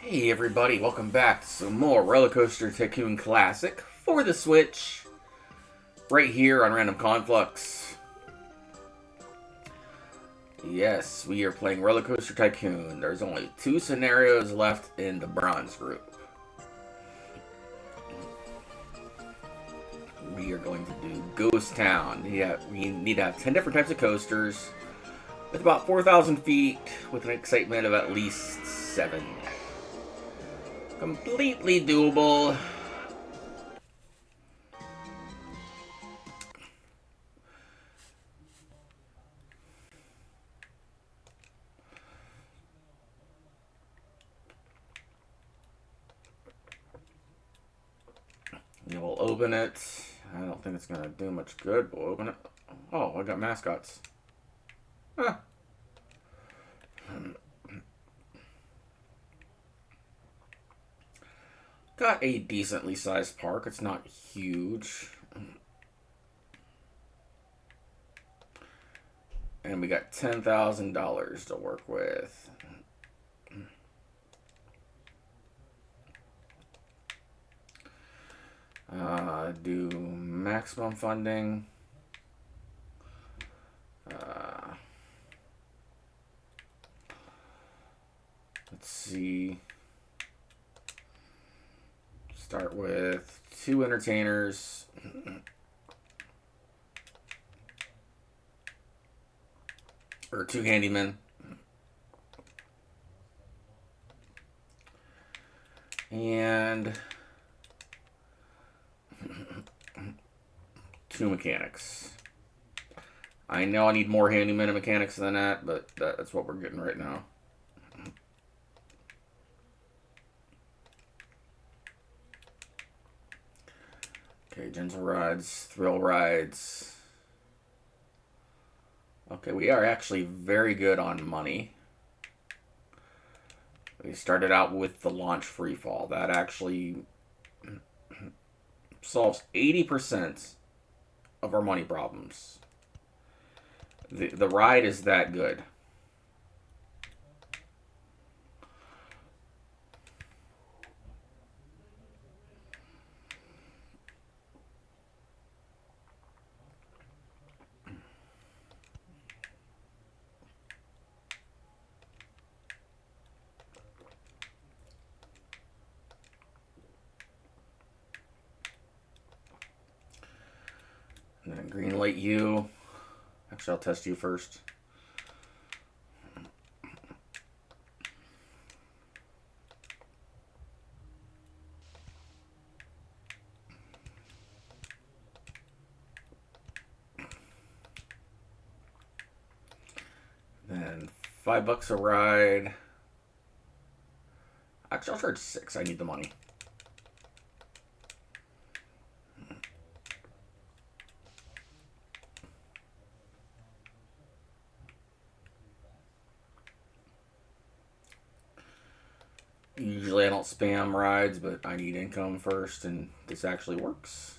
Hey everybody, welcome back to some more Rollercoaster Tycoon Classic for the Switch, right here on Random Conflux. Yes, we are playing Rollercoaster Tycoon. There's only 2 scenarios left in the bronze group. We are going to do Ghost Town. We need to have 10 different types of coasters with about 4,000 feet with an excitement of at least 7. Completely doable. We'll open it. I don't think it's going to do much good. We'll open it. Oh, I got mascots. Huh. Got a decently sized park. It's not huge. And we got $10,000 to work with. Do maximum funding. Let's see. Start with 2 entertainers. Or 2 handymen. And 2 mechanics. I know I need more handymen and mechanics than that, but that's what we're getting right now. Okay, gentle rides, thrill rides. Okay, we are actually very good on money. We started out with the launch freefall. That actually solves 80% of our money problems. The ride is that good. And then green light you. Actually, I'll test you first. Then $5 a ride. Actually, I'll charge 6. I need the money. Usually I don't spam rides, but I need income first, and this actually works.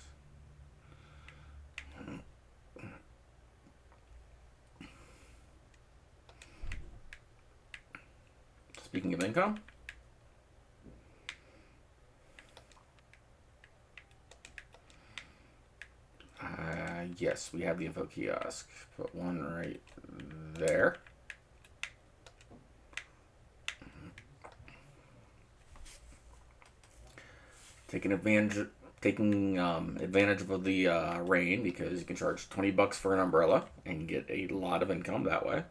Speaking of income, yes, we have the info kiosk. Put one right there. Taking advantage of the rain, because you can charge $20 for an umbrella and get a lot of income that way.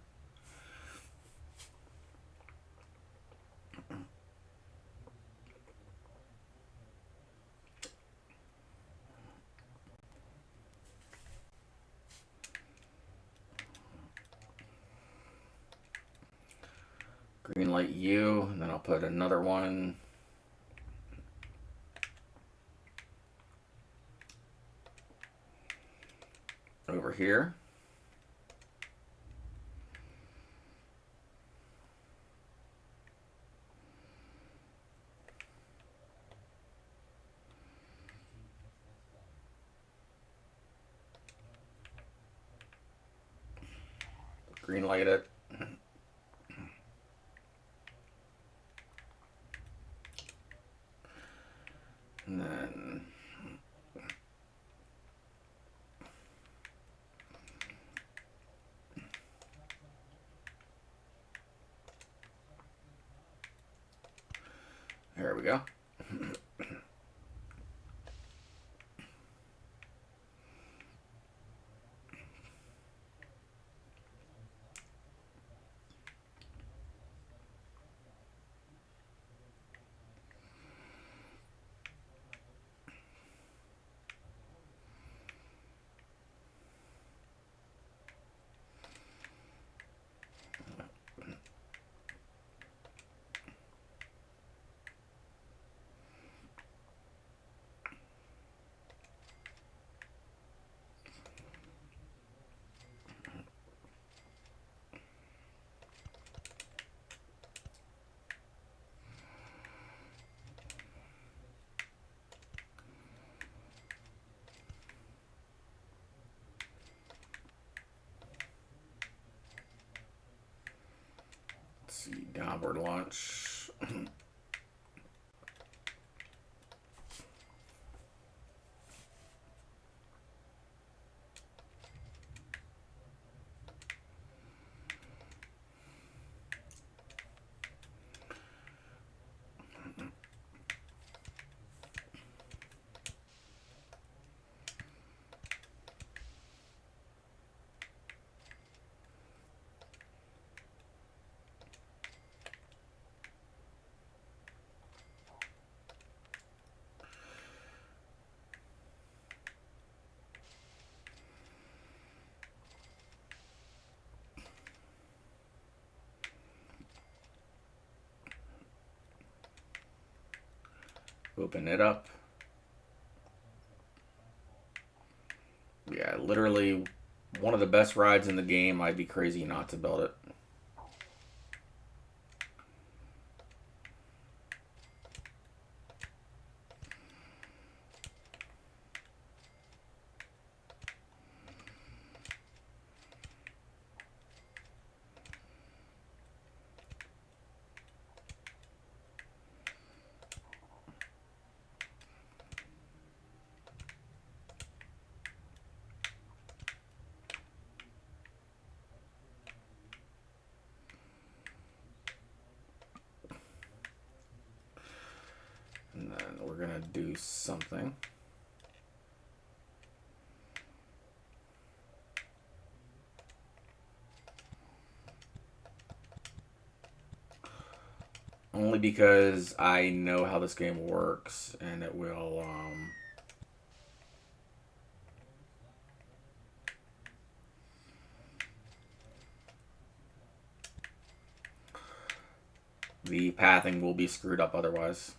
Green light you, and then I'll put another one over here. Green light it. And then there we go. Let's see, downward launch. Open it up. Yeah, literally one of the best rides in the game. I'd be crazy not to build it. And then we're gonna do something. Only because I know how this game works, and it will, the pathing will be screwed up otherwise.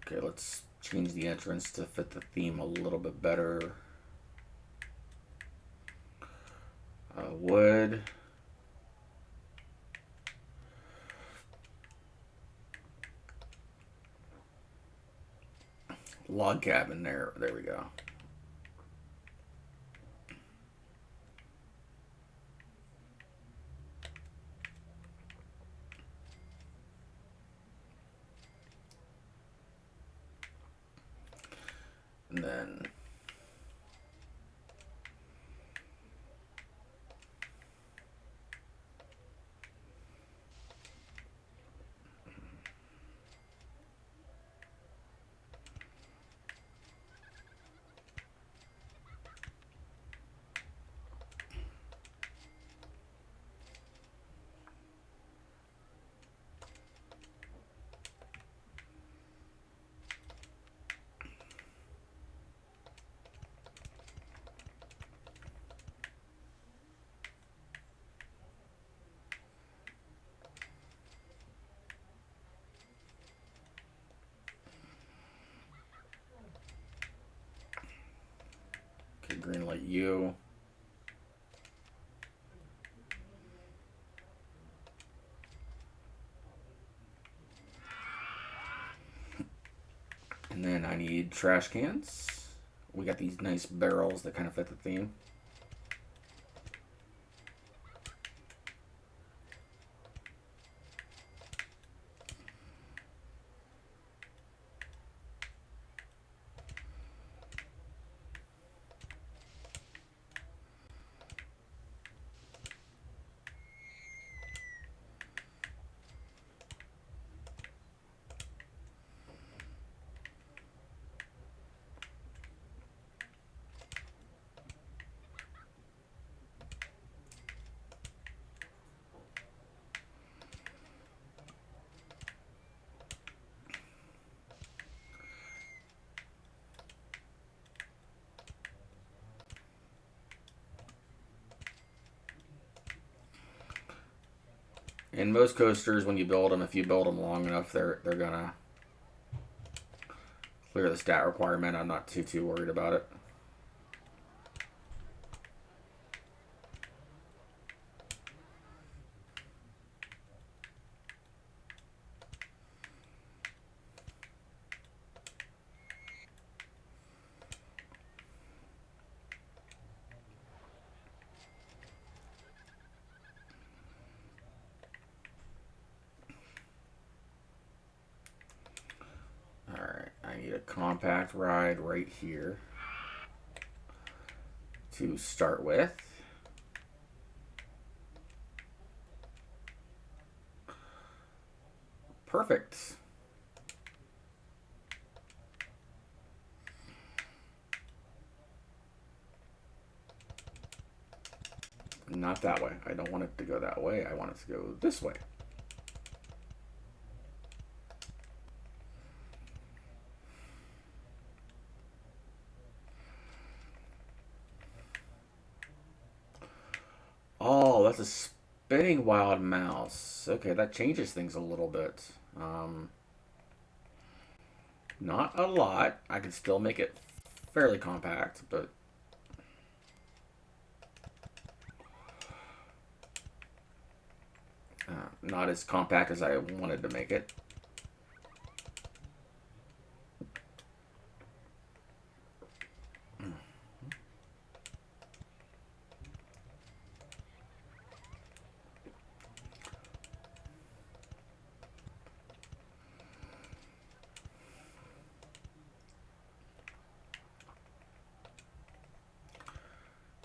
Okay, let's change the entrance to fit the theme a little bit better. Wood. Log cabin there. There we go. And then to greenlight you. And then I need trash cans. We got these nice barrels that kind of fit the theme. And most coasters, when you build them, if you build them long enough, they're gonna clear the stat requirement. I'm not too worried about it. I need a compact ride right here to start with. Perfect. Not that way. I don't want it to go that way. I want it to go this way. Oh, that's a spinning wild mouse. Okay, that changes things a little bit. Not a lot. I can still make it fairly compact, but not as compact as I wanted to make it.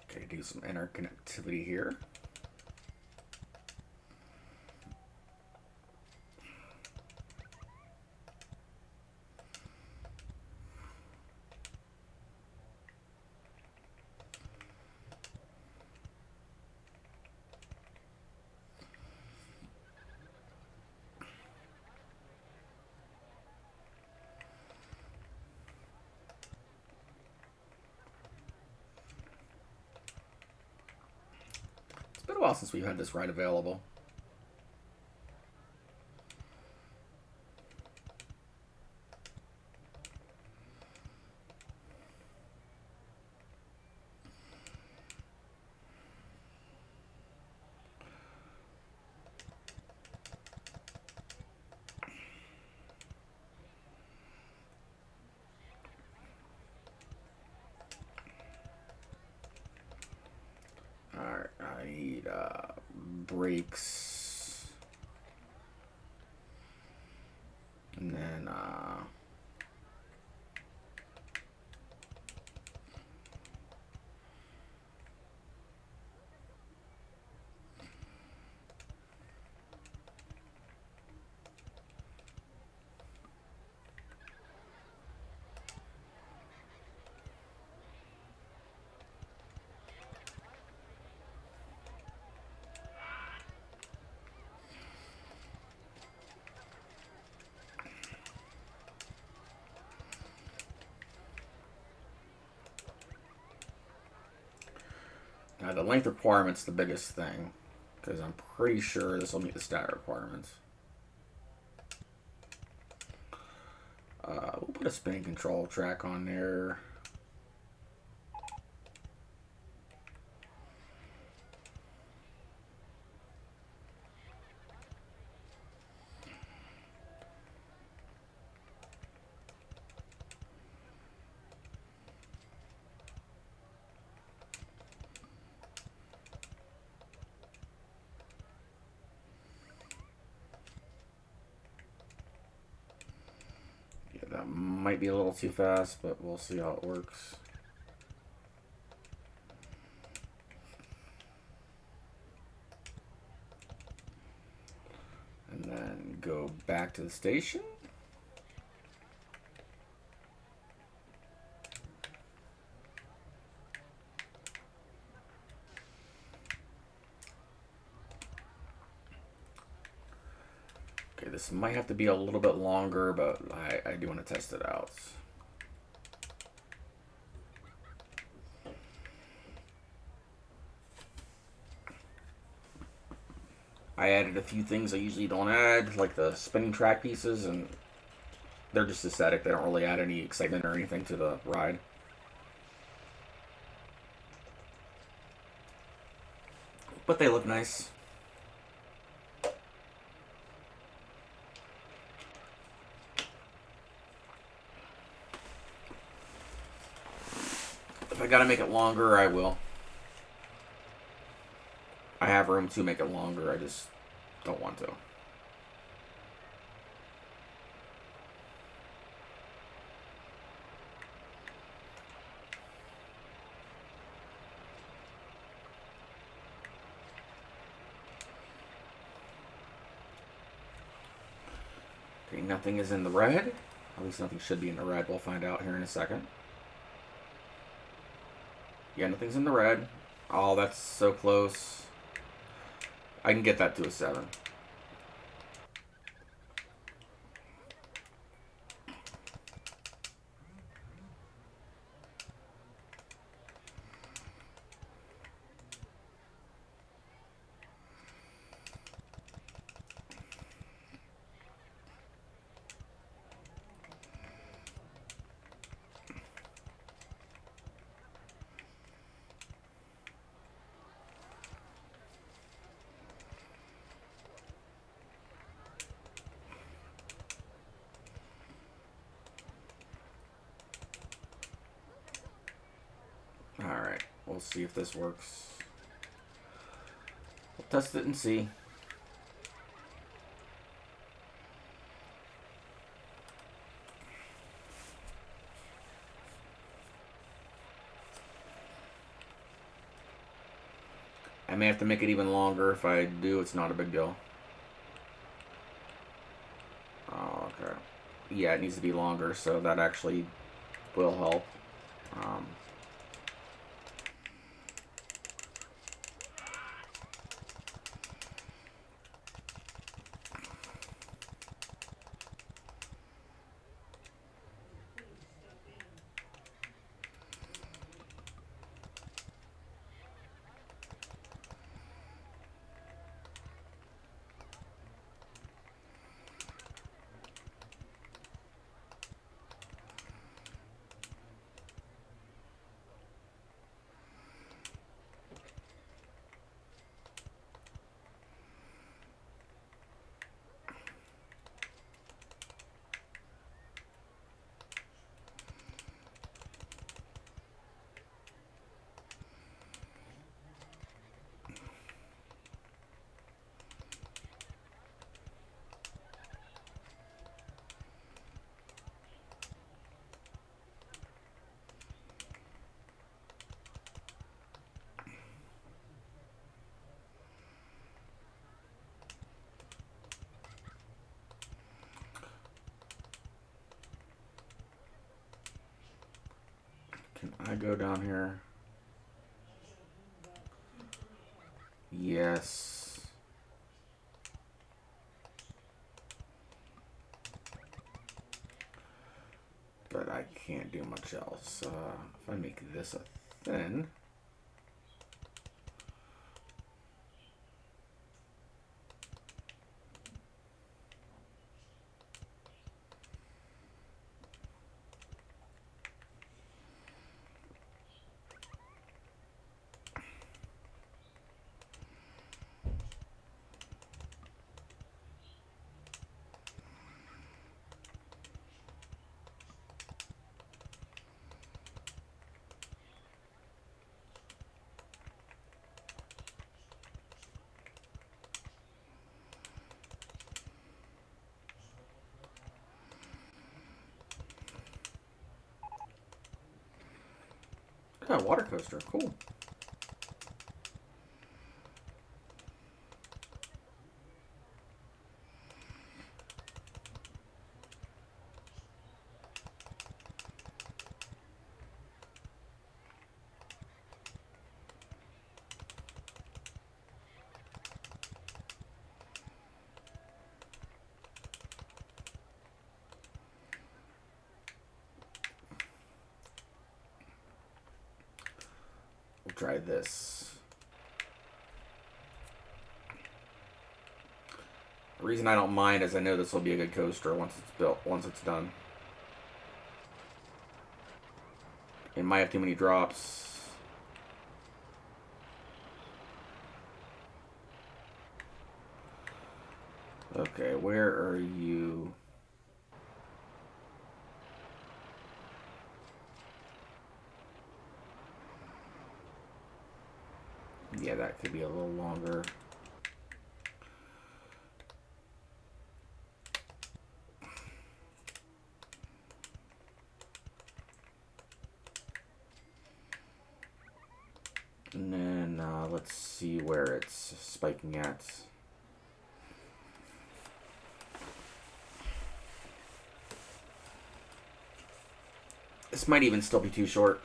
Okay, do some interconnectivity here. It's been a while since we've had this ride available. Alright, I need brakes. And then now the length requirement's the biggest thing, because I'm pretty sure this will meet the stat requirements. We'll put a spinning control track on there. Might be a little too fast, but we'll see how it works. And then go back to the station. Okay, this might have to be a little bit longer, but I do want to test it out. I added a few things I usually don't add, like the spinning track pieces, and they're just aesthetic. They don't really add any excitement or anything to the ride. But they look nice. If I gotta make it longer, I will. I have room to make it longer, I just don't want to. Okay, nothing is in the red. At least nothing should be in the red. We'll find out here in a second. Yeah, nothing's in the red. Oh, that's so close. I can get that to a 7. Alright, we'll see if this works. We'll test it and see. I may have to make it even longer. If I do, it's not a big deal. Oh, okay. Yeah, it needs to be longer, so that actually will help. Can I go down here? Yes. But I can't do much else. If I make this a thin... Okay, water coaster. Cool. We'll try this. The reason I don't mind is I know this will be a good coaster once it's built, once it's done. It might have too many drops. Okay, where are you? Yeah, that could be a little longer. And then let's see where it's spiking at. This might even still be too short.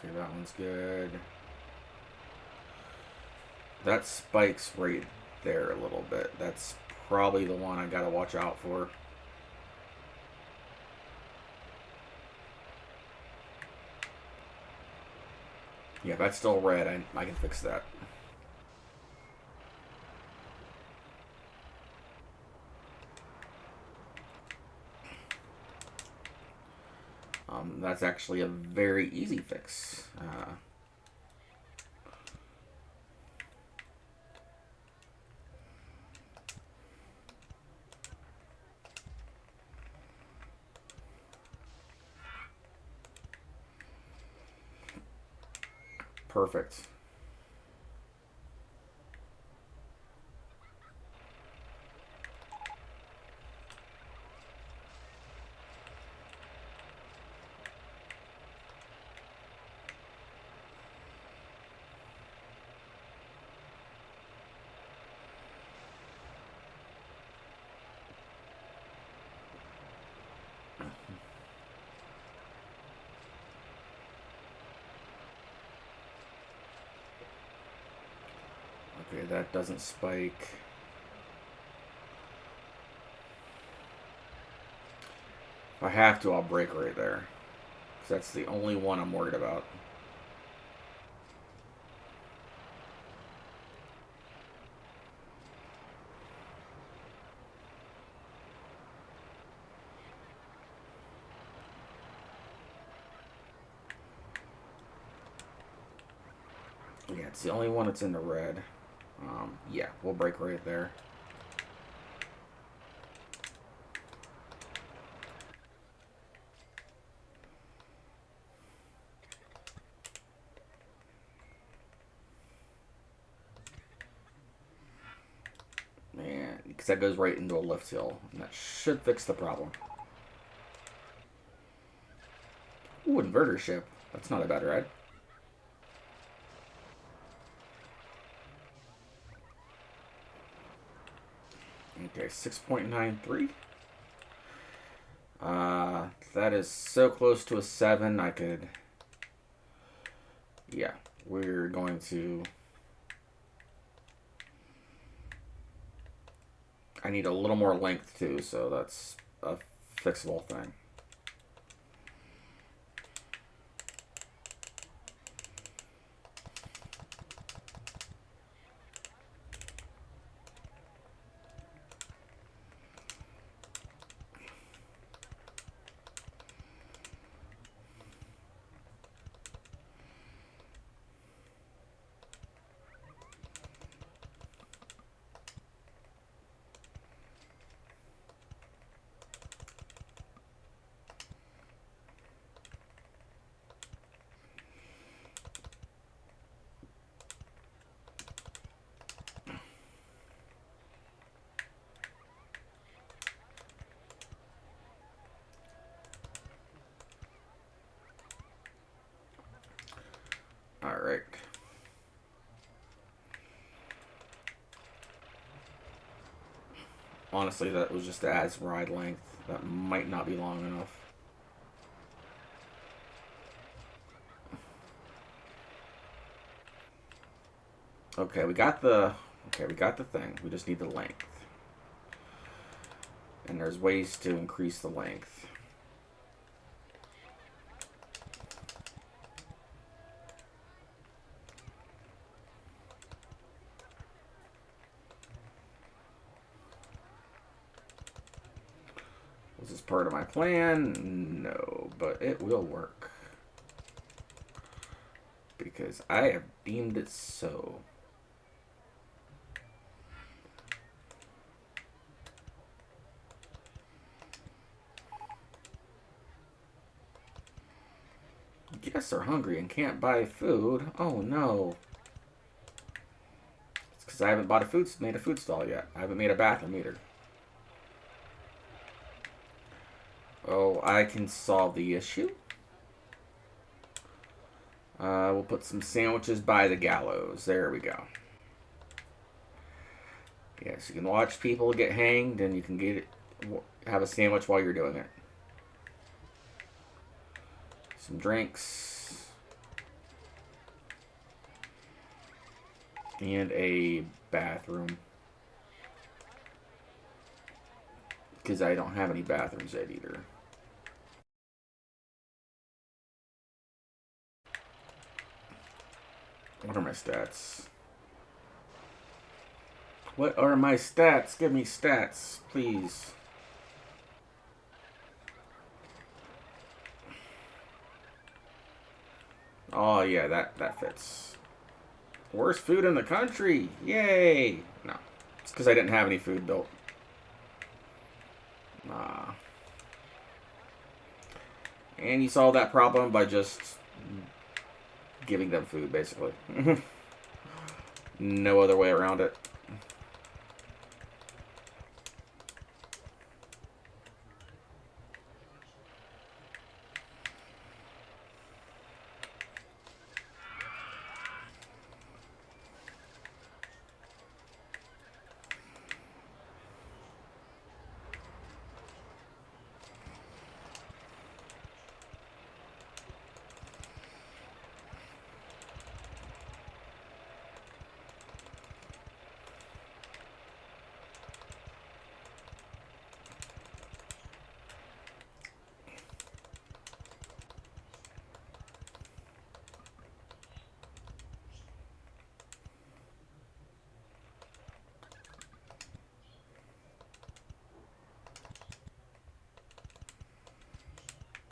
Okay, that one's good. That spikes right there a little bit. That's probably the one I gotta watch out for. Yeah, that's still red. I can fix that. That's actually a very easy fix. Perfect. Okay, that doesn't spike. If I have to, I'll break right there. Because that's the only one I'm worried about. Yeah, it's the only one that's in the red. Yeah, we'll break right there. Man, because that goes right into a lift hill. And that should fix the problem. Ooh, inverter ship. That's not a bad ride. Okay, 6.93. That is so close to a 7, I could... Yeah, we're going to... I need a little more length too, so that's a fixable thing. honestly, that was just as ride length. That might not be long enough. Okay, we got the thing. We just need the length. And there's ways to increase the length. Was this part of my plan? No, but it will work. Because I have deemed it so. Guests are hungry and can't buy food. Oh no. It's because I haven't made a food stall yet. I haven't made a bathroom either. Oh, I can solve the issue. We'll put some sandwiches by the gallows. There we go. Yes, you can watch people get hanged, and you can have a sandwich while you're doing it. Some drinks. And a bathroom. Because I don't have any bathrooms yet either. What are my stats? What are my stats? Give me stats, please. Oh yeah, that fits. Worst food in the country. Yay! No. It's because I didn't have any food built. Nah. And you solve that problem by just giving them food, basically. No other way around it.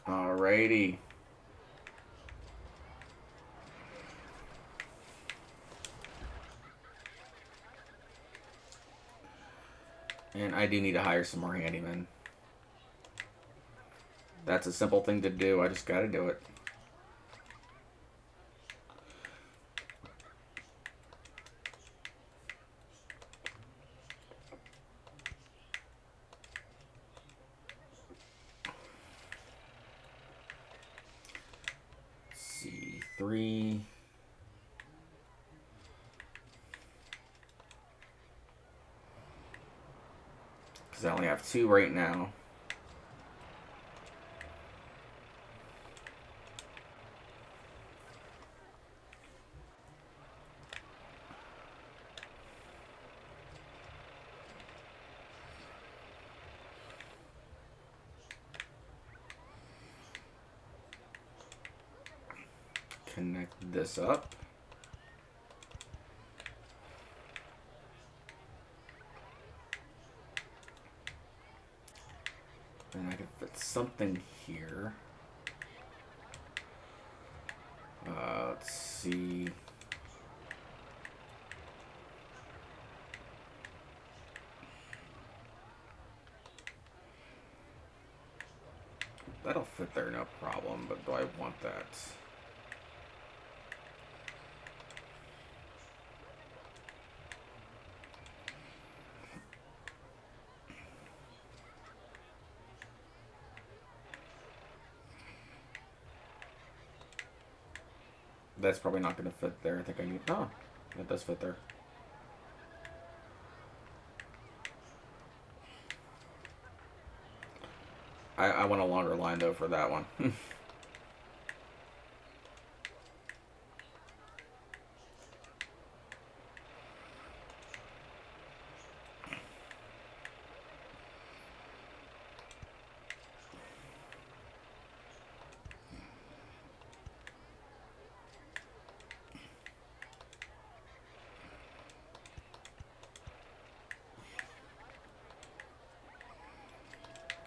Alrighty. And I do need to hire some more handymen. That's a simple thing to do. I just gotta do it. Let's see, 3. Because I only have 2 right now. Connect this up. And I can fit something here. Let's see. That'll fit there, no problem, but do I want that? That's probably not going to fit there. I think I need... Oh, that does fit there. I want a longer line though for that one.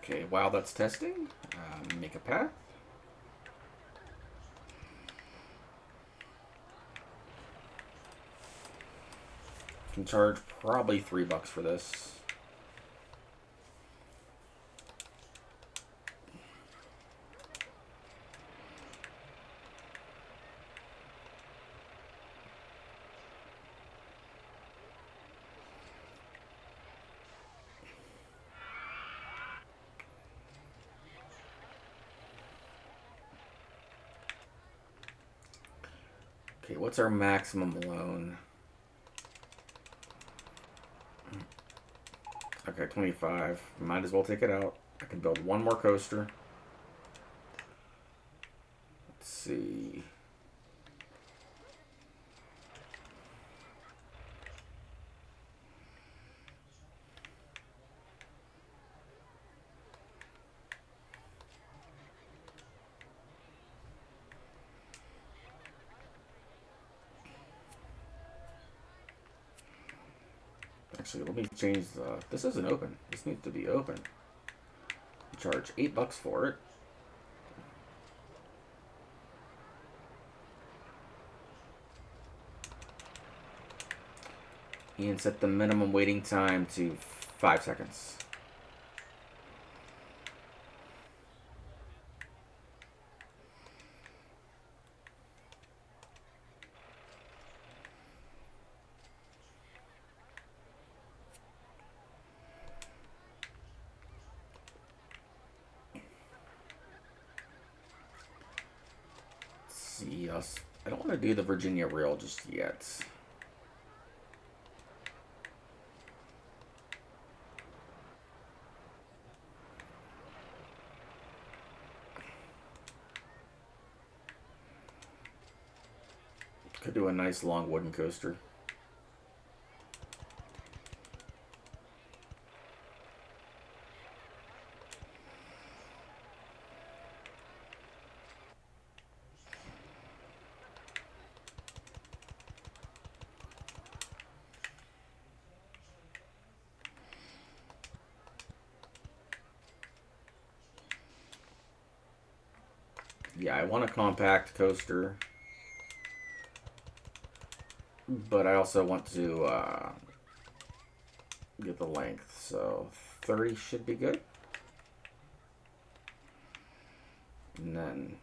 Okay, while that's testing, make a path. Can charge probably $3 for this. Okay, what's our maximum loan? Okay, 25. Might as well take it out. I can build one more coaster. Let's see. Actually, let me change the... This isn't open. This needs to be open. Charge $8 for it. And set the minimum waiting time to 5 seconds. See us. I don't want to do the Virginia Rail just yet. Could do a nice long wooden coaster. Yeah, I want a compact coaster, but I also want to get the length, so 30 should be good. And then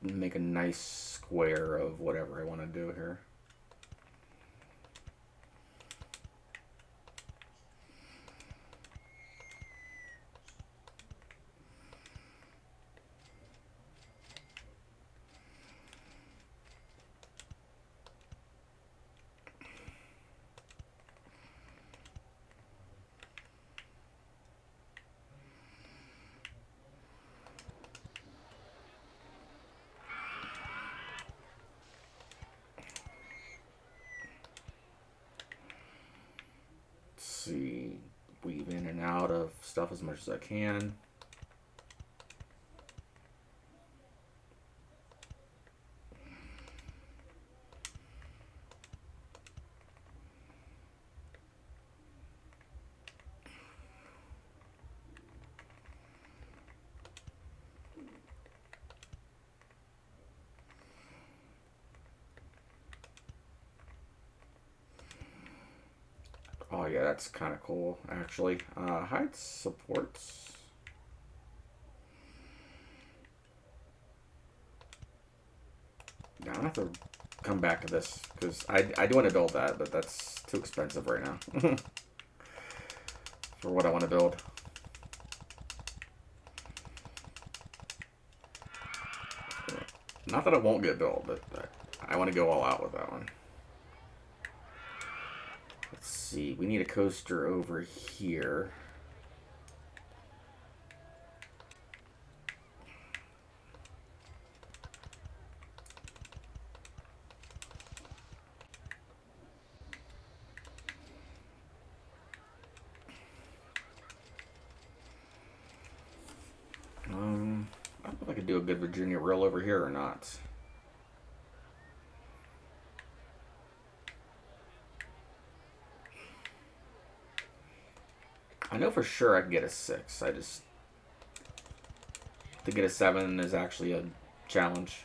make a nice square of whatever I want to do here. See, weave in and out of stuff as much as I can. Oh yeah, that's kind of cool, actually. Hide supports. Yeah, I'm gonna have to come back to this, because I do want to build that, but that's too expensive right now. For what I want to build. Not that it won't get built, but I want to go all out with that one. Let's see, we need a coaster over here. good Virginia roll over here or not. I know for sure I can get a 6. I just... To get a 7 is actually a challenge.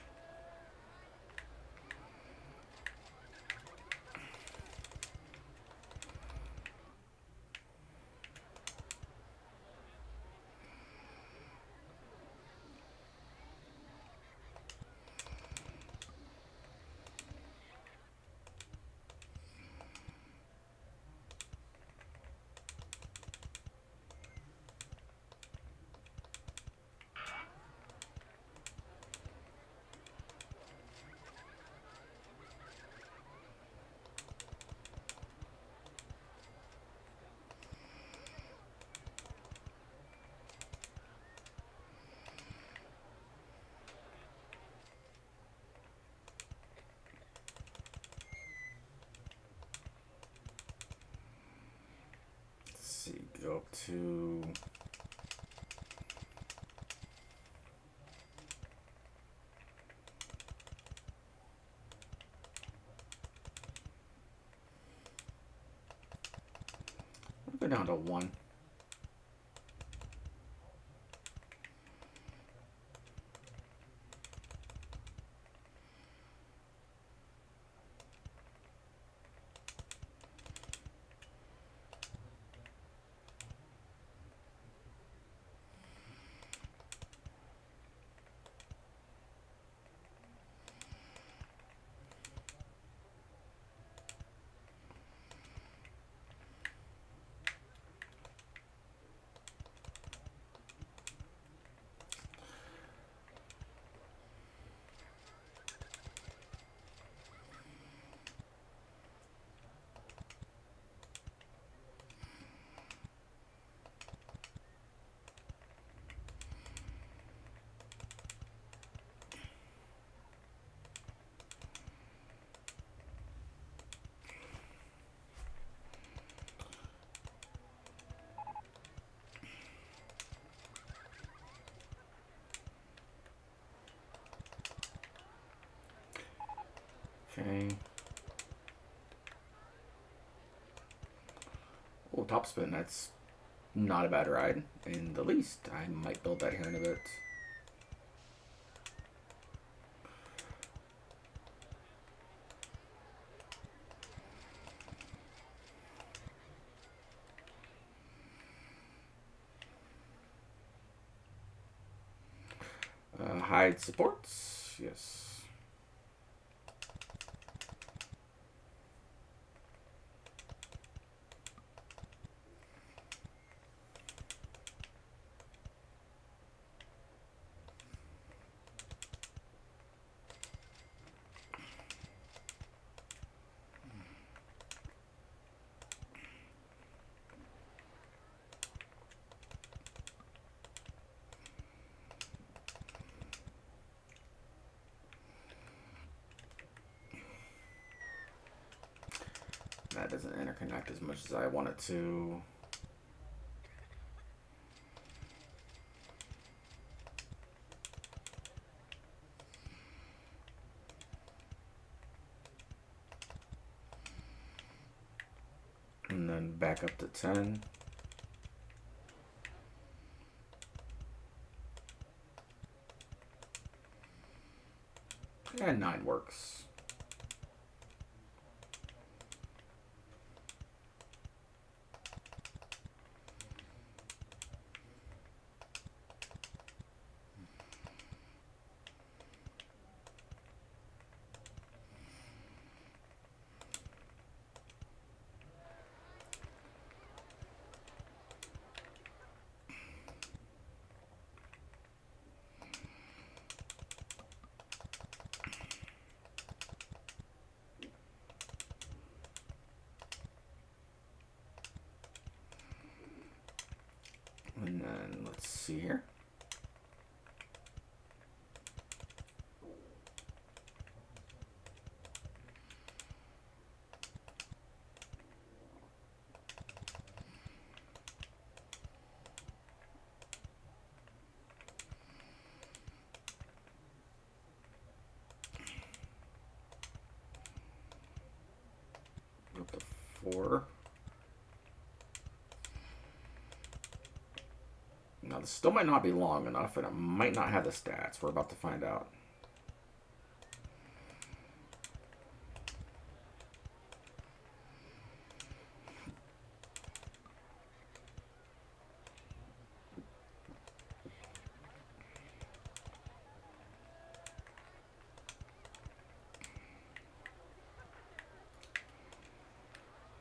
Go up to... I'll go down to 1. Okay. Oh, top spin. That's not a bad ride in the least. I might build that here in a bit. Hide supports. Yes. That doesn't interconnect as much as I want it to. And then back up to 10. And 9 works. And then let's see here. 4. Now, this still might not be long enough, and it might not have the stats. We're about to find out.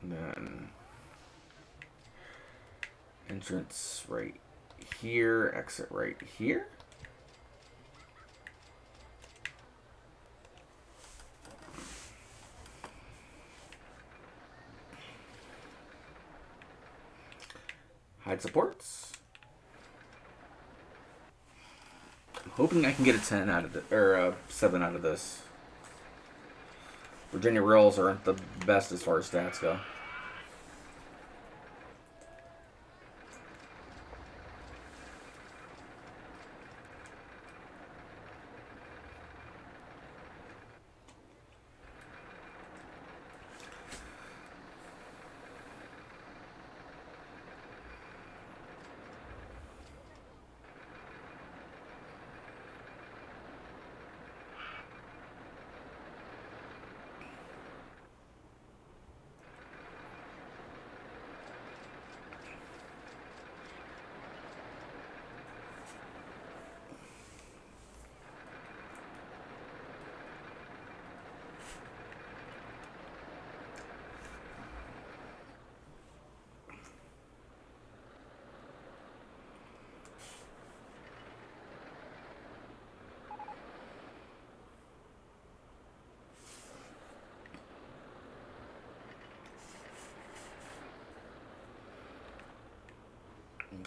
And then entrance right here, exit right here. Hide supports. I'm hoping I can get a 10 out of it, or a 7 out of this. Virginia Rails aren't the best as far as stats go.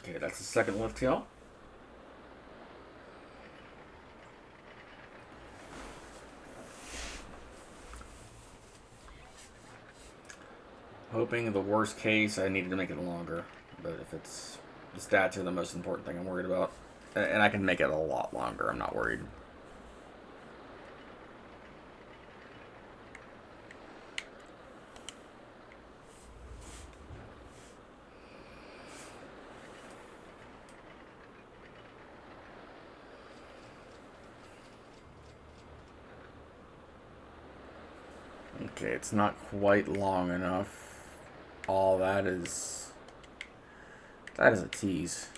Okay, that's the second lift hill. Hoping the worst case, I needed to make it longer. But if it's the stats are the most important thing I'm worried about. And I can make it a lot longer, I'm not worried. Okay, it's not quite long enough. All that is a tease.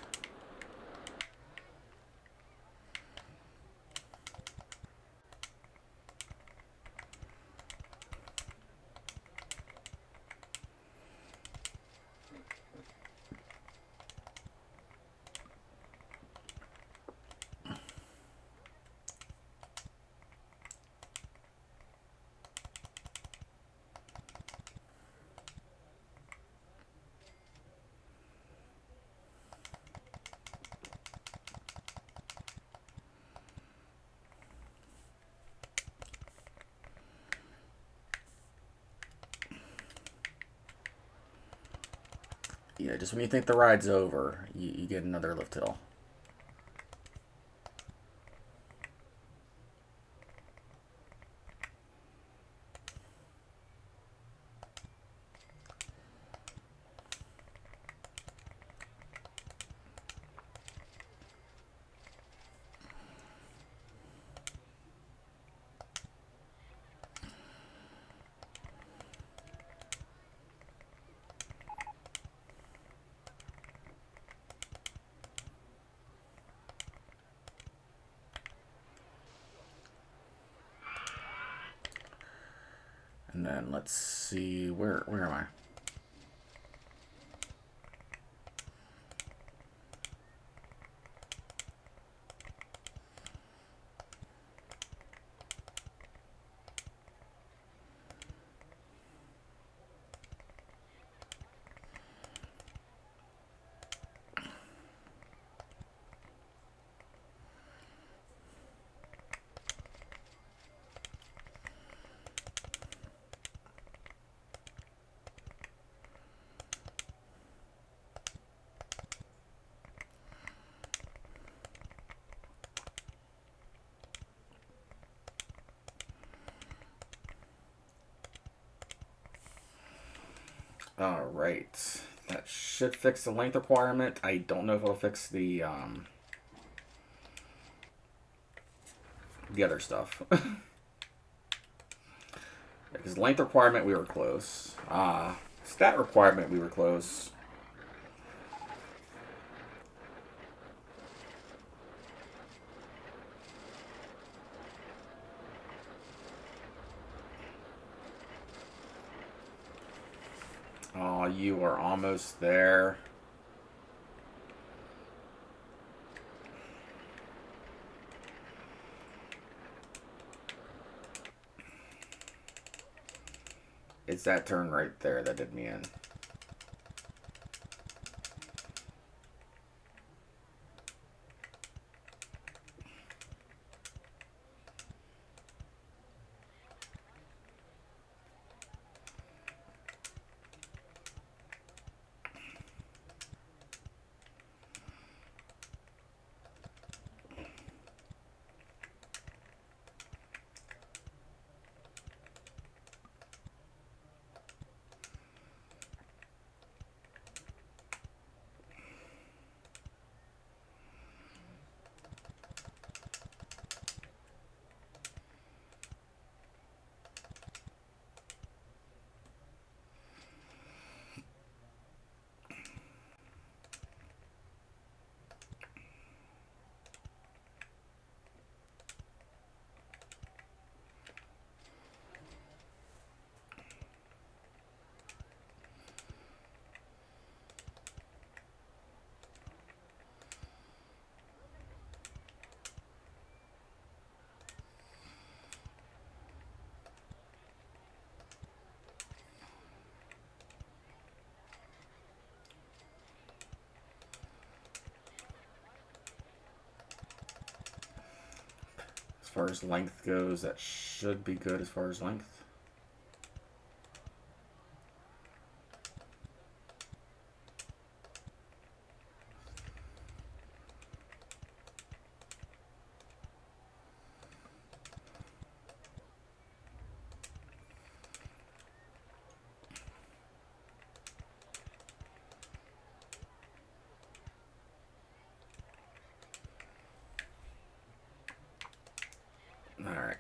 Yeah, just when you think the ride's over, you get another lift hill. And then let's see, where am I? Alright. That should fix the length requirement. I don't know if it'll fix the other stuff. Because length requirement, we were close. Stat requirement, we were close. Oh, you are almost there. It's that turn right there that did me in. As far as length goes, that should be good as far as length. Alright.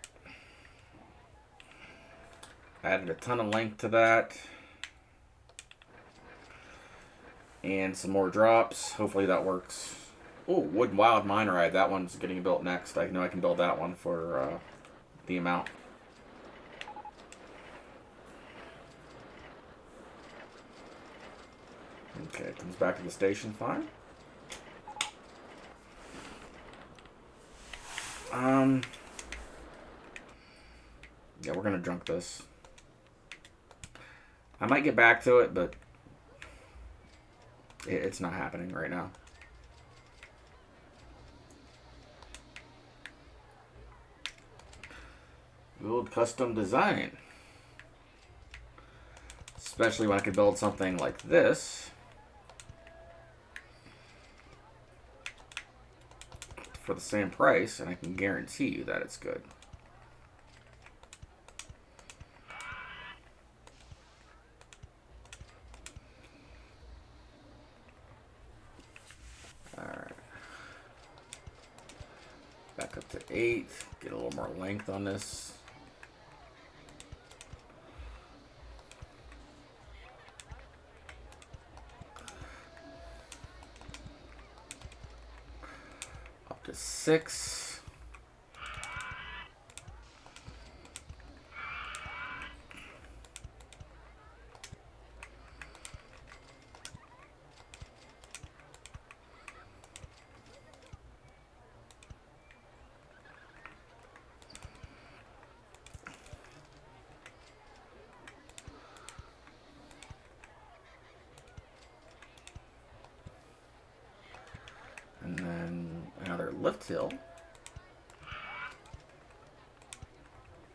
Added a ton of length to that. And some more drops. Hopefully that works. Oh, Wood Wild Mine Ride. That one's getting built next. I know I can build that one for the amount. Okay, comes back to the station. Fine. Yeah, we're gonna junk this. I might get back to it, but it's not happening right now. Build custom design. Especially when I could build something like this for the same price, and I can guarantee you that it's good. Alright. Back up to 8. Get a little more length on this. Up to 6. And then another lift hill.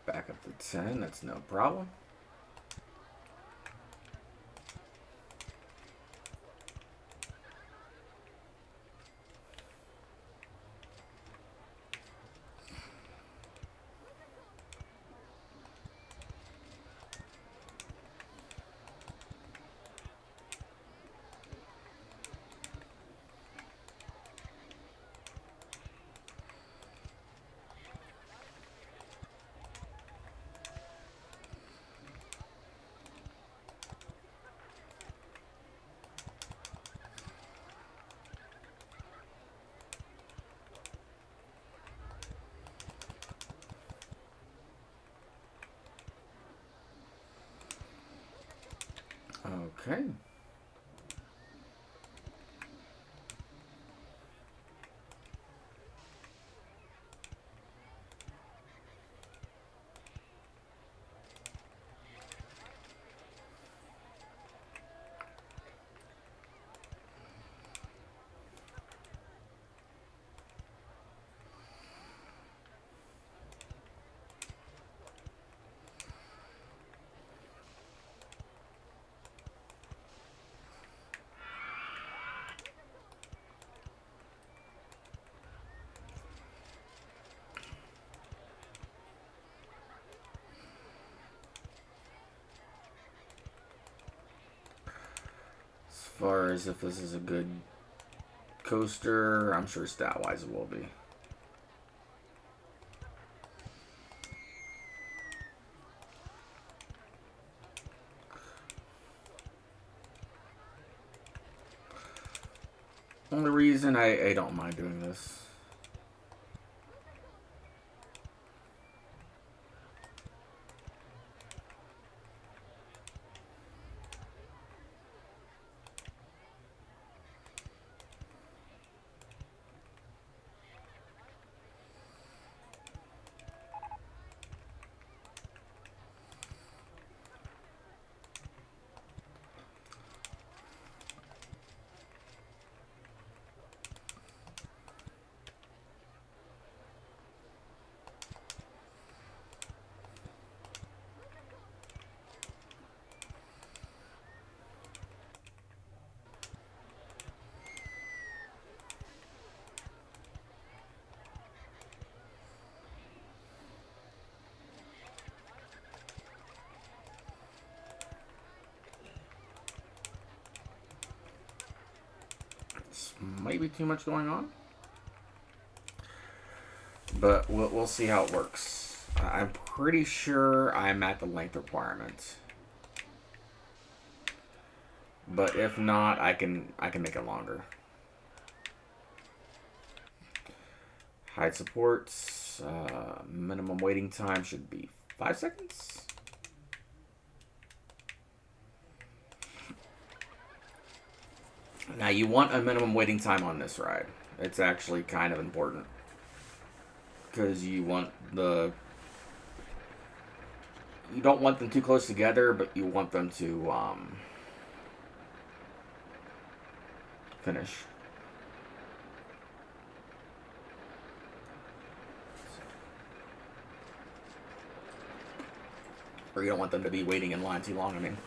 Back up to 10, that's no problem. Okay. As far as if this is a good coaster, I'm sure stat-wise it will be. Only reason I don't mind doing this. This might be too much going on, but we'll see how it works. I'm pretty sure I'm at the length requirement, but if not, I can make it longer. Height supports. Minimum waiting time should be 5 seconds. Now you want a minimum waiting time on this ride. It's actually kind of important because you don't want them too close together, but you want them to finish. Or you don't want them to be waiting in line too long, I mean.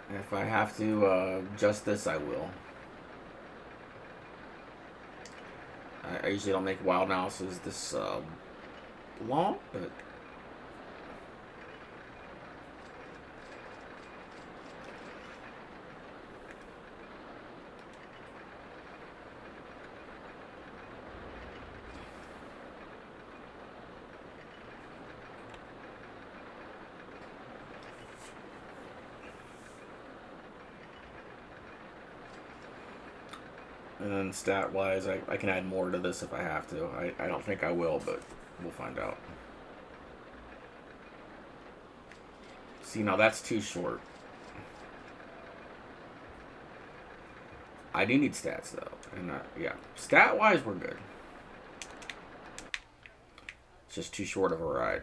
If I have to adjust this, I will. I usually don't make wild analysis this long, but and then stat-wise, I can add more to this if I have to. I don't think I will, but we'll find out. See, now that's too short. I do need stats, though. And yeah, stat-wise, we're good. It's just too short of a ride.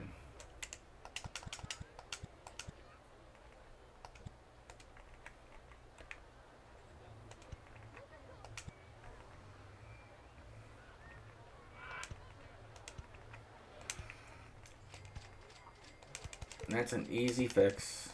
That's an easy fix.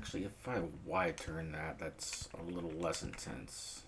Actually, if I wide turn that, that's a little less intense.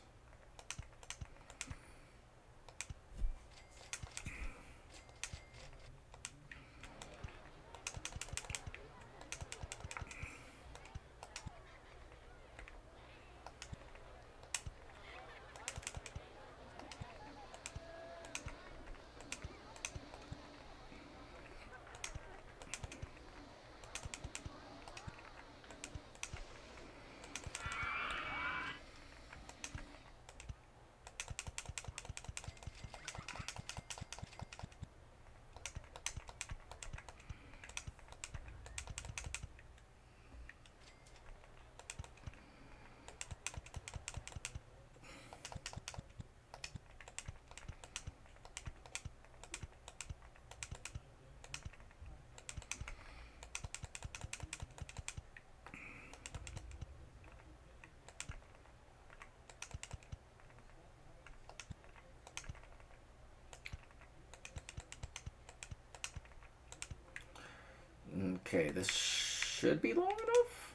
Okay, this should be long enough?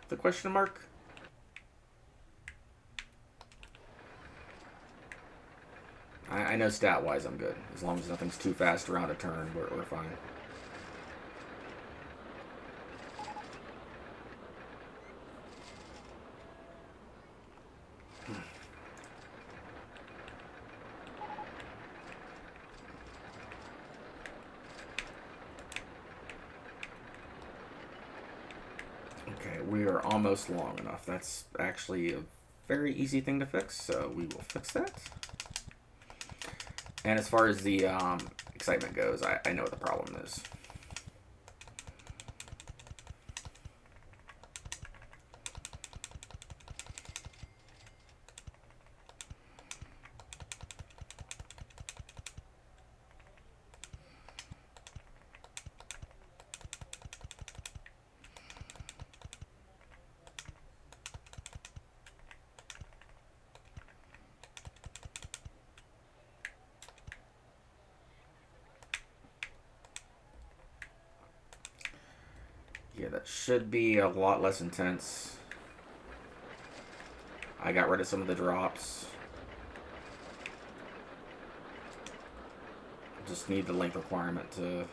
The question mark? I know stat-wise I'm good. As long as nothing's too fast around a turn, we're fine. Okay, we are almost long enough. That's actually a very easy thing to fix, so we will fix that. And as far as the excitement goes, I know what the problem is. Yeah, that should be a lot less intense. I got rid of some of the drops. Just need the length requirement to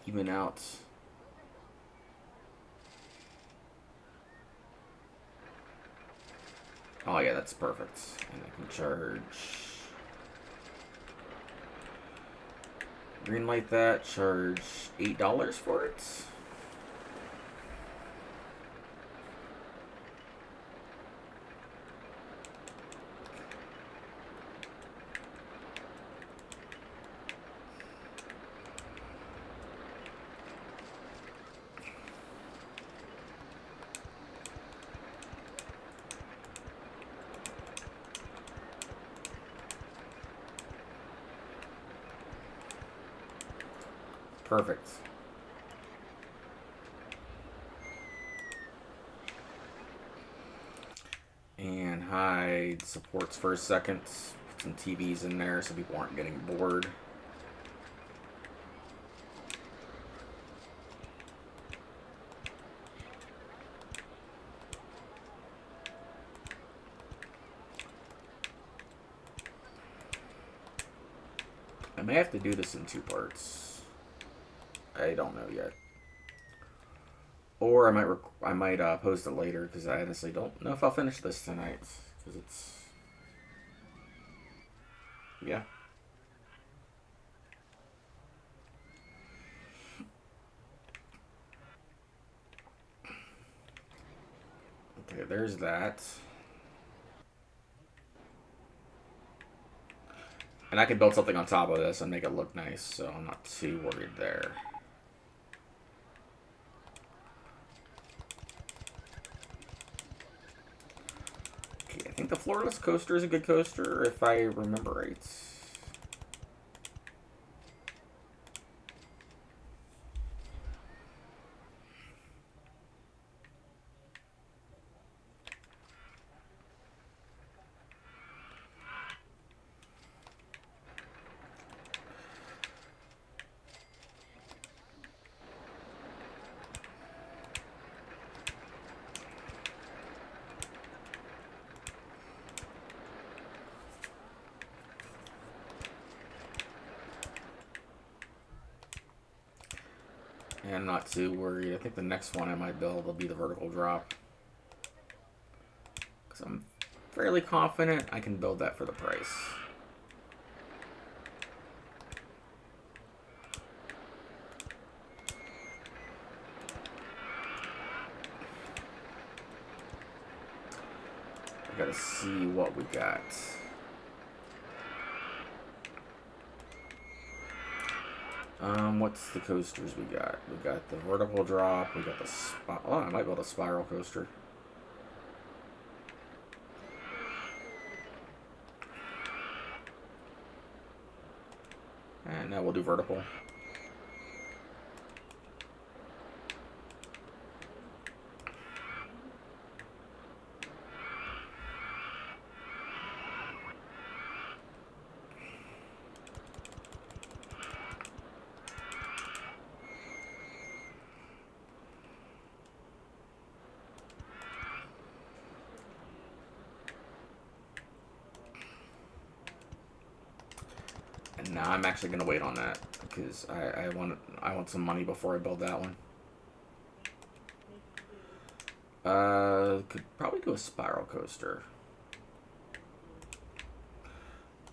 even out. Oh yeah, that's perfect. And I can charge. Greenlight that, charge $8 for it. Perfect. And hide supports for a second. Put some TVs in there so people aren't getting bored. I may have to do this in 2 parts. I don't know yet. Or I might post it later because I honestly don't know if I'll finish this tonight because it's yeah. Okay, there's that. And I can build something on top of this and make it look nice, so I'm not too worried there. Okay, I think the floorless coaster is a good coaster, if I remember right. And I'm not too worried. I think the next one I might build will be the vertical drop. Because I'm fairly confident I can build that for the price. I gotta see what we got. What's the coasters we got? We got the vertical drop. We got the oh, I might build a spiral coaster. And now we'll do vertical. And now I'm actually gonna wait on that because I want some money before I build that one. Could probably do a spiral coaster.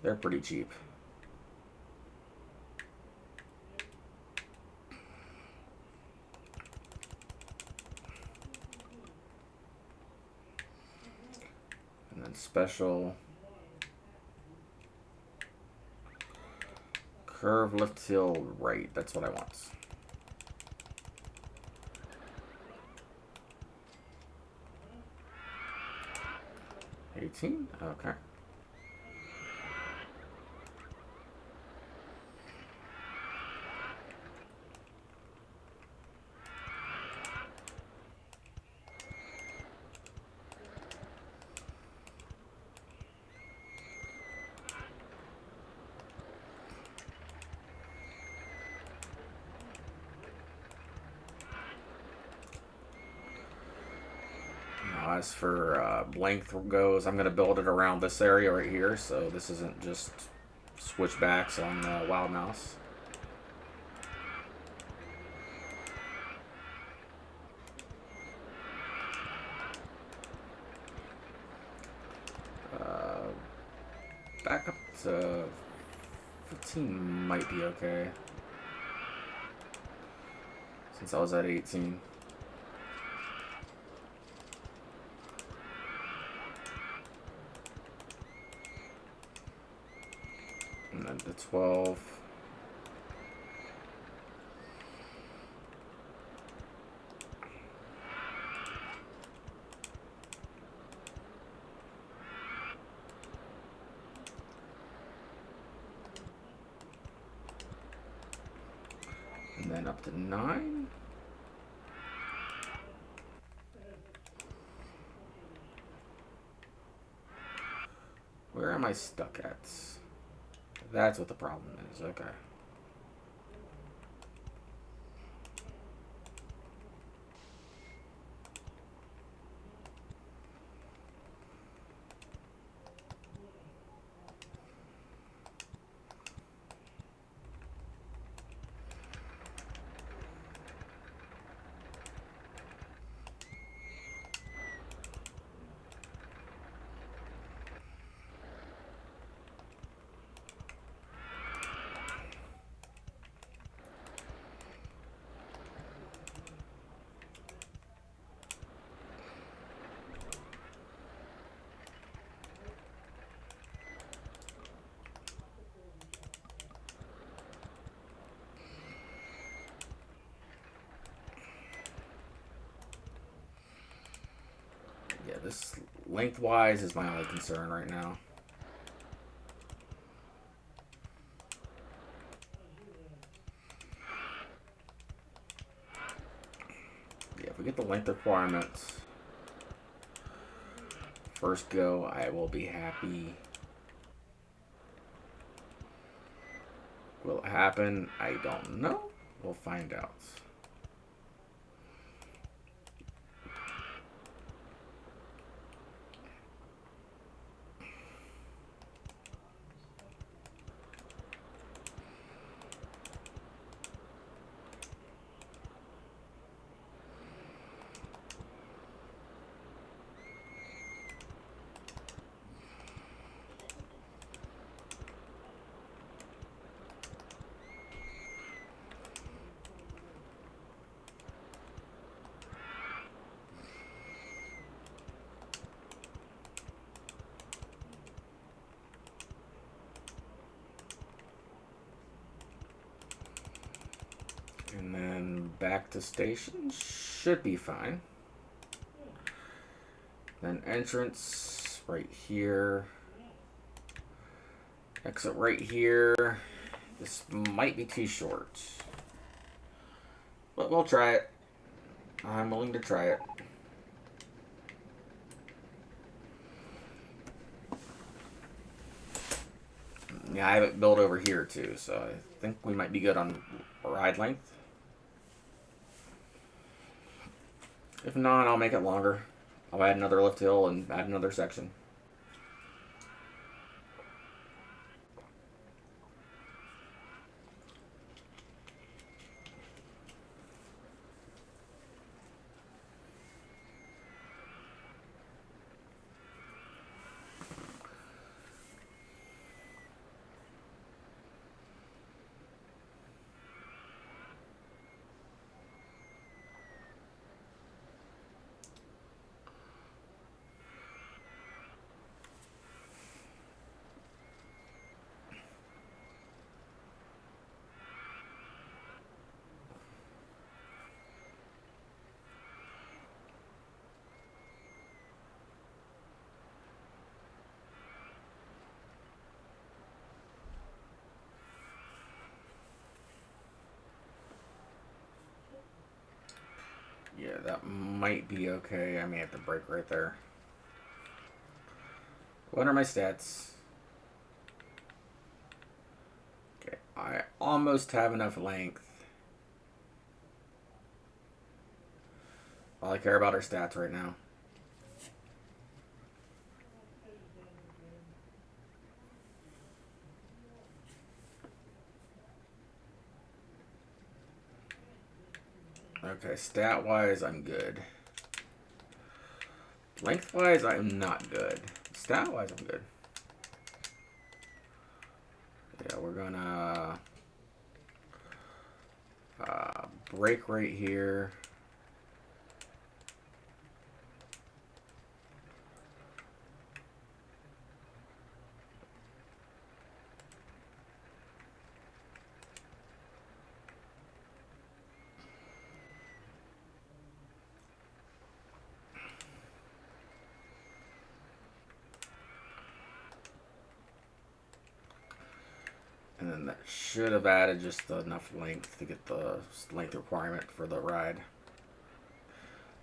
They're pretty cheap. And then special. Curve left till right. That's what I want. $18? Okay. As for length goes, I'm going to build it around this area right here, so this isn't just switchbacks on Wild Mouse. Back up to 15 might be okay, since I was at 18. And then to 12. And then up to 9. Where am I stuck at? That's what the problem is. Okay. Yeah, this lengthwise is my only concern right now. Yeah, if we get the length requirements first go, I will be happy. Will it happen? I don't know. We'll find out. And then back to station should be fine. Then entrance right here. Exit right here. This might be too short. But we'll try it. I'm willing to try it. Yeah, I have it built over here too, so I think we might be good on ride length. If not, I'll make it longer. I'll add another lift hill and add another section. Yeah, that might be okay. I may have to break right there. What are my stats? Okay, I almost have enough length. All I care about are stats right now. Okay, stat-wise, I'm good. Length-wise, I'm not good. Stat-wise, I'm good. Yeah, we're gonna break right here. And then that should have added just enough length to get the length requirement for the ride.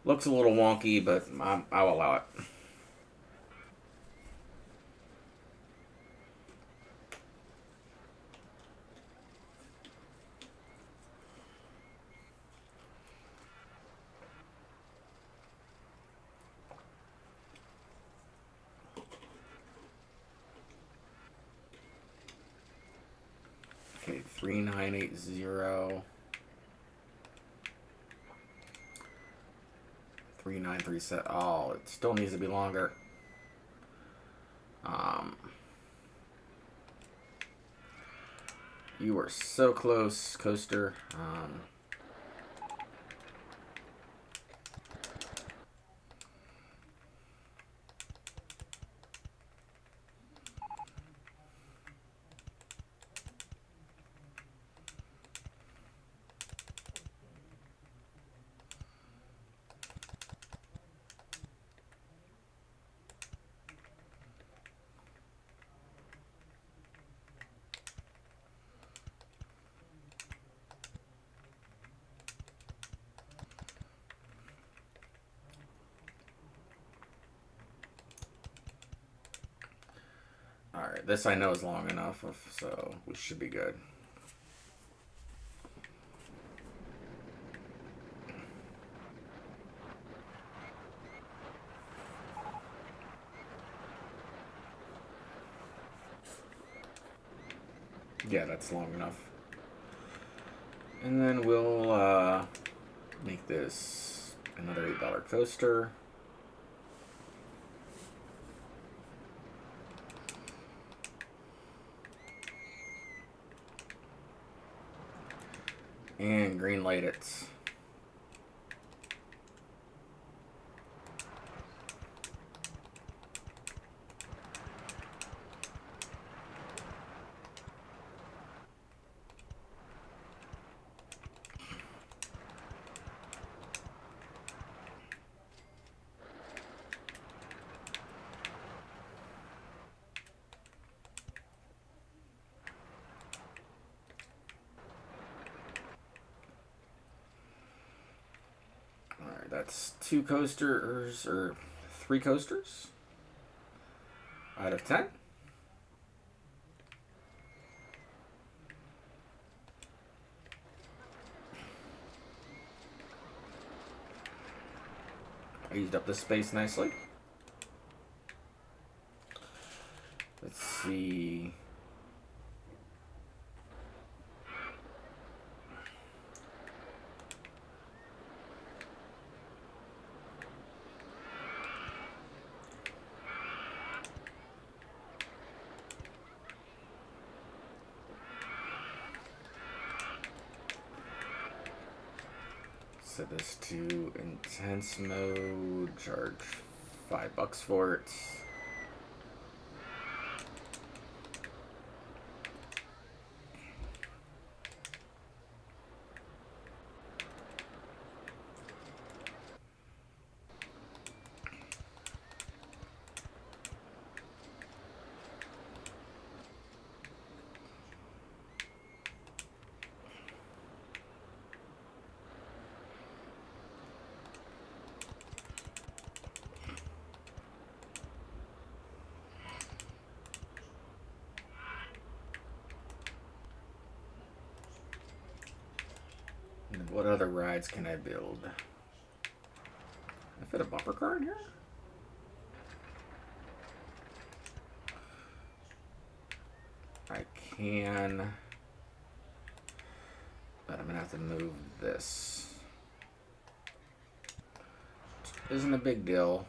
Looks a little wonky, but I'll allow it. Okay, 3980. 3937. Oh, it still needs to be longer. You were so close, Coaster. Alright, this I know is long enough, so we should be good. Yeah, that's long enough. And then we'll make this another $8 coaster. And green light it. That's 2 coasters, or 3 coasters out of 10. I used up this space nicely. Let's see. Set this to intense mode. Charge $5 for it. And what other rides can I build? I fit a bumper car in here? I can, but I'm gonna have to move this. Isn't a big deal.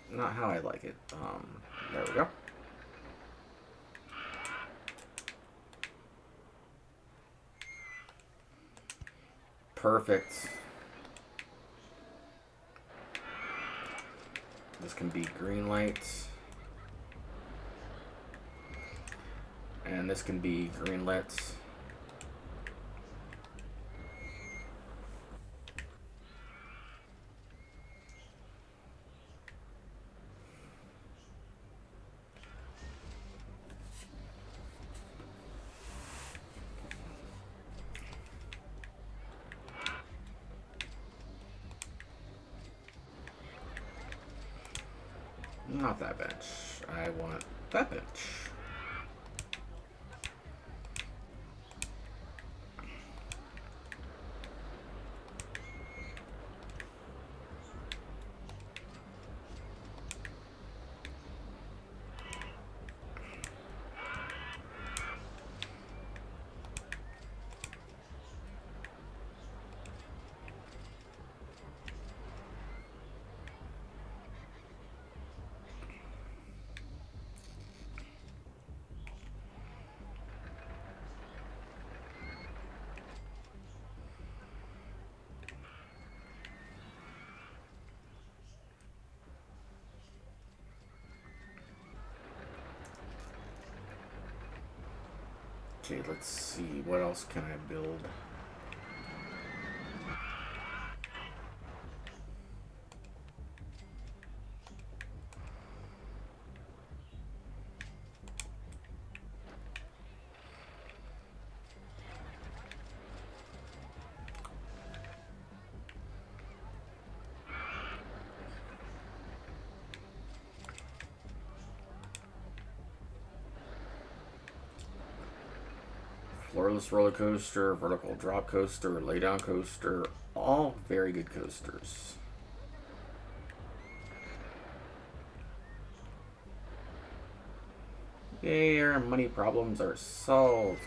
Not how I like it. There we go. Perfect. This can be green lights. And this can be green lights. Not that bench. I want that bench. Okay, let's see. What else can I build? Floorless roller coaster, vertical drop coaster, laydown coaster, all very good coasters. Yay, our money problems are solved.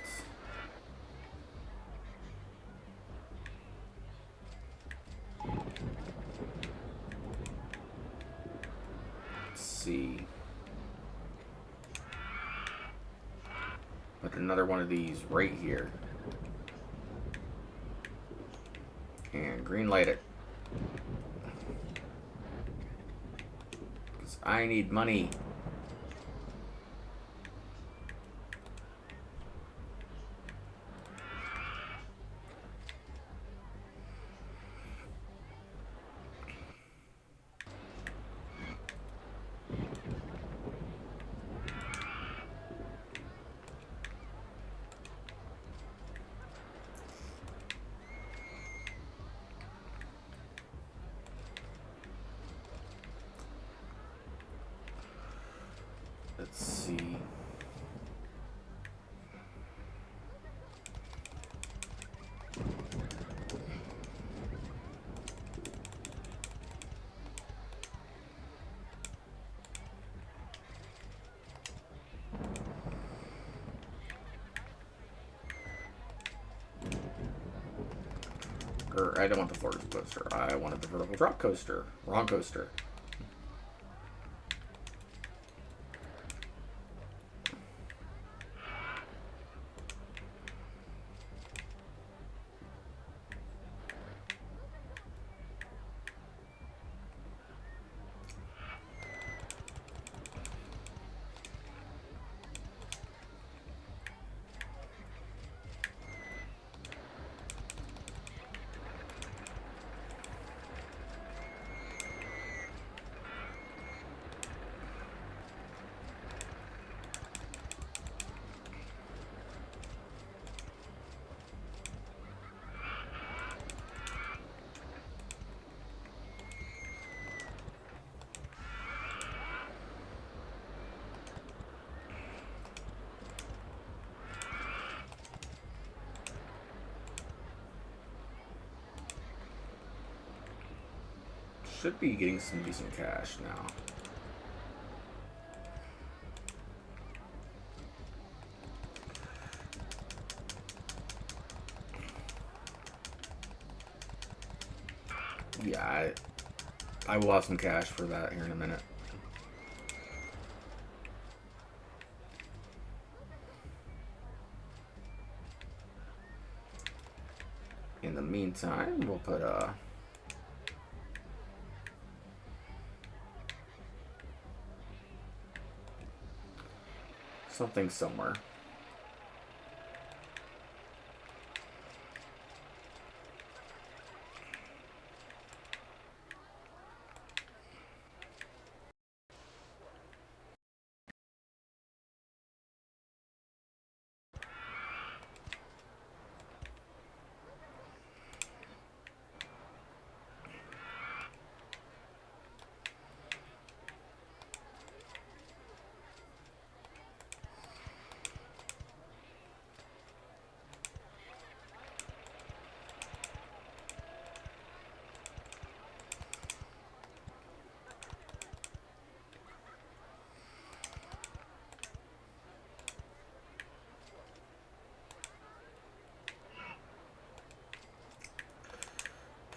Let's see. Put another one of these right here. And green light it. Because I need money. Let's see. Or I don't want the floor coaster. I wanted the vertical drop coaster. Wrong coaster. Should be getting some decent cash now. Yeah, I will have some cash for that here in a minute. In the meantime, we'll put something somewhere.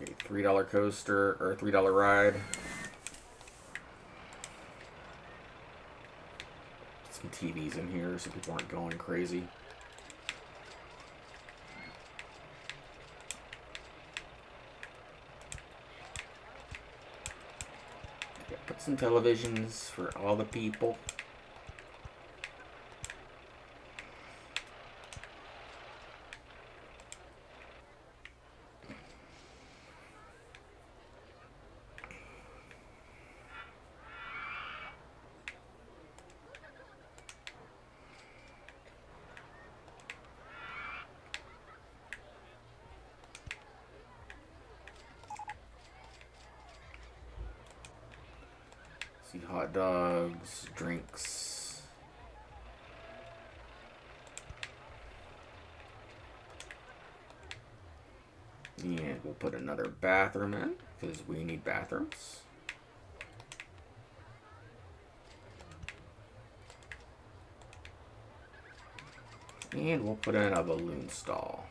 Okay, $3 coaster or $3 ride. Some TVs in here so people aren't going crazy. Okay, put some televisions for all the people. See, hot dogs, drinks. And we'll put another bathroom in because we need bathrooms. And we'll put in a balloon stall.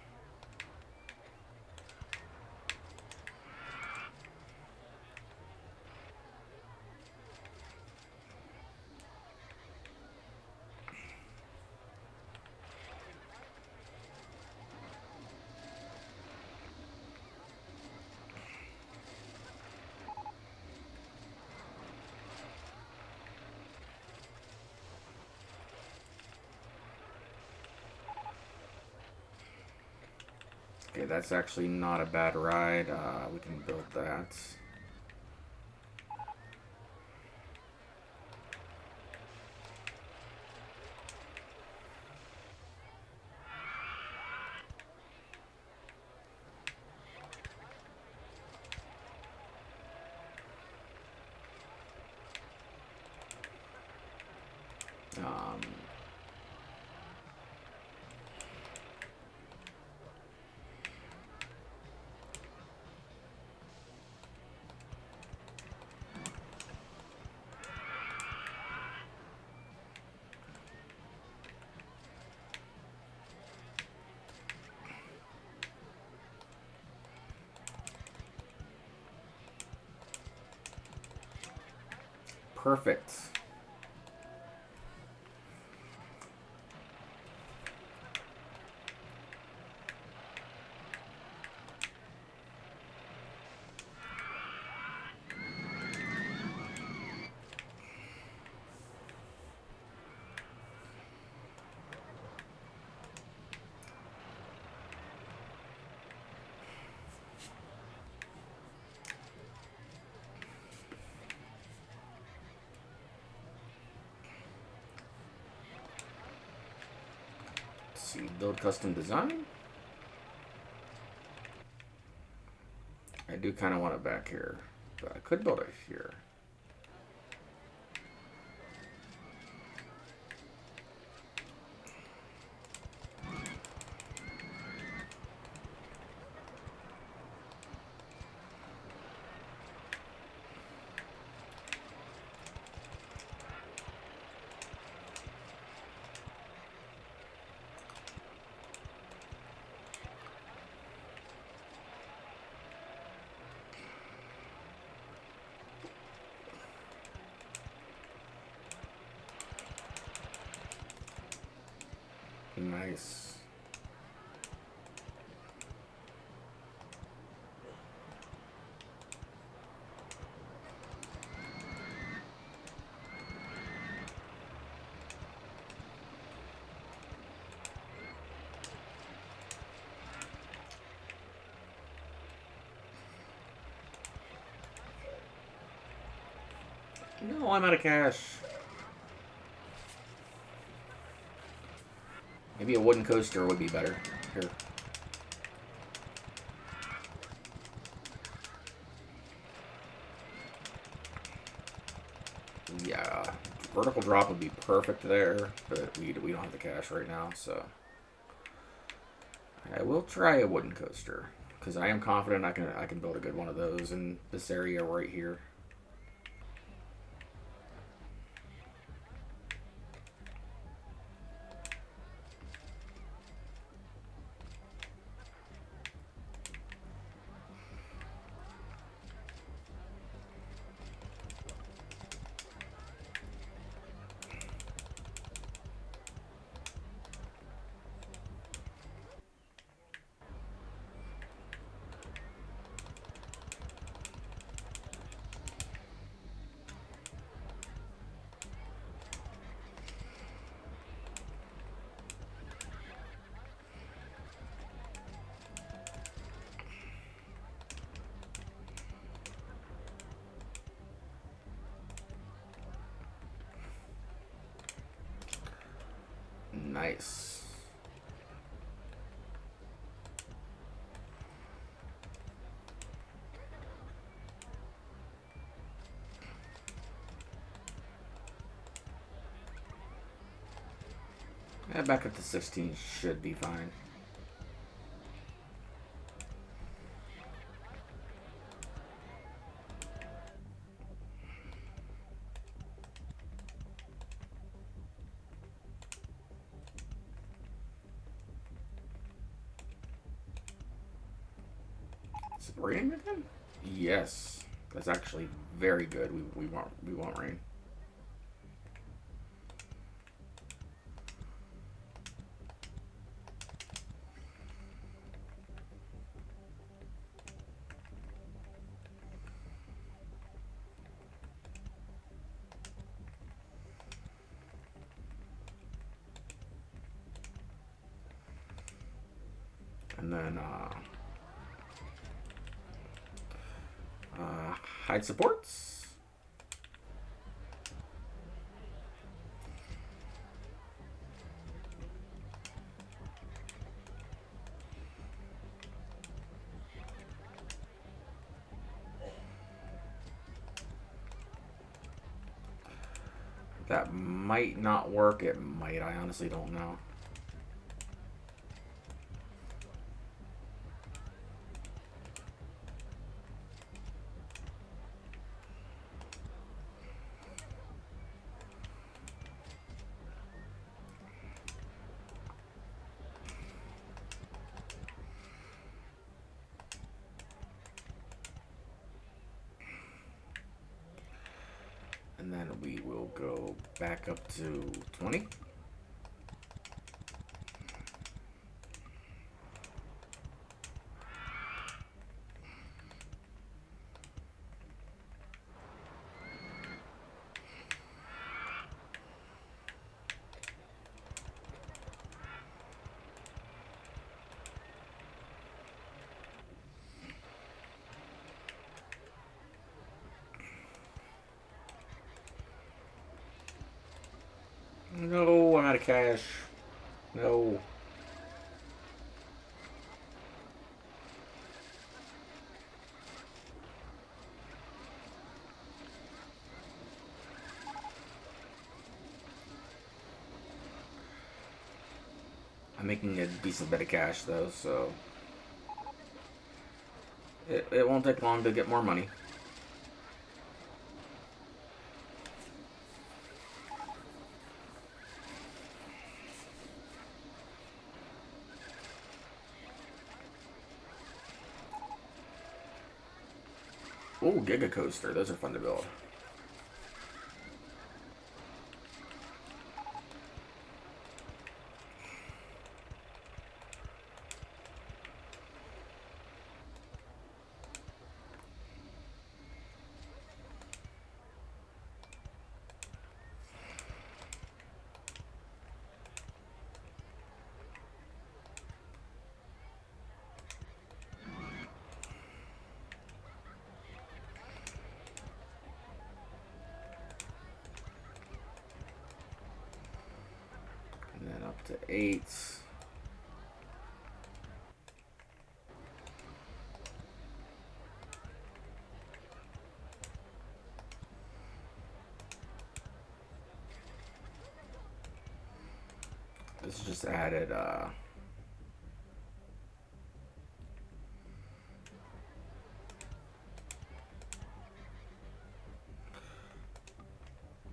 Okay, that's actually not a bad ride. We can build that. Um, Perfect. Let's see, build custom design. I do kind of want it back here, but I could build it here. Nice. No, I'm out of cash. Maybe a wooden coaster would be better. Here. Yeah, vertical drop would be perfect there, but we don't have the cash right now, so I will try a wooden coaster because I am confident I can build a good one of those in this area right here. Nice. Yeah, back up to 16 should be fine. Is it raining again? Yes. That's actually very good. We want rain. And then hide supports. That might not work. It might. I honestly don't know. And then we will go back up to 20. No, I'm out of cash. No. I'm making a decent bit of cash though, so it won't take long to get more money. Oh, Giga Coaster. Those are fun to build. And then up to 8. This just added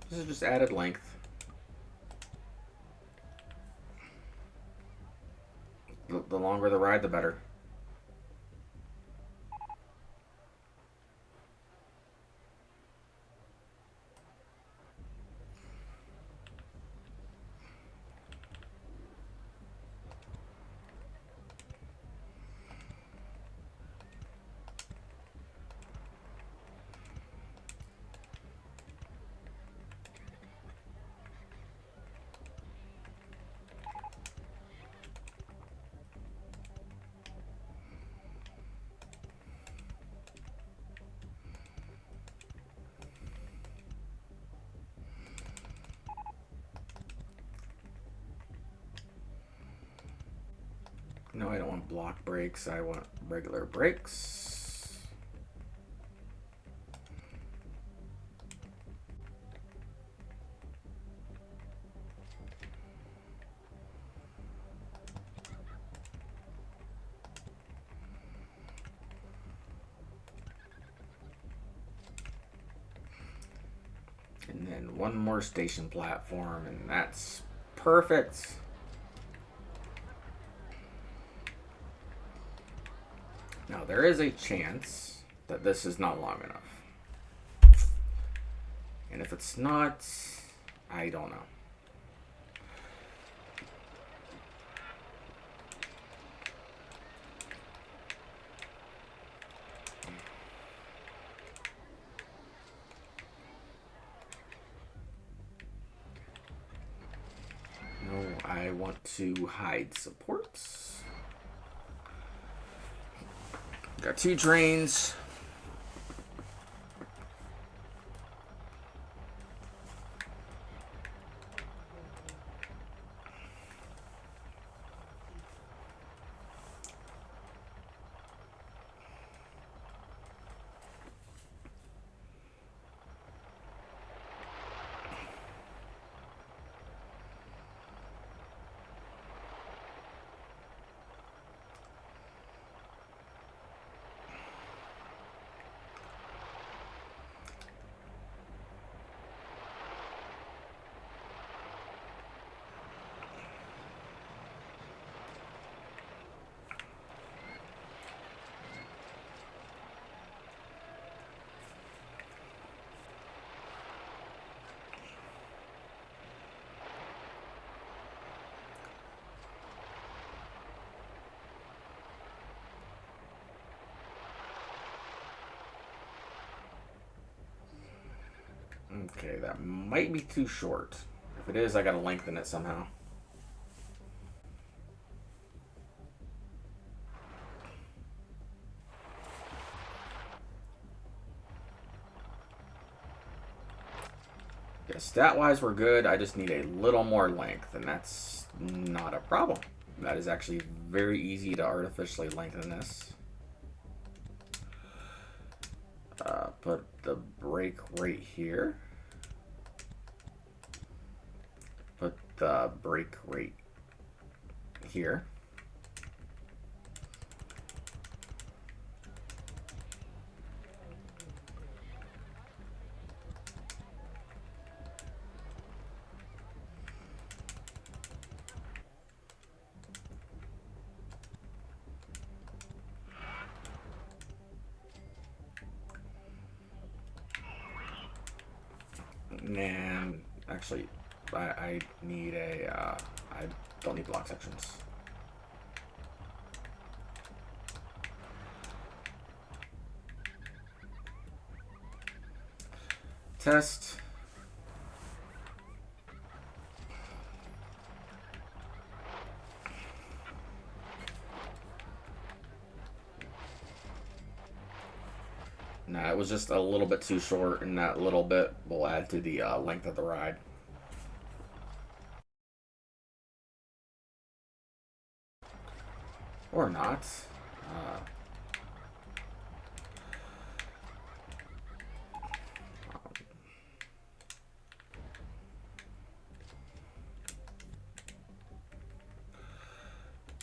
this is just added length. The longer the ride, the better. No, I don't want block brakes. I want regular brakes. And then one more station platform, and that's perfect. Now, there is a chance that this is not long enough. And if it's not, I don't know. No, I want to hide supports. Got 2 trains. Okay, that might be too short. If it is, I gotta lengthen it somehow. Yeah, stat-wise, we're good. I just need a little more length, and that's not a problem. That is actually very easy to artificially lengthen this. Put the brake right here. Put the brake right here. And actually, I need a, I don't need block sections. Test. Nah, it was just a little bit too short, and that little bit will add to the length of the ride. Or not. Uh,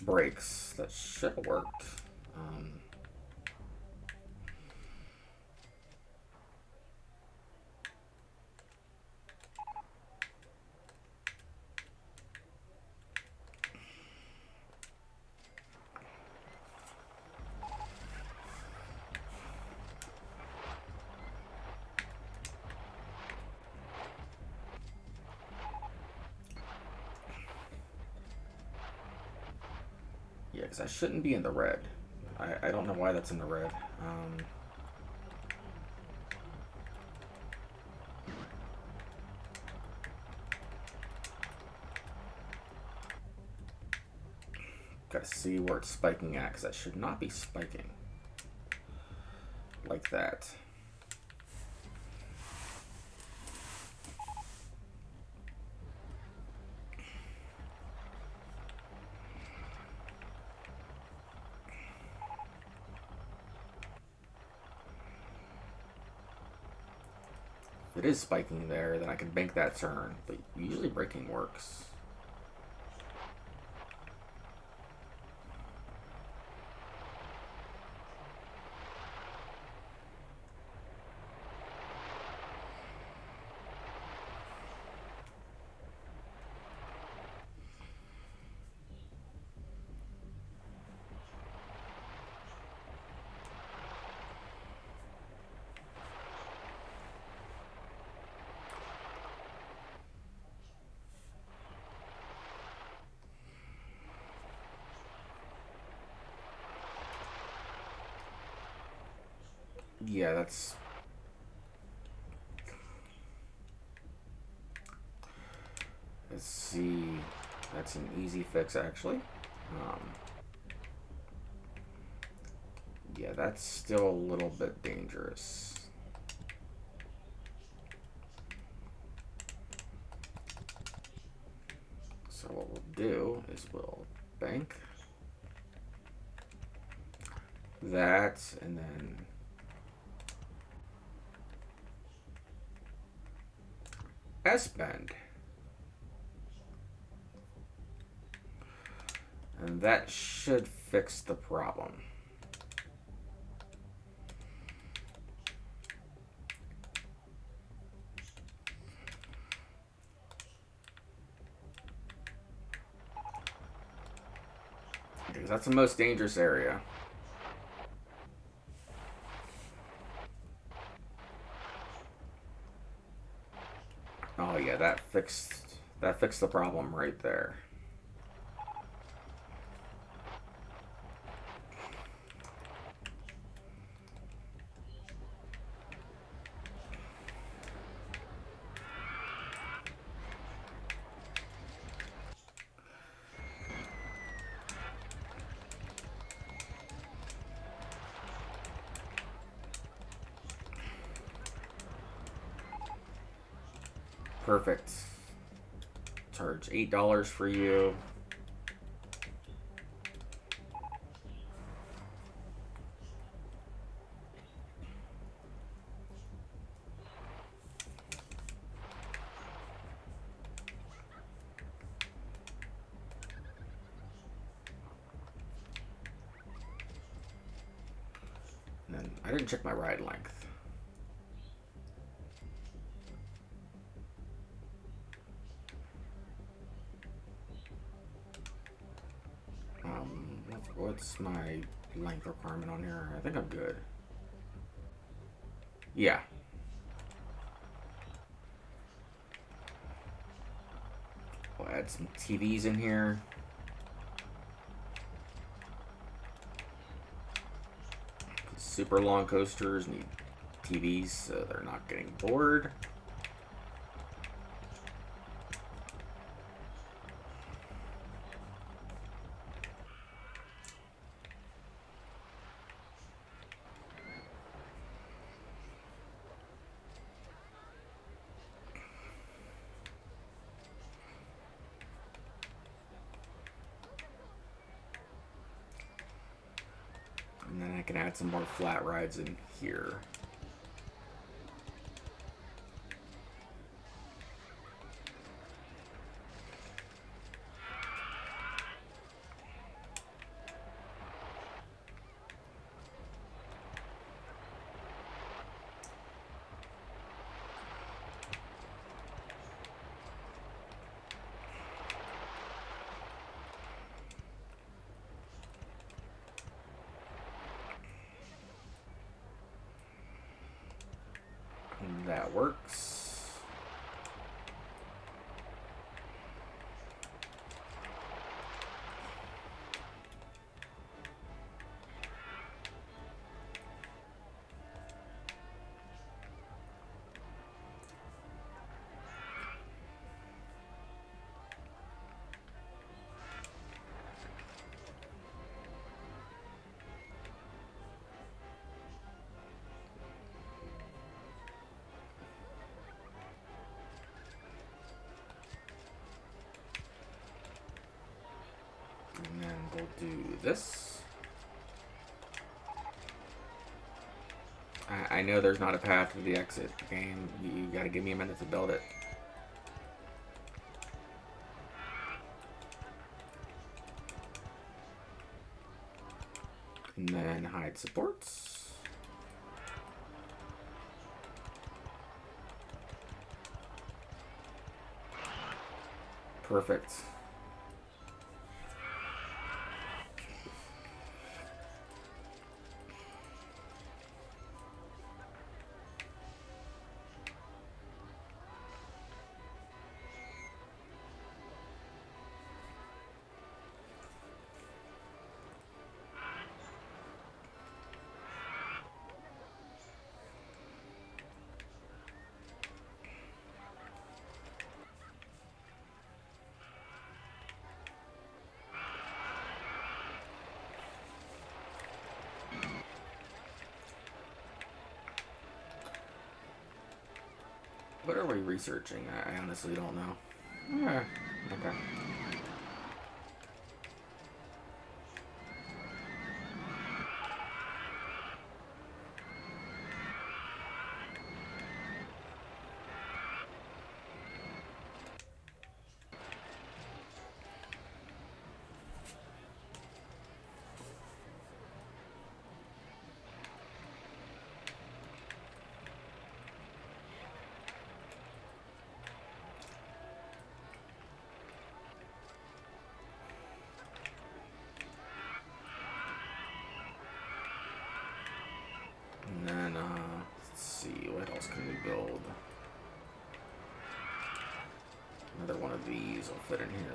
Brakes. That should have worked. Yeah, because I shouldn't be in the red. I don't know why that's in the red. Gotta see where it's spiking at, because I should not be spiking like that. If it is spiking there, then I can bank that turn, but usually braking works. Yeah, that's... Let's see. That's an easy fix, actually. Yeah, that's still a little bit dangerous. So what we'll do is we'll bank that, and then S-bend. And that should fix the problem. Because that's the most dangerous area. Oh yeah, that fixed the problem right there. Perfect. Charge $8 for you. And then I didn't check my ride length. What's my length requirement on here? I think I'm good. Yeah. We'll add some TVs in here. Super long coasters need TVs so they're not getting bored. And then I can add some more flat rides in here. And that works. And then we'll do this. I know there's not a path to the exit game. You gotta give me a minute to build it. And then hide supports. Perfect. What are we researching? I honestly don't know. Okay. And then, let's see, what else can we build? Another one of these will fit in here.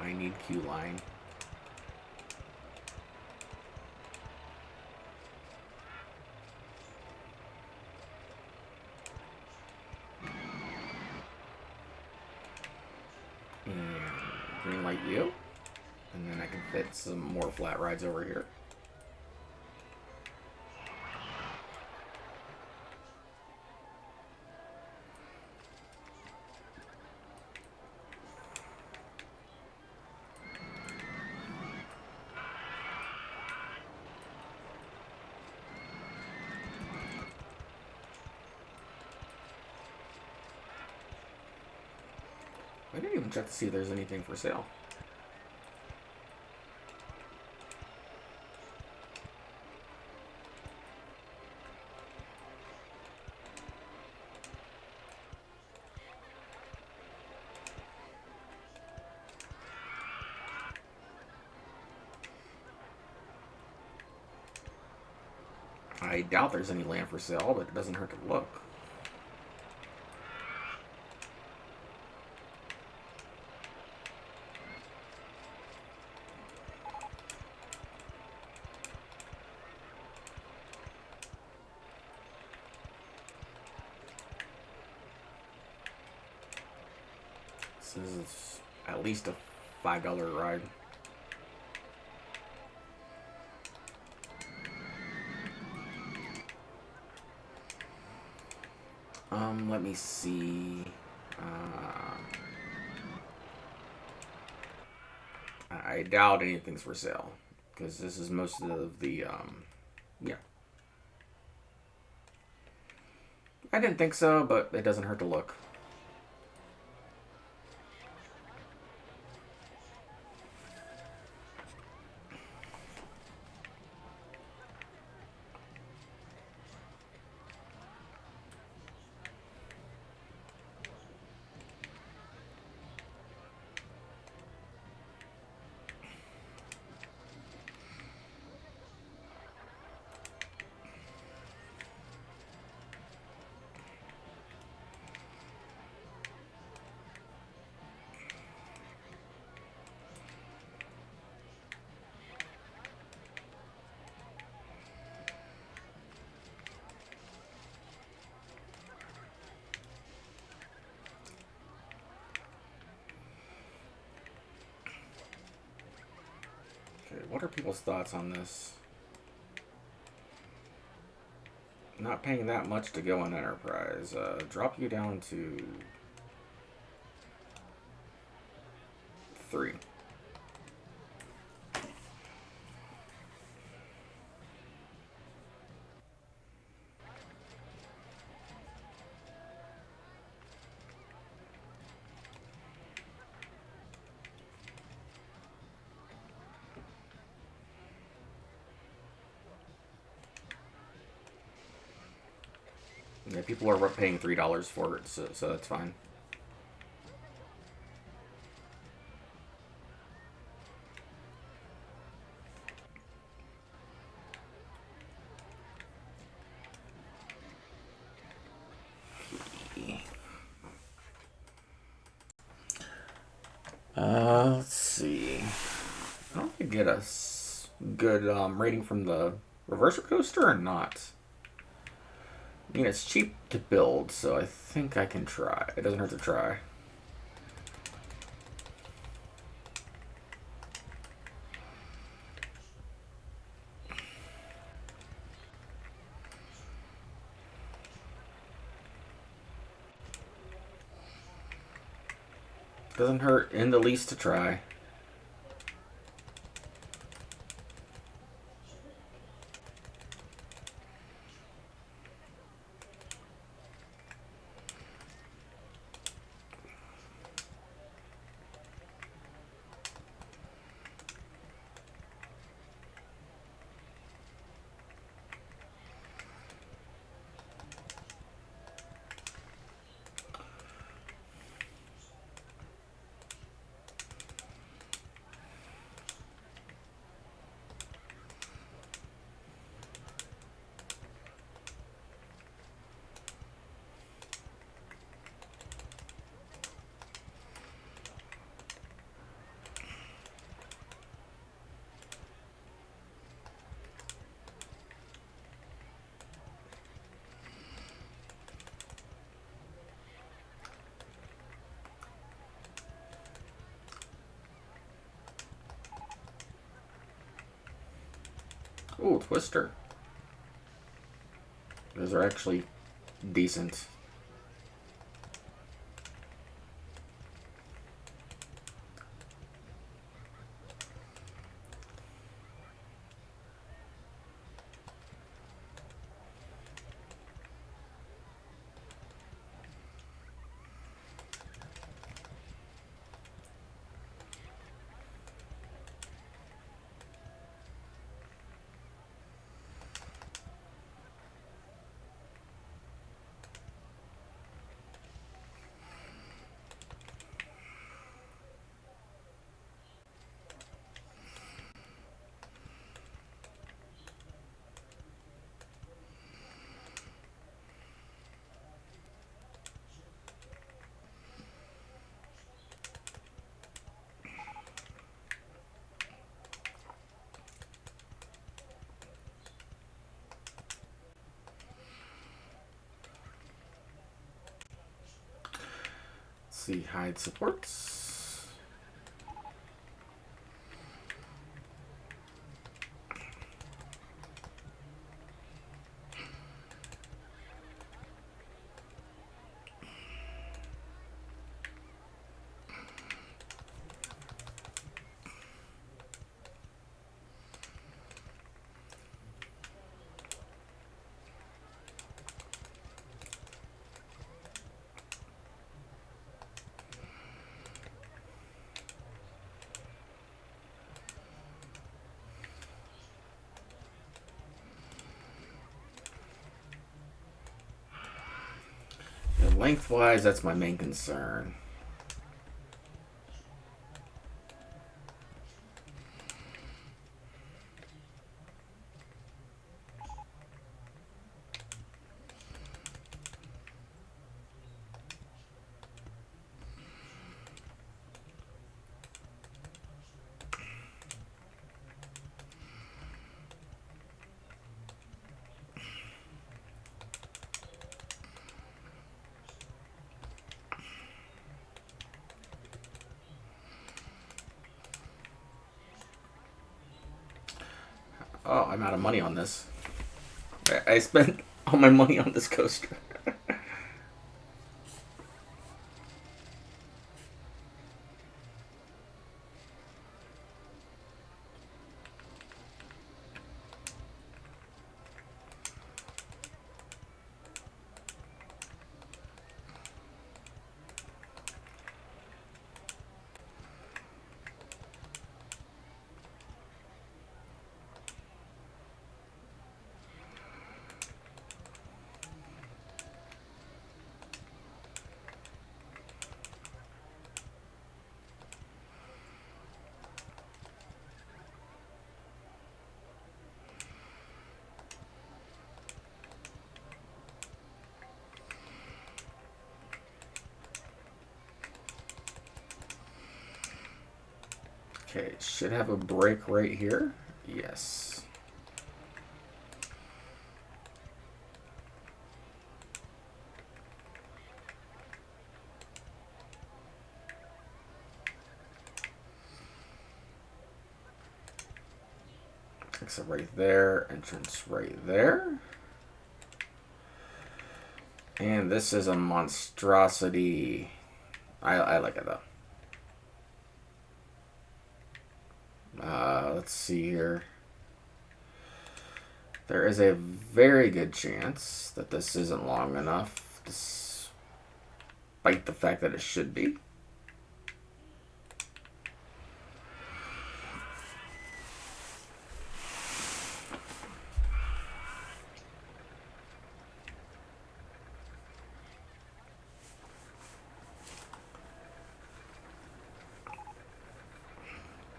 I need Q line. And green light you. And then I can fit some more flat rides over here. I didn't even check to see if there's anything for sale. I doubt there's any land for sale, but it doesn't hurt to look. This is at least a $5 ride. Let me see. I doubt anything's for sale because this is most of the yeah. I didn't think so, but it doesn't hurt to look. What are people's thoughts on this? Not paying that much to go on Enterprise. Drop you down to 3. Yeah, people are paying $3 for it, so that's fine. Let's see. I don't think I get a good rating from the reverser coaster or not. I mean, it's cheap to build, so I think I can try. It doesn't hurt to try. Doesn't hurt in the least to try. Ooh, Twister. Those are actually decent. See, hide supports. Lengthwise, that's my main concern. Oh, I'm out of money on this. I spent all my money on this coaster. Okay, should have a break right here. Yes. Exit right there, entrance right there. And this is a monstrosity. I like it though. Let's see here. There is a very good chance that this isn't long enough, despite the fact that it should be.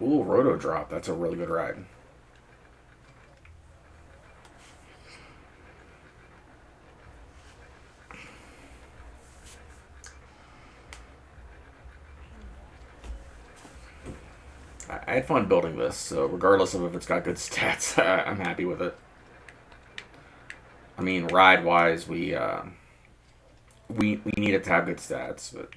Ooh, Roto Drop. That's a really good ride. I had fun building this, so regardless of if it's got good stats, I'm happy with it. I mean, ride-wise, we need it to have good stats, but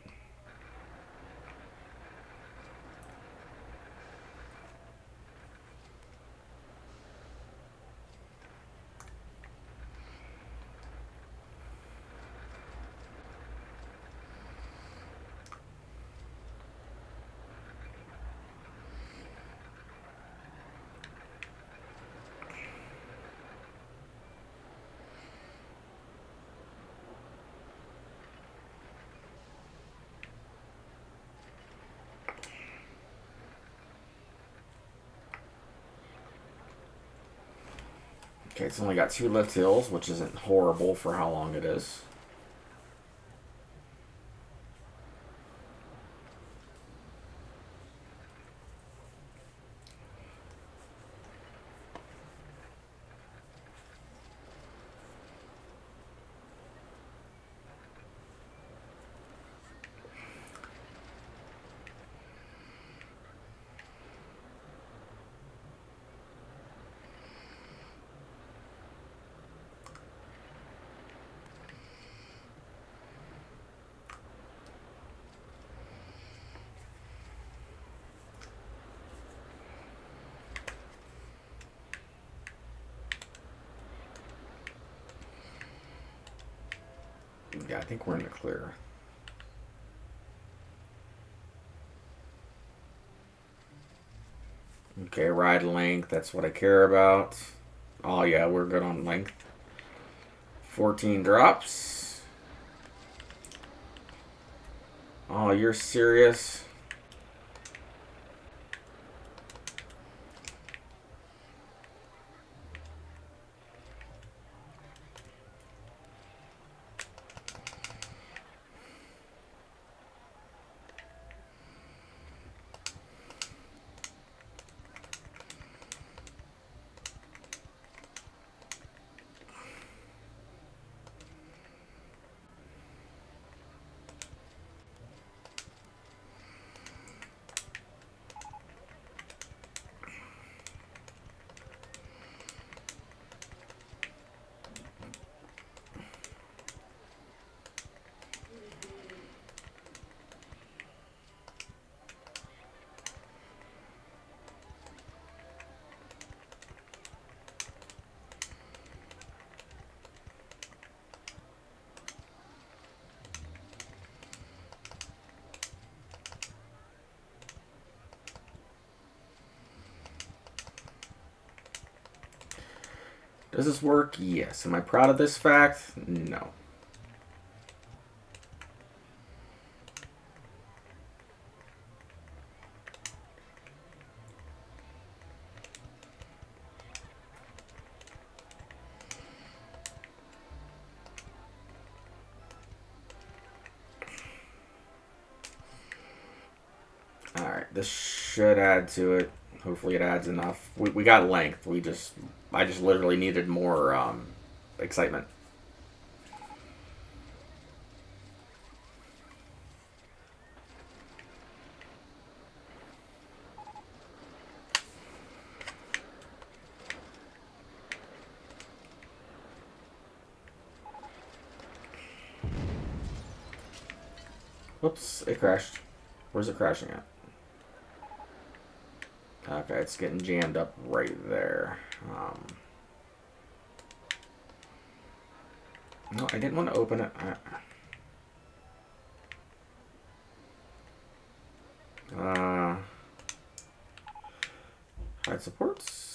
Okay, it's only got 2 lift hills, which isn't horrible for how long it is. Yeah, I think we're in the clear. Okay, ride length, that's what I care about. Oh yeah, we're good on length. 14 drops. Oh, you're serious? Does this work? Yes. Am I proud of this fact? No. Alright, this should add to it. Hopefully it adds enough. We got length. I just literally needed more excitement. Whoops, it crashed. Where's it crashing at? Okay, it's getting jammed up right there. No, I didn't want to open it. Hide supports.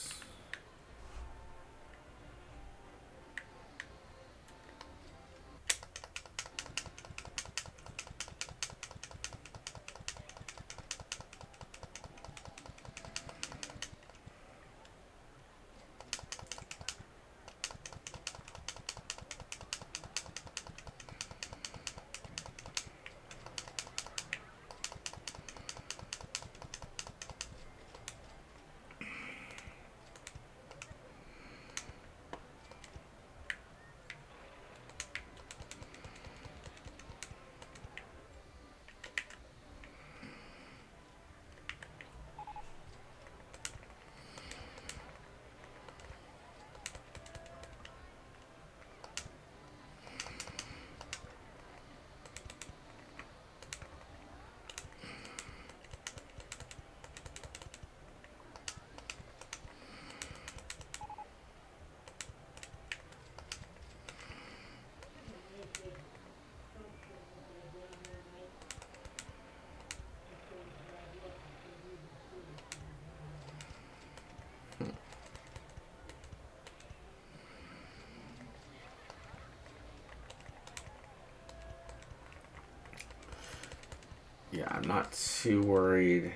Yeah, I'm not too worried.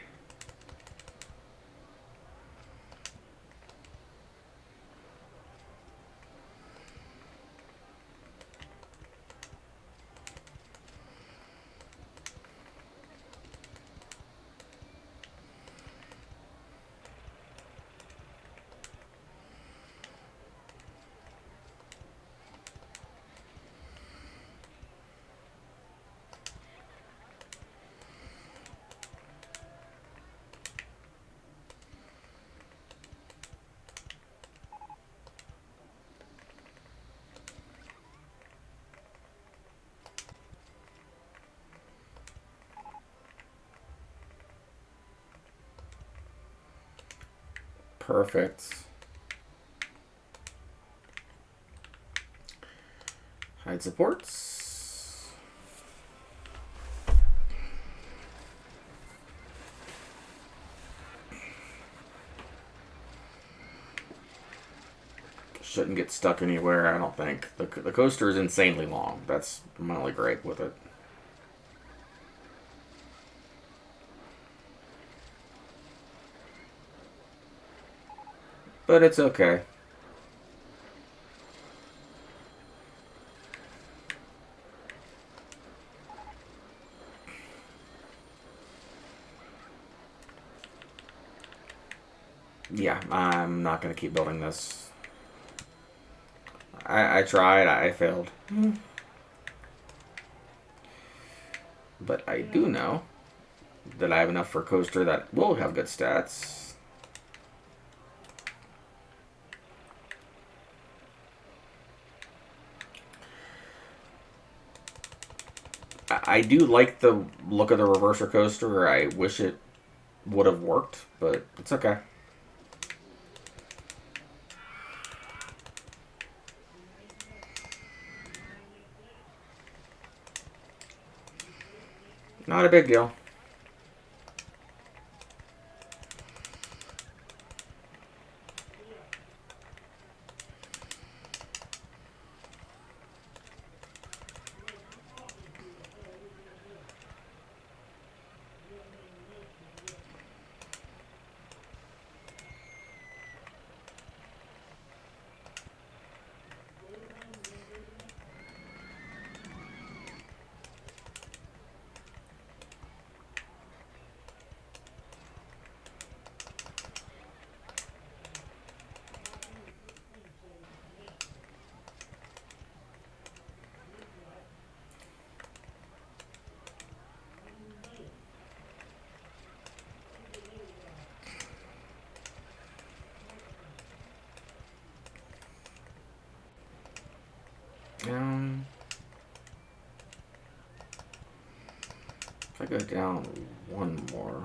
Perfect. Hide supports. Shouldn't get stuck anywhere, I don't think. The coaster is insanely long. That's my only gripe with it. But it's okay. Yeah, I'm not going to keep building this. I tried, I failed. But I do know that I have enough for a coaster that will have good stats. I do like the look of the reverser coaster. I wish it would have worked, but it's okay. Not a big deal. If I go down one more.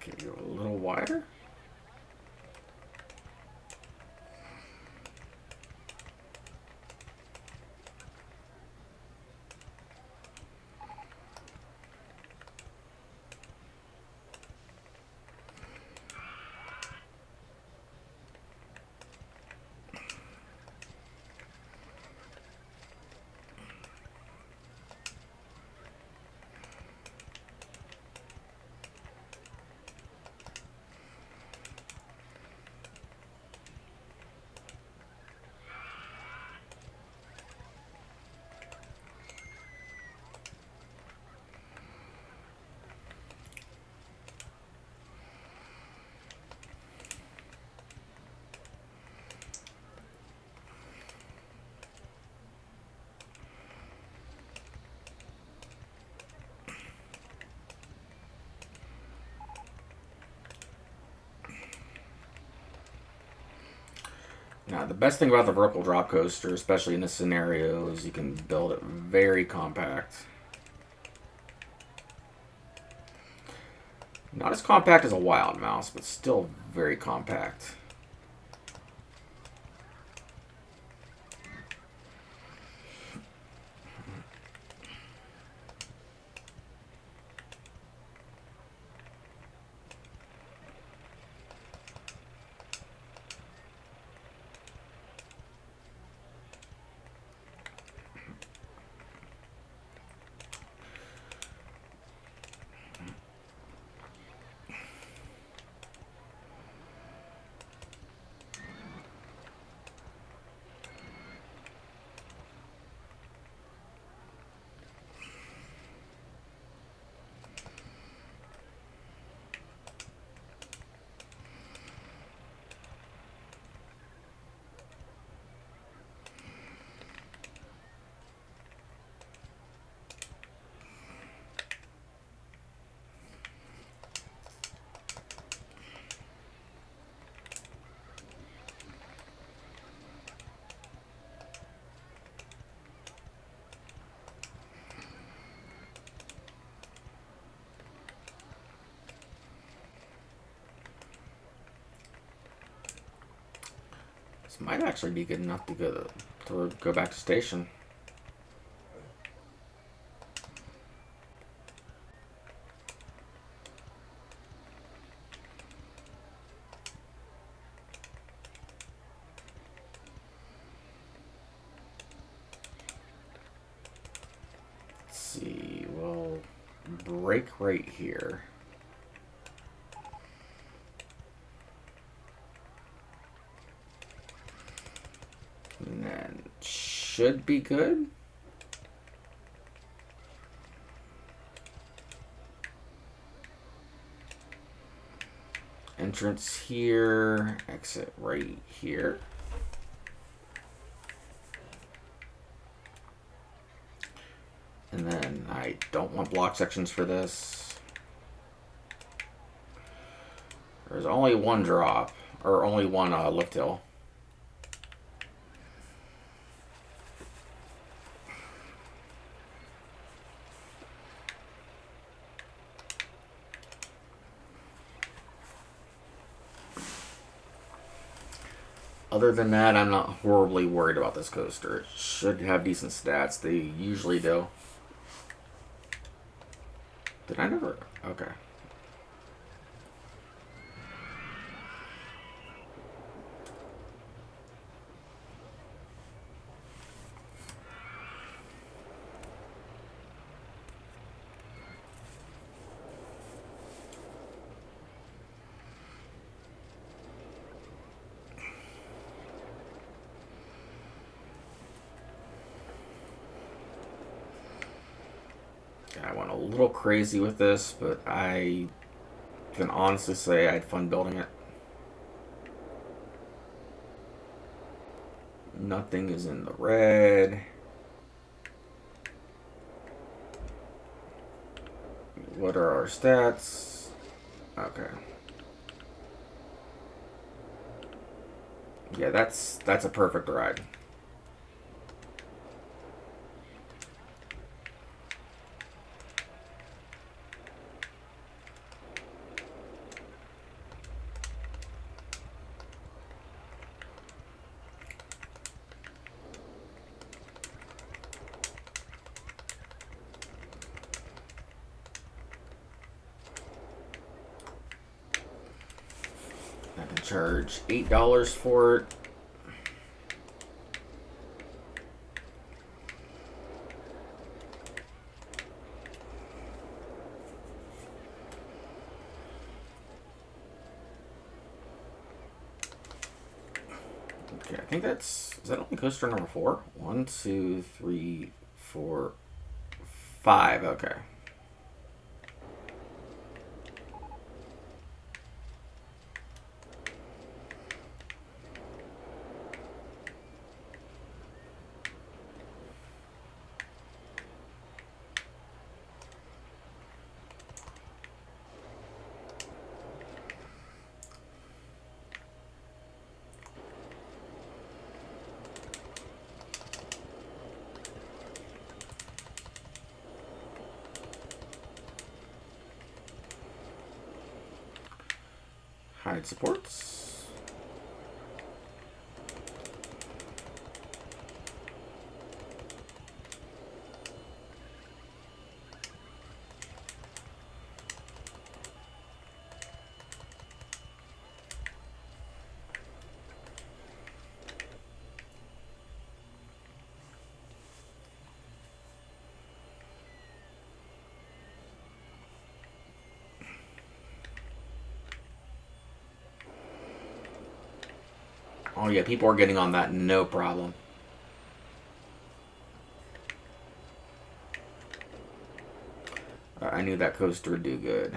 Okay, go a little wider. Now, the best thing about the vertical drop coaster, especially in this scenario, is you can build it very compact. Not as compact as a Wild Mouse, but still very compact. might actually be good enough to go back to station. Let's see. We'll break right here. And then should be good. Entrance here, exit right here. And then I don't want block sections for this. There's only one drop, or only one lift hill. Other than that, I'm not horribly worried about this coaster. It should have decent stats. They usually do. Did I never? Okay. I went a little crazy with this, but I can honestly say I had fun building it. Nothing is in the red. What are our stats? Okay. Yeah, that's a perfect ride. I can charge $8 for it. Okay, I think is that only coaster number 4? 1, 2, 3, 4, 5. Okay. Hide supports. Oh yeah, people are getting on that, no problem. I knew that coaster would do good.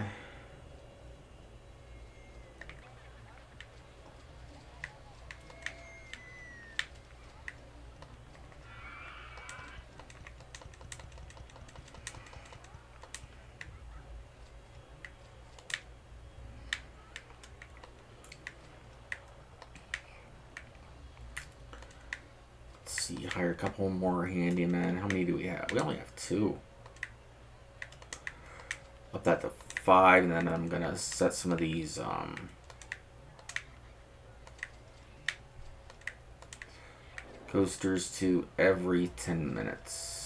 See, hire a couple more handymen. How many do we have? We only have 2. Up that to 5, and then I'm gonna set some of these coasters to every 10 minutes.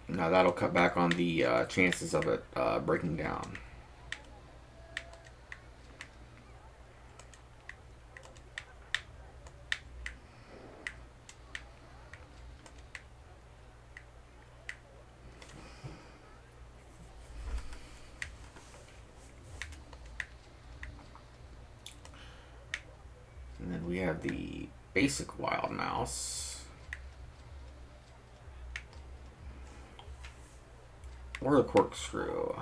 Now that'll cut back on the chances of it breaking down. And then we have the basic Wild Mouse. Or the corkscrew.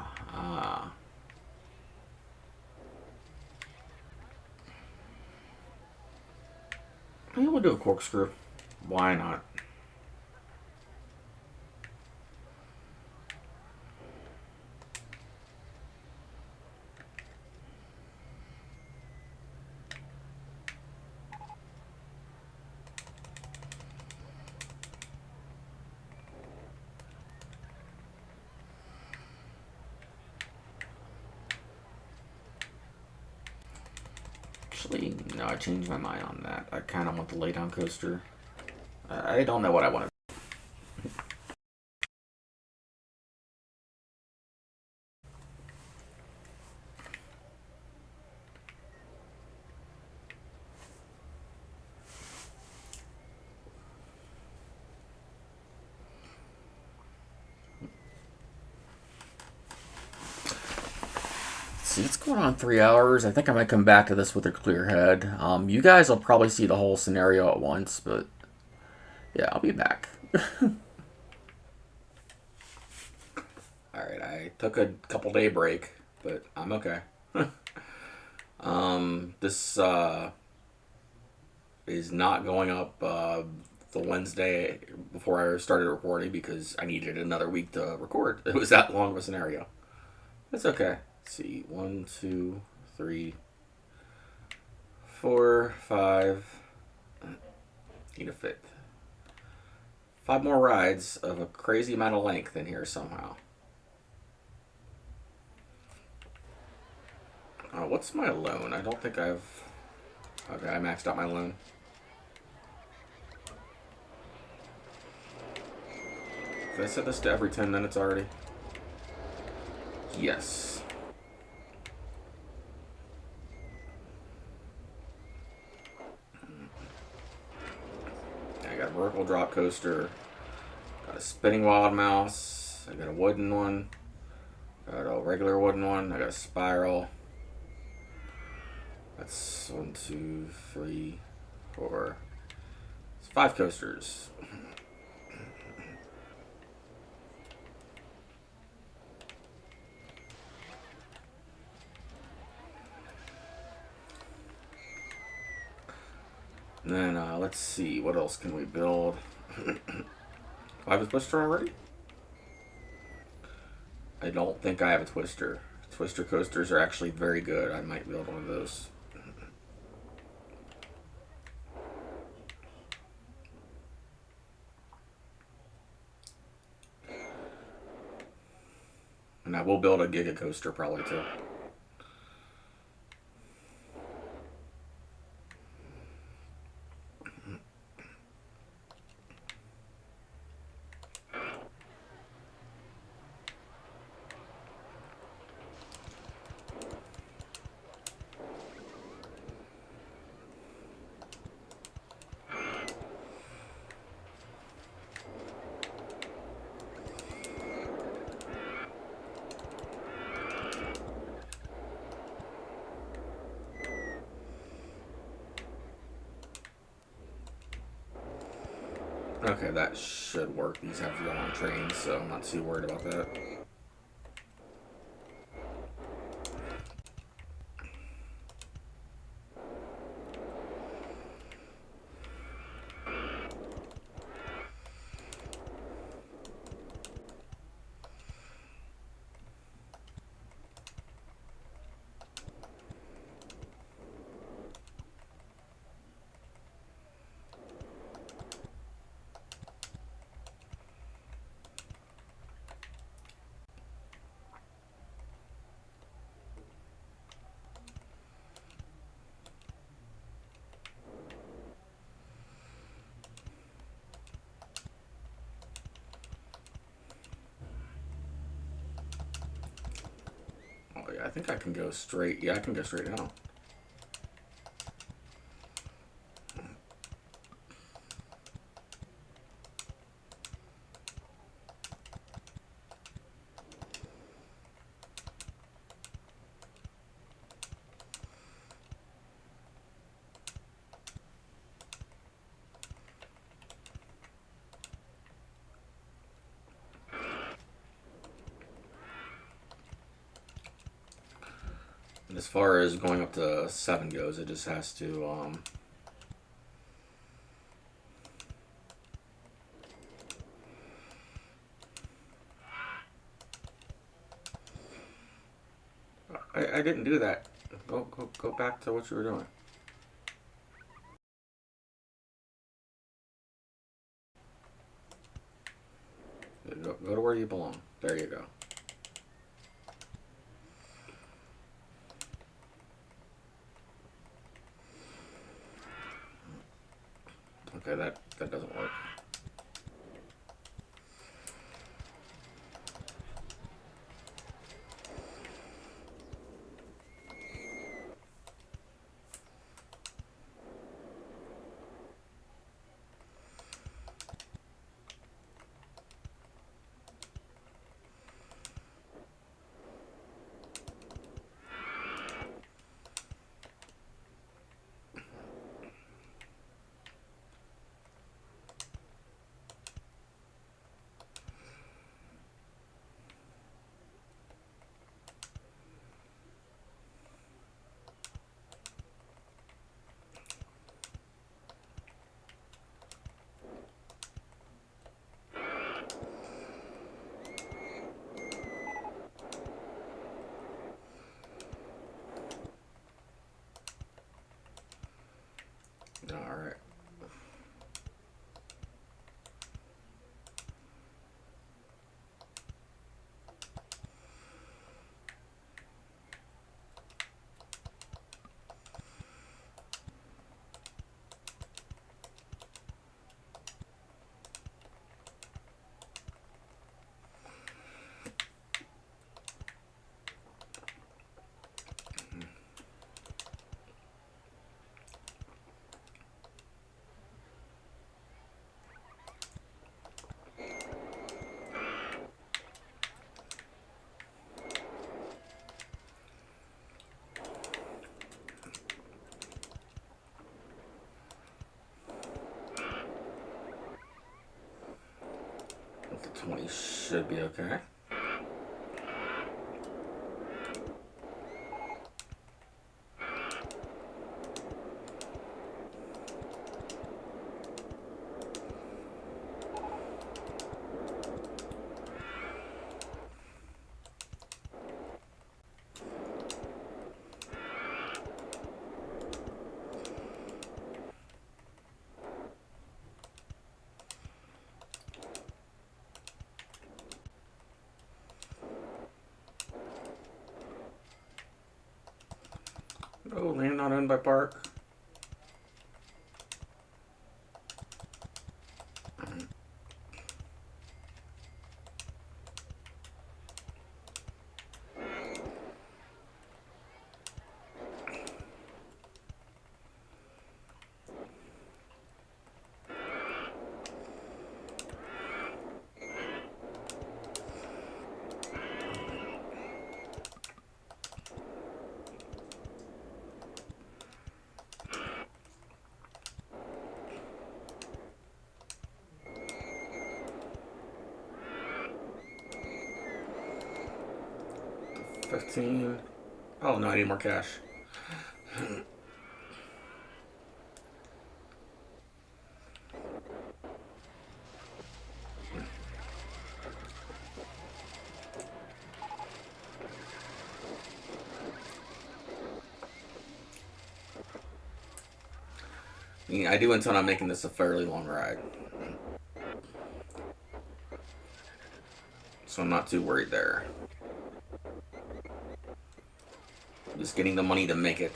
Maybe we'll do a corkscrew. Why not? Actually, no, I changed my mind on that. I kind of want the lay down coaster. I don't know what I want to. See, it's going on 3 hours. I think I might come back to this with a clear head. You guys will probably see the whole scenario at once, but yeah, I'll be back. Alright, I took a couple day break, but I'm okay. This is not going up the Wednesday before I started recording because I needed another week to record. It was that long of a scenario. That's okay. Let's see, 1, 2, 3, 4, 5. Need a fifth. 5 more rides of a crazy amount of length in here somehow. What's my loan? I don't think I've... Okay, I maxed out my loan. Did I set this to every 10 minutes already? Yes. I got a vertical drop coaster. Got a spinning wild mouse. I got a wooden one. Got a regular wooden one. I got a spiral. That's 1, 2, 3, 4. It's 5 coasters. And then let's see, what else can we build? I have a twister already? I don't think I have a twister. Twister coasters are actually very good. I might build one of those. And I will build a Giga coaster probably too. Okay, that should work. These have to go on trains, so I'm not too worried about that. I think I can go straight. Yeah, I can go straight now. And as far as going up to 7 goes, it just has to I didn't do that. Go back to what you were doing. Go to where you belong. There you go. Okay, that doesn't work. All right. The 20 should be okay. Oh, land not owned by Park. $15. Oh, no, I need more cash. I do intend on making this a fairly long ride, so I'm not too worried there. Just getting the money to make it.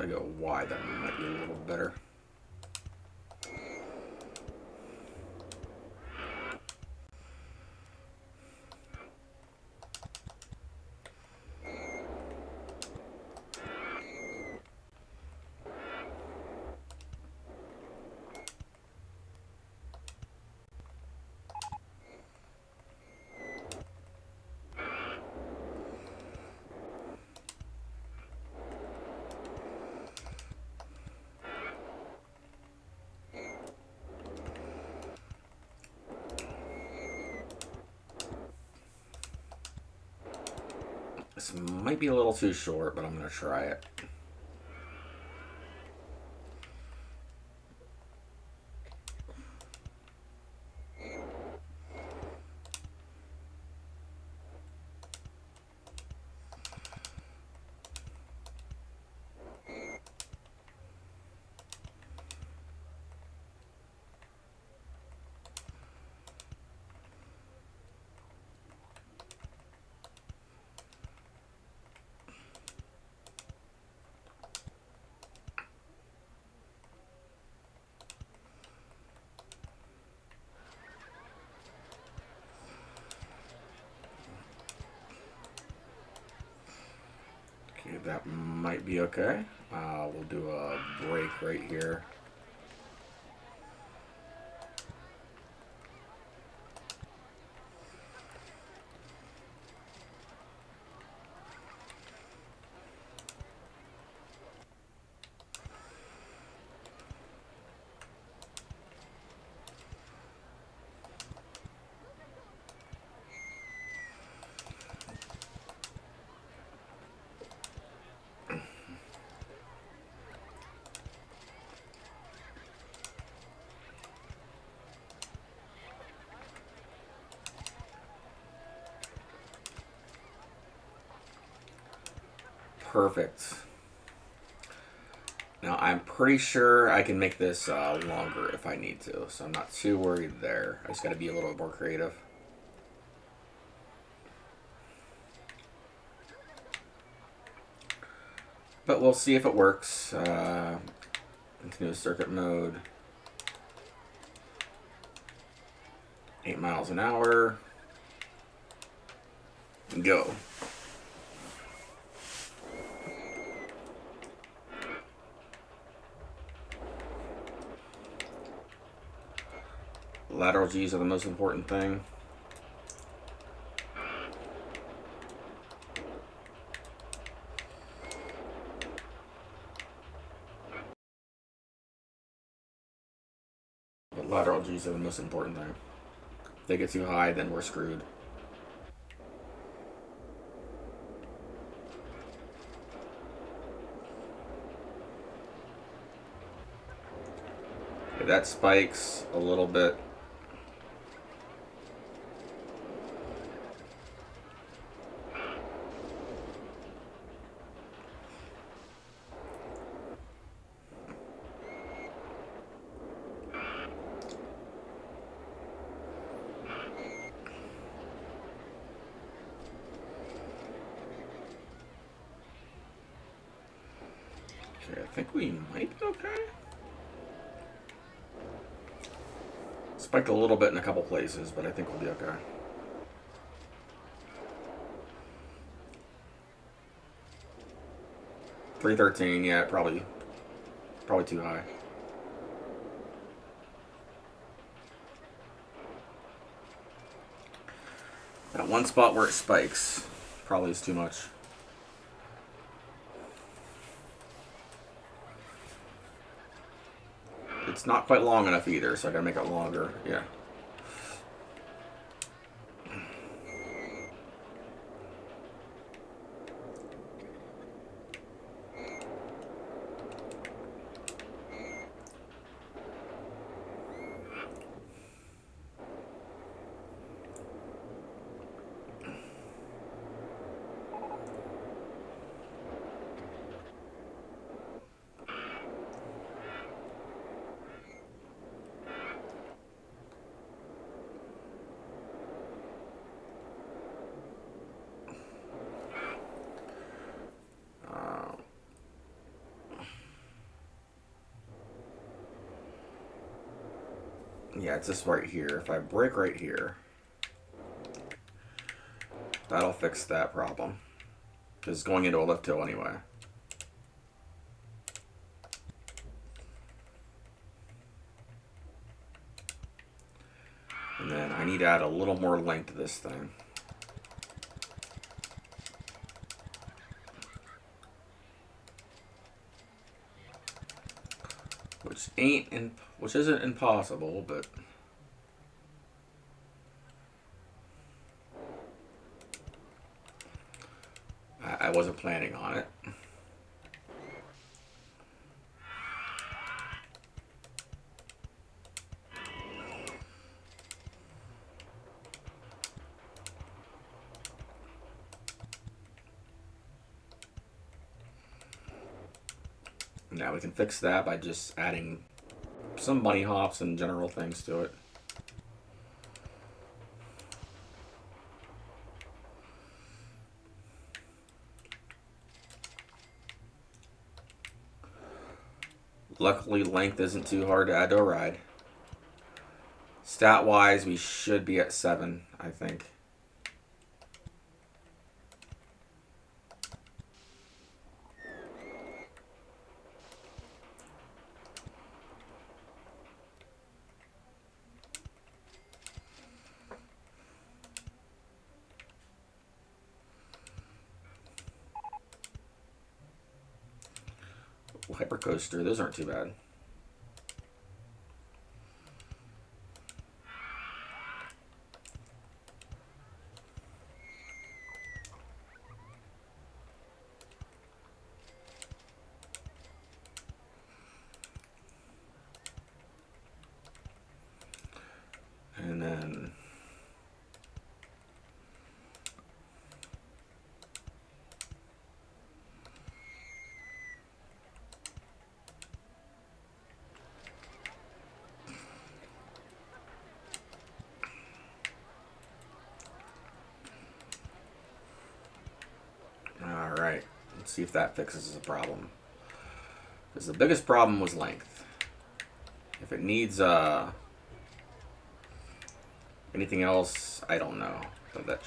I go wide, that might be a little better. This might be a little too short, but I'm going to try it. Okay, that might be okay. We'll do a break right here. Perfect. Now I'm pretty sure I can make this longer if I need to, so I'm not too worried there. I just got to be a little bit more creative. But we'll see if it works. Continuous circuit mode. 8 miles an hour. Go. Lateral G's are the most important thing. But lateral G's are the most important thing. If they get too high, then we're screwed. Okay, that spikes a little bit. Okay, I think we might be okay. Spiked a little bit in a couple places, but I think we'll be okay. $313, yeah, probably too high. That one spot where it spikes probably is too much. It's not quite long enough either, so I gotta make it longer. Yeah. Yeah, it's just right here. If I break right here, that'll fix that problem. Because it's going into a lift hill anyway. And then I need to add a little more length to this thing. Which isn't impossible, but I wasn't planning on it. Now we can fix that by just adding some bunny hops and general things to it. Luckily, length isn't too hard to add to a ride. Stat-wise, we should be at 7, I think. Hypercoaster, those aren't too bad. And then alright, let's see if that fixes the problem. Because the biggest problem was length. If it needs anything else, I don't know. But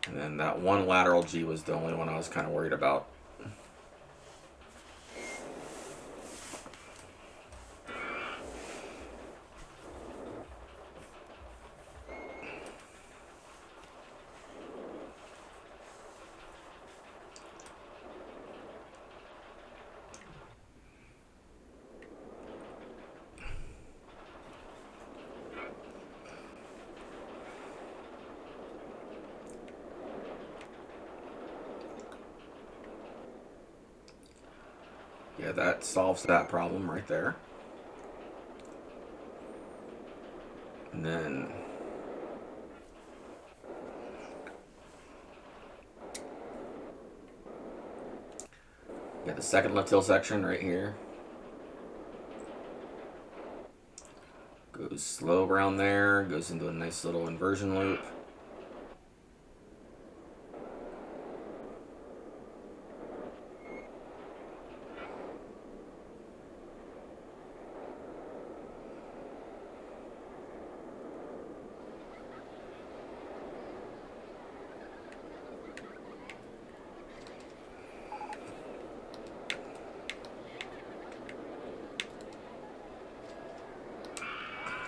and then that one lateral G was the only one I was kind of worried about. Yeah, that solves that problem right there. And then yeah, the second left hill section right here. Goes slow around there, goes into a nice little inversion loop.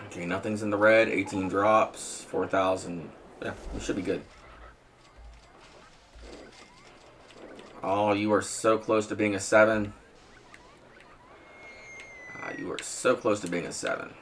Okay, nothing's in the red. 18 drops, 4,000. Yeah, we should be good. Oh, you are so close to being a 7. You are so close to being a 7.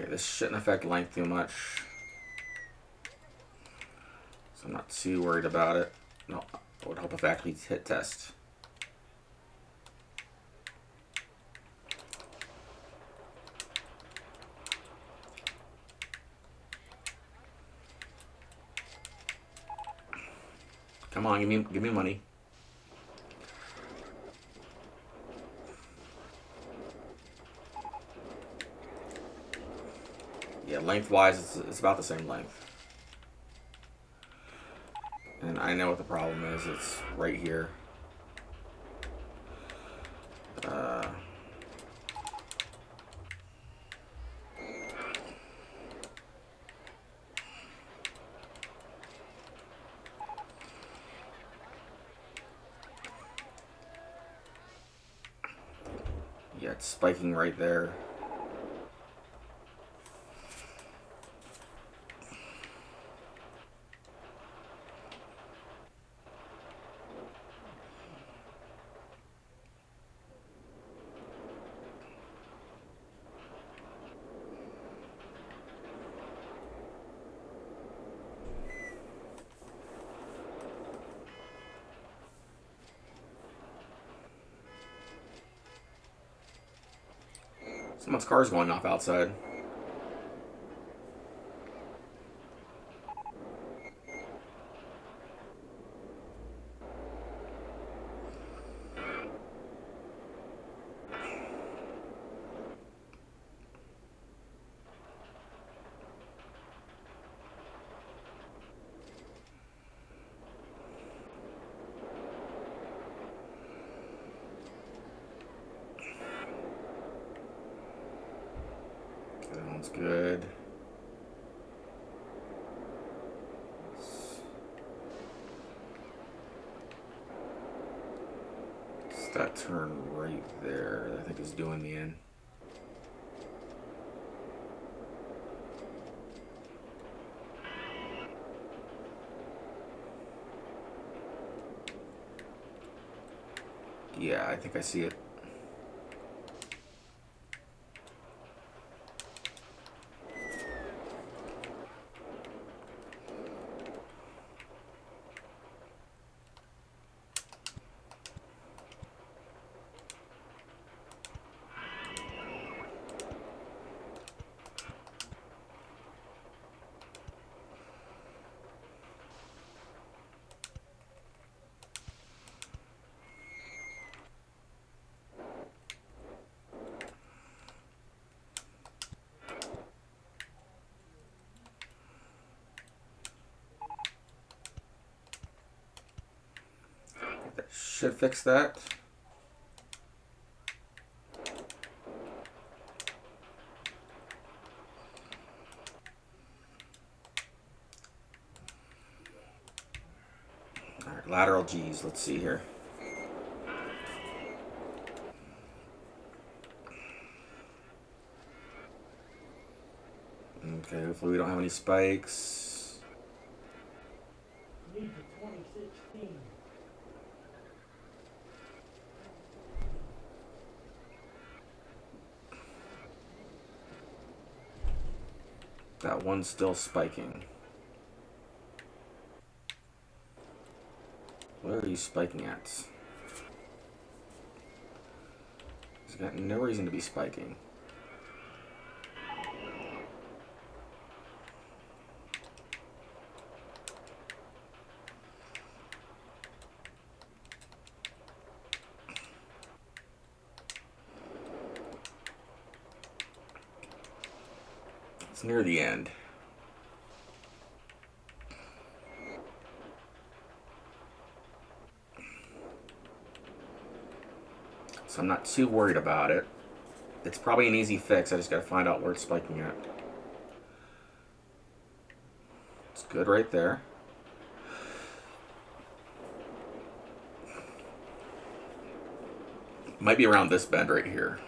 Okay, this shouldn't affect length too much. So I'm not too worried about it. No, I would hope if I actually hit test. Come on, give me money. Yeah, lengthwise, it's about the same length. And I know what the problem is. It's right here. Yeah, it's spiking right there. Someone's car's going off outside. That one's good. It's that turn right there that I think is doing me in. Yeah, I think I see it. That should fix that. Alright, lateral G's. Let's see here. Okay, hopefully we don't have any spikes. Need the 2016. That one's still spiking. Where are you spiking at? He's got no reason to be spiking. It's near the end. So I'm not too worried about it. It's probably an easy fix. I just gotta find out where it's spiking at. It's good right there. Might be around this bend right here.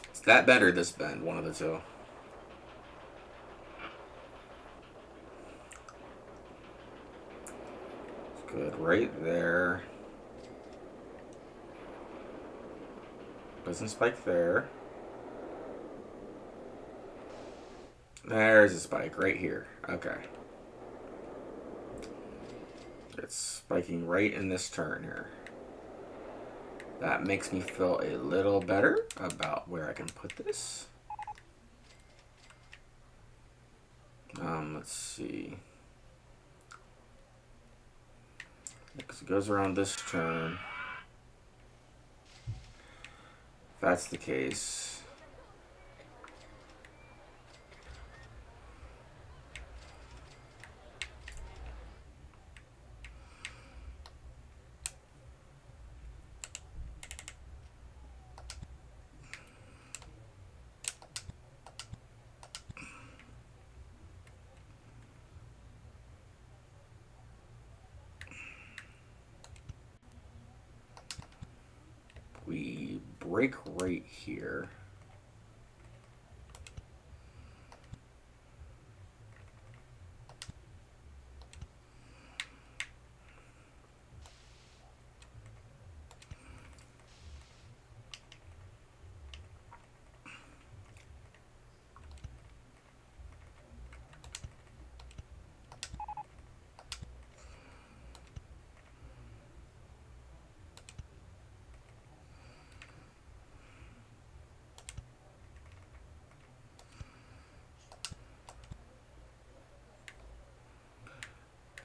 It's that bend or this bend, one of the two. right there. Doesn't spike there. There's a spike right here. Okay. It's spiking right in this turn here. That makes me feel a little better about where I can put this. Let's see. Because it goes around this turn. If that's the case. We break right here.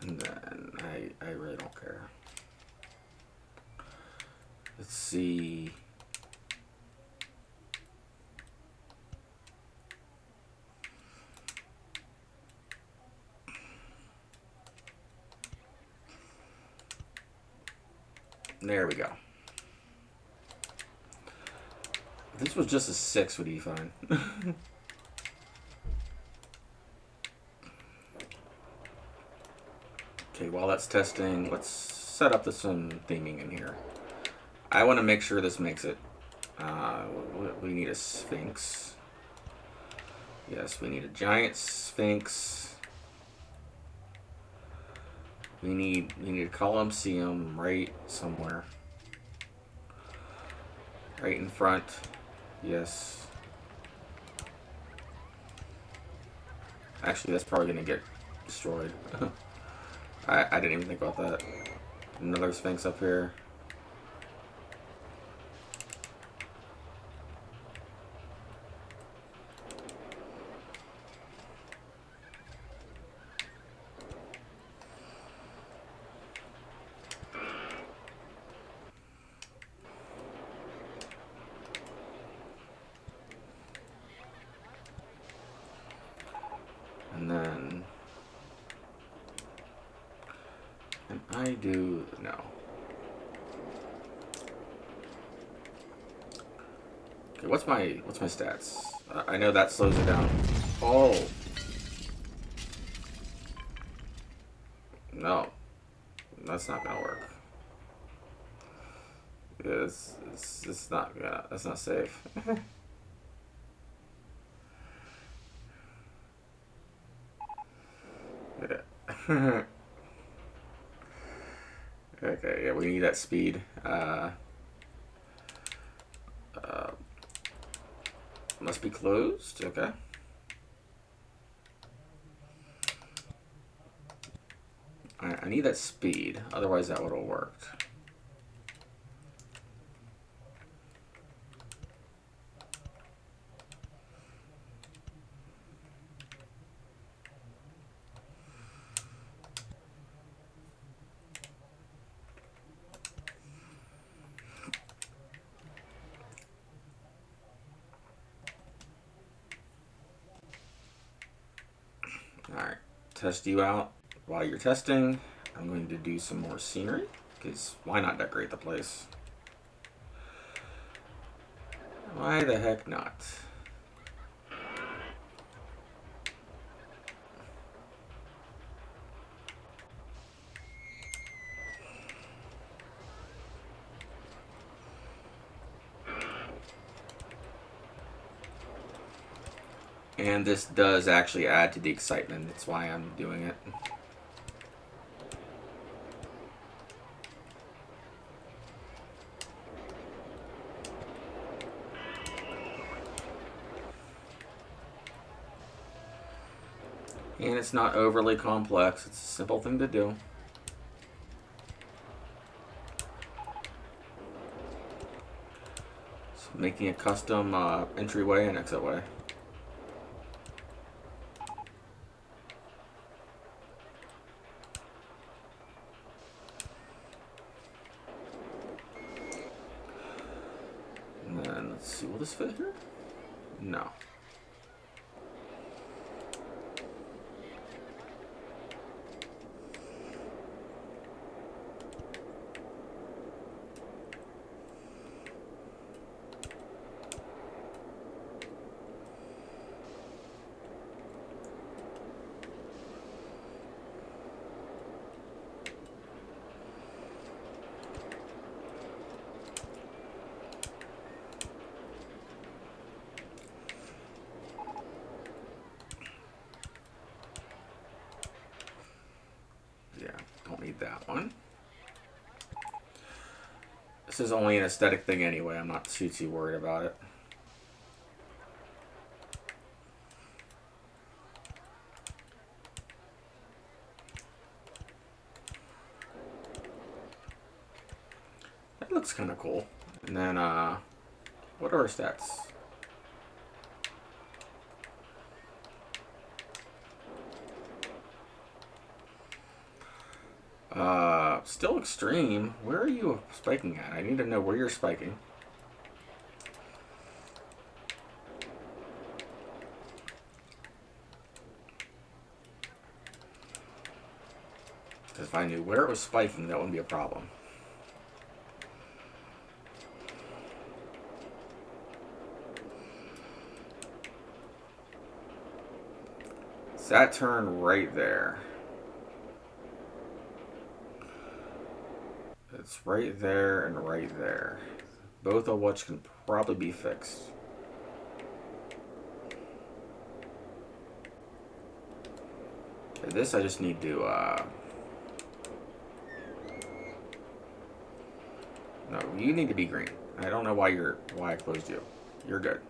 And then I really don't care. Let's see. There we go. If this was just a 6, would be fine. Okay, while that's testing, let's set up some theming in here. I want to make sure this makes it. We need a Sphinx. Yes, we need a giant Sphinx. We need a Colosseum right somewhere. Right in front. Yes. Actually, that's probably going to get destroyed. I didn't even think about that. Another Sphinx up here. And then... And I do... No. Okay, what's my stats? I know that slows it down. Oh! No. That's not gonna work. Yeah, it's not gonna... That's not safe. Yeah. Okay, yeah, we need that speed. Must be closed. Okay. I need that speed, otherwise that would have worked. Alright, test you out. While you're testing, I'm going to do some more scenery, because why not decorate the place? Why the heck not? And this does actually add to the excitement. That's why I'm doing it. And it's not overly complex. It's a simple thing to do. So making a custom entryway and exitway. And then let's see, will this fit here? No. Yeah, don't need that one. This is only an aesthetic thing anyway. I'm not too worried about it. That looks kind of cool. And then, what are our stats? Still extreme. Where are you spiking at? I need to know where you're spiking. Because if I knew where it was spiking, that wouldn't be a problem. Saturn right there. It's right there and right there. Both of which can probably be fixed. Okay, this I just need to, no, you need to be green. I don't know why I closed you. You're good.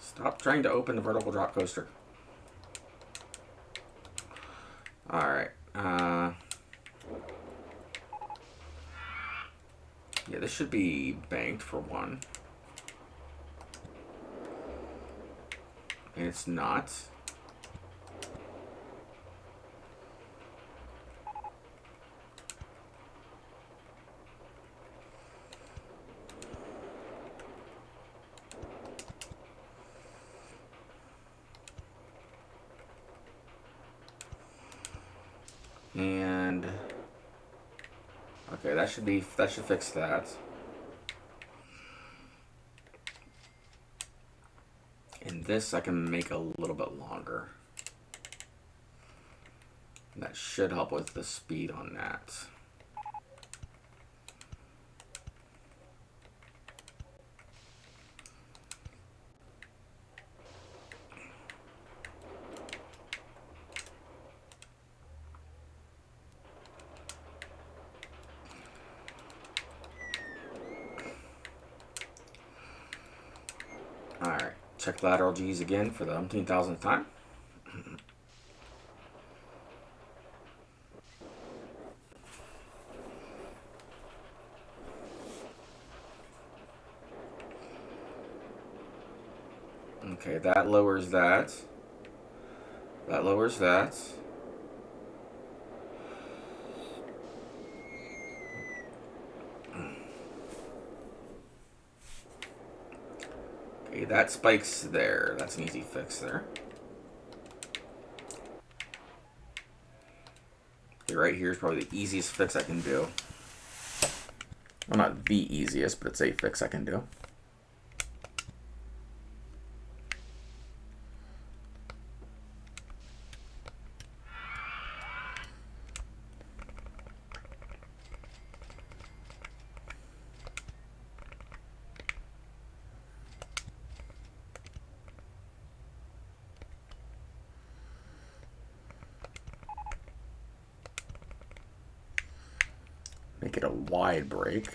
Stop trying to open the vertical drop coaster. Alright. Yeah, this should be banked for one. And it's not. And okay, that should fix that. And this I can make a little bit longer. And that should help with the speed on that. Alright, check lateral G's again for the umpteenth thousandth time. Okay, that lowers that. That lowers that. Okay, that spikes there. That's an easy fix there. Okay, right here is probably the easiest fix I can do. Well, not the easiest, but it's a fix I can do. Make it a wide break.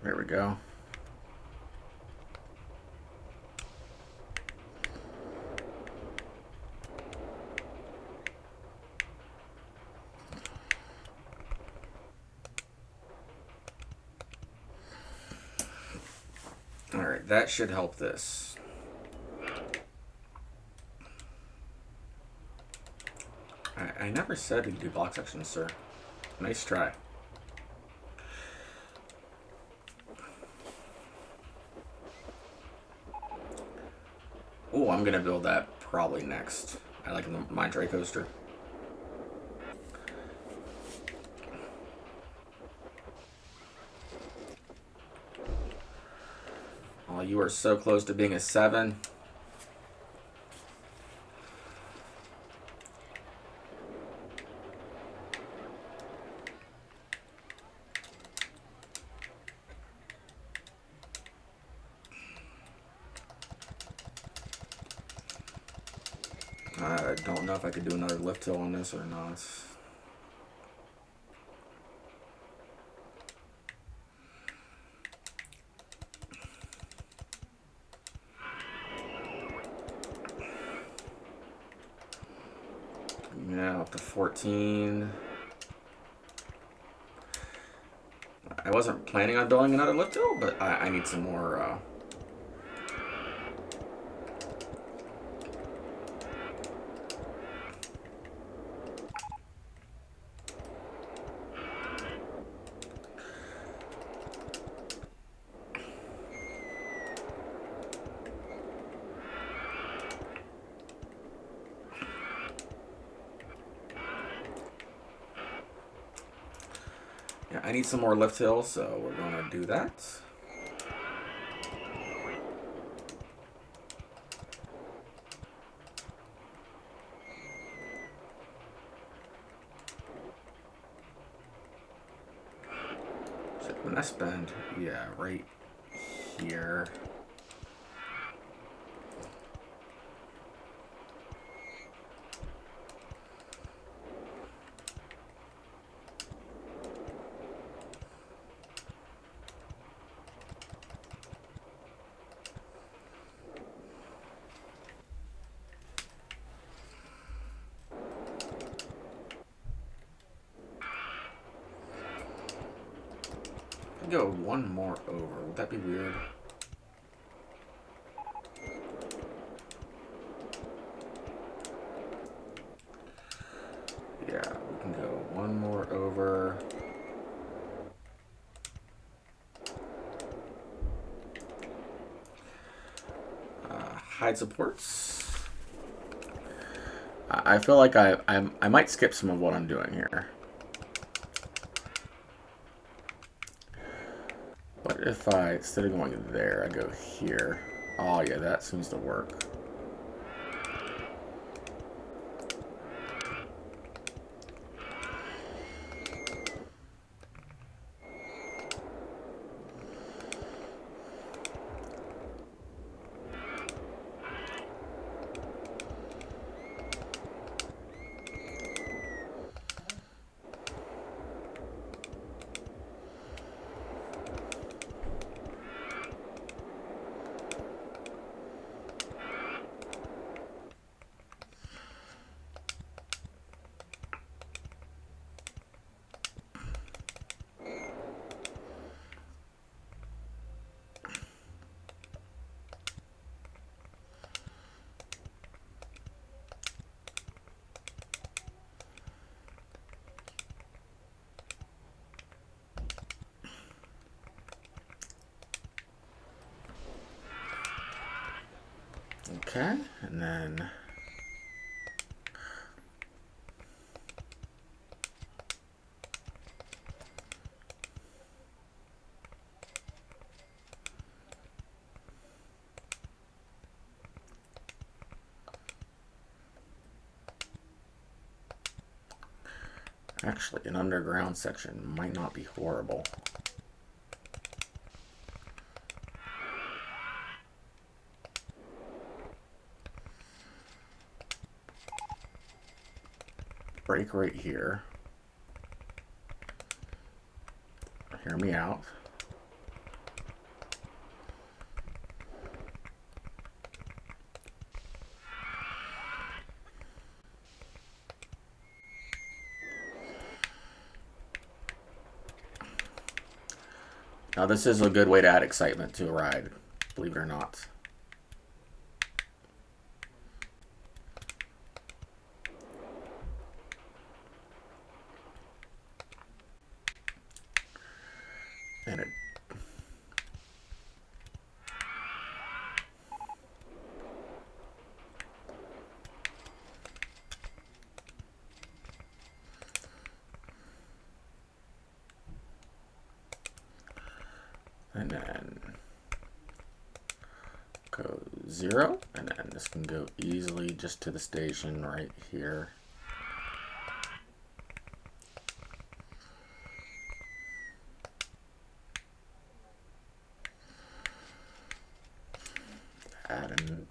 There we go. All right, that should help this. I never said you do block sections, sir. Nice try. Oh, I'm gonna build that probably next. I like my Dre coaster. Oh, you are so close to being a 7. I don't know if I could do another lift hill on this or not. Yeah, up to 14. I wasn't planning on building another lift hill, but I need some more. Yeah, I need some more lift hills, so we're gonna do that. So when I spend, yeah, right here. Go one more over. Would that be weird? Yeah, we can go one more over. Hide supports. I feel like I might skip some of what I'm doing here. What if I, instead of going there, I go here? Oh yeah, that seems to work. Okay, and then actually an underground section might not be horrible. Break right here. Hear me out. Now this is a good way to add excitement to a ride, believe it or not. And it and then go 0, and then this can go easily just to the station right here. Add in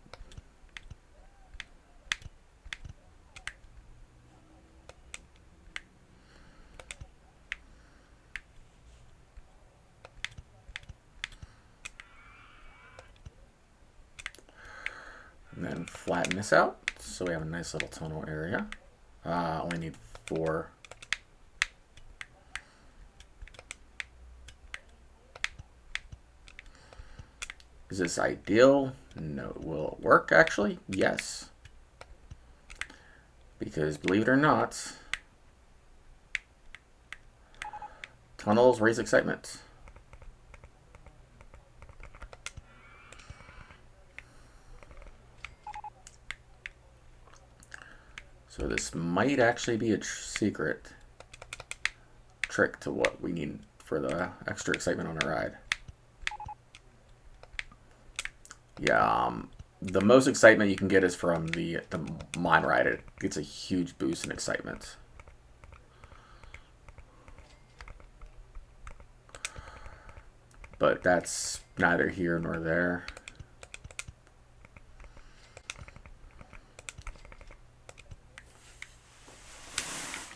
and then flatten this out so we have a nice little tunnel area. Only need 4. Is this ideal? No. Will it work actually? Yes. Because believe it or not, tunnels raise excitement. So this might actually be a secret trick to what we need for the extra excitement on a ride. Yeah, the most excitement you can get is from the mine ride. It gets a huge boost in excitement. But that's neither here nor there.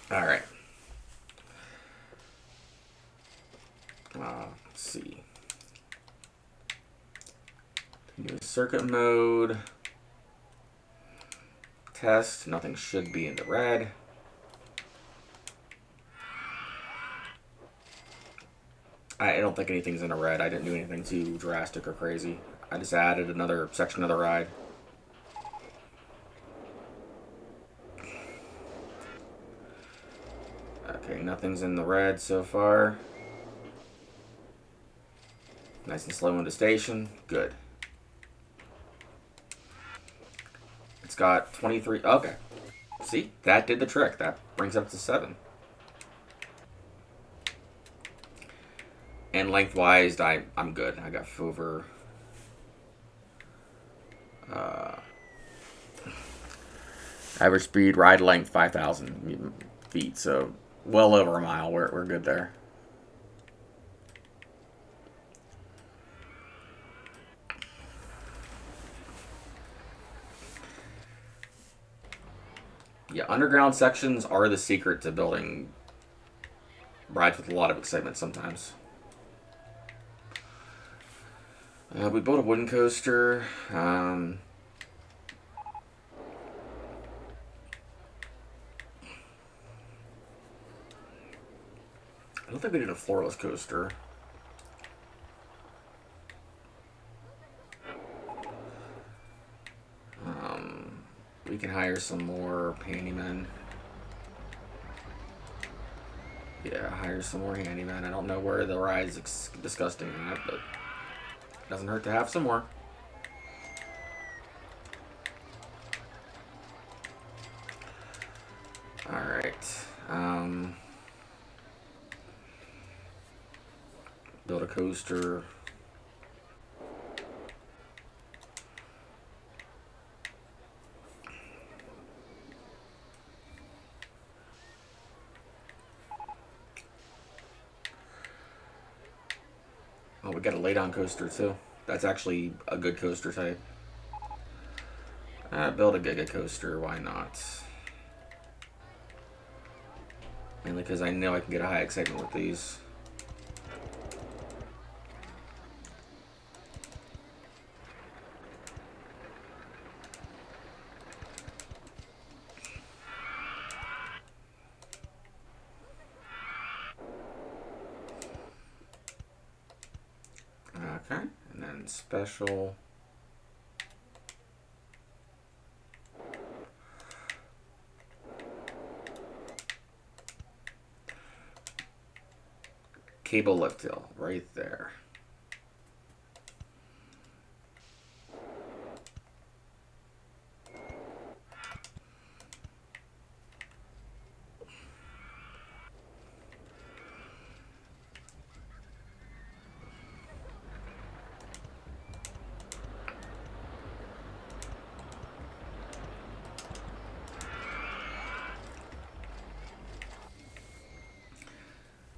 All right. Let's see. New circuit mode. Test. Nothing should be in the red. I don't think anything's in the red. I didn't do anything too drastic or crazy. I just added another section of the ride. Okay, nothing's in the red so far. Nice and slow into station. Good. It's got 23. Okay. See, that did the trick. That brings it up to 7. And lengthwise, I'm good. I got over. Average speed, ride length, 5,000 feet. So well over a mile. We're good there. Yeah, underground sections are the secret to building rides with a lot of excitement sometimes. We built a wooden coaster. I don't think we did a floorless coaster. We can hire some more handymen. Yeah, hire some more handymen. I don't know where the ride's disgusting at, but it doesn't hurt to have some more. a coaster. Oh, we got a lay-down coaster too. That's actually a good coaster type. Build a Giga Coaster, why not? Mainly because I know I can get a high excitement with these. Okay, and then special. Cable lift hill, right there.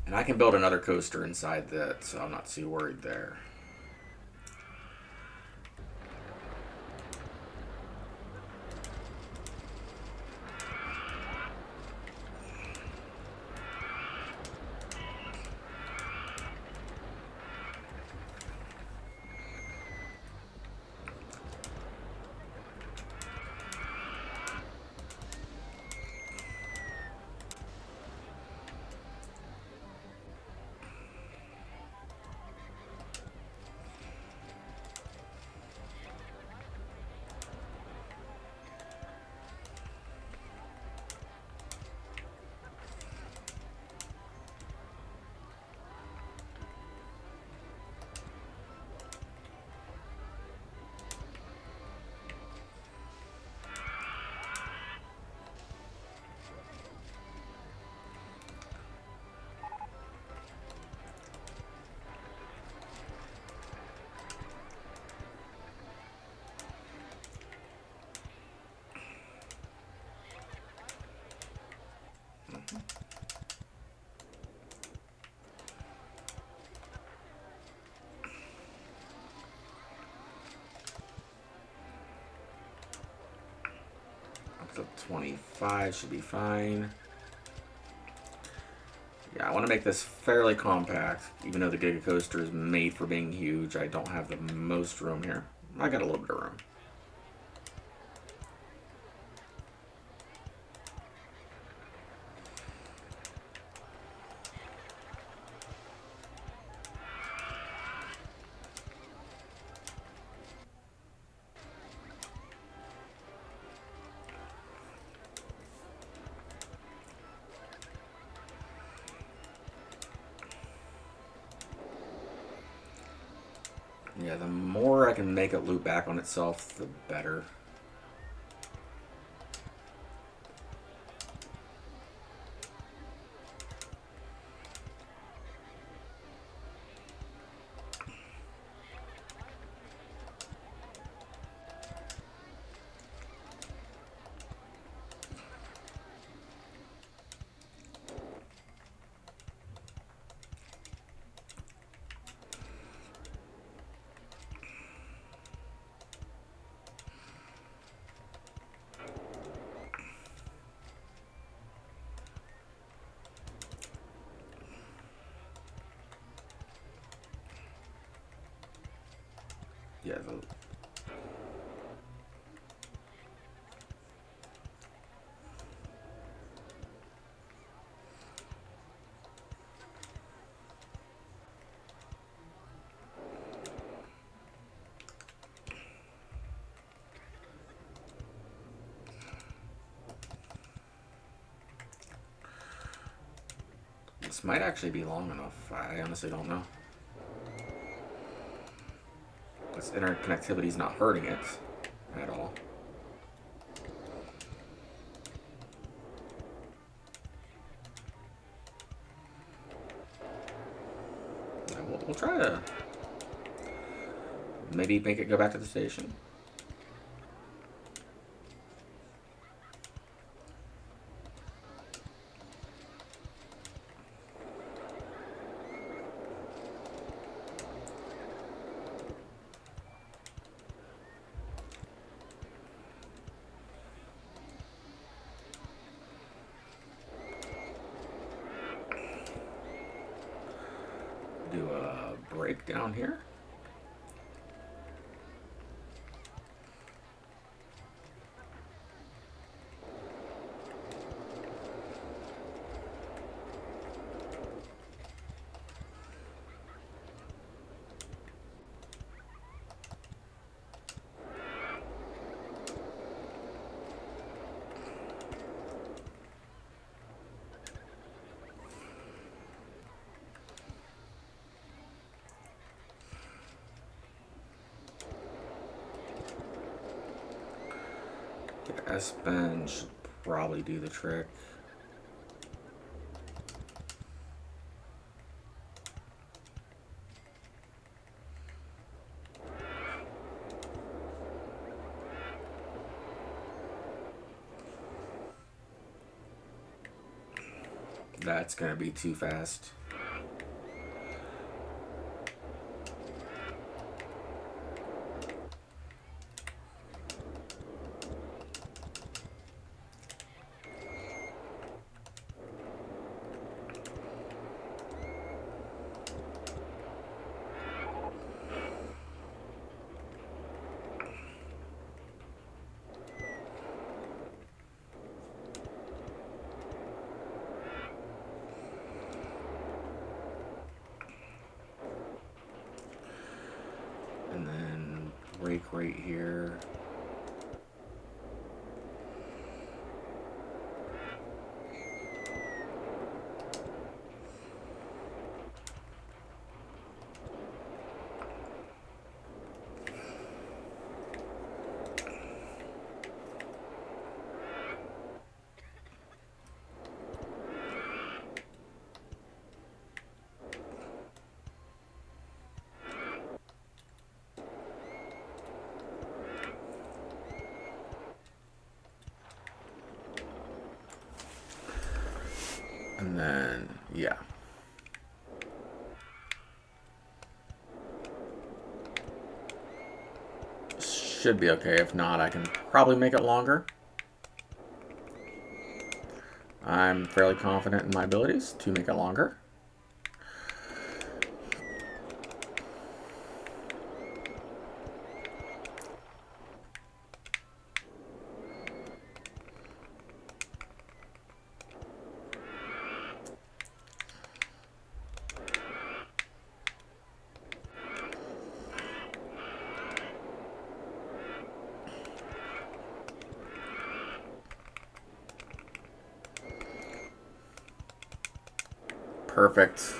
And I can build another coaster inside that, so I'm not too worried there. Up to 25 should be fine. Yeah, I want to make this fairly compact. Even though the Giga Coaster is made for being huge, I don't have the most room here. I got a little bit of room. Yeah, the more I can make it loop back on itself, the better. Yeah, this might actually be long enough. I honestly don't know. This interconnectivity is not hurting it at all. We'll try to maybe make it go back to the station. Do a break down here. S-bend should probably do the trick. That's gonna be too fast. And then break right here. And then, yeah. Should be okay. If not, I can probably make it longer. I'm fairly confident in my abilities to make it longer. Perfect.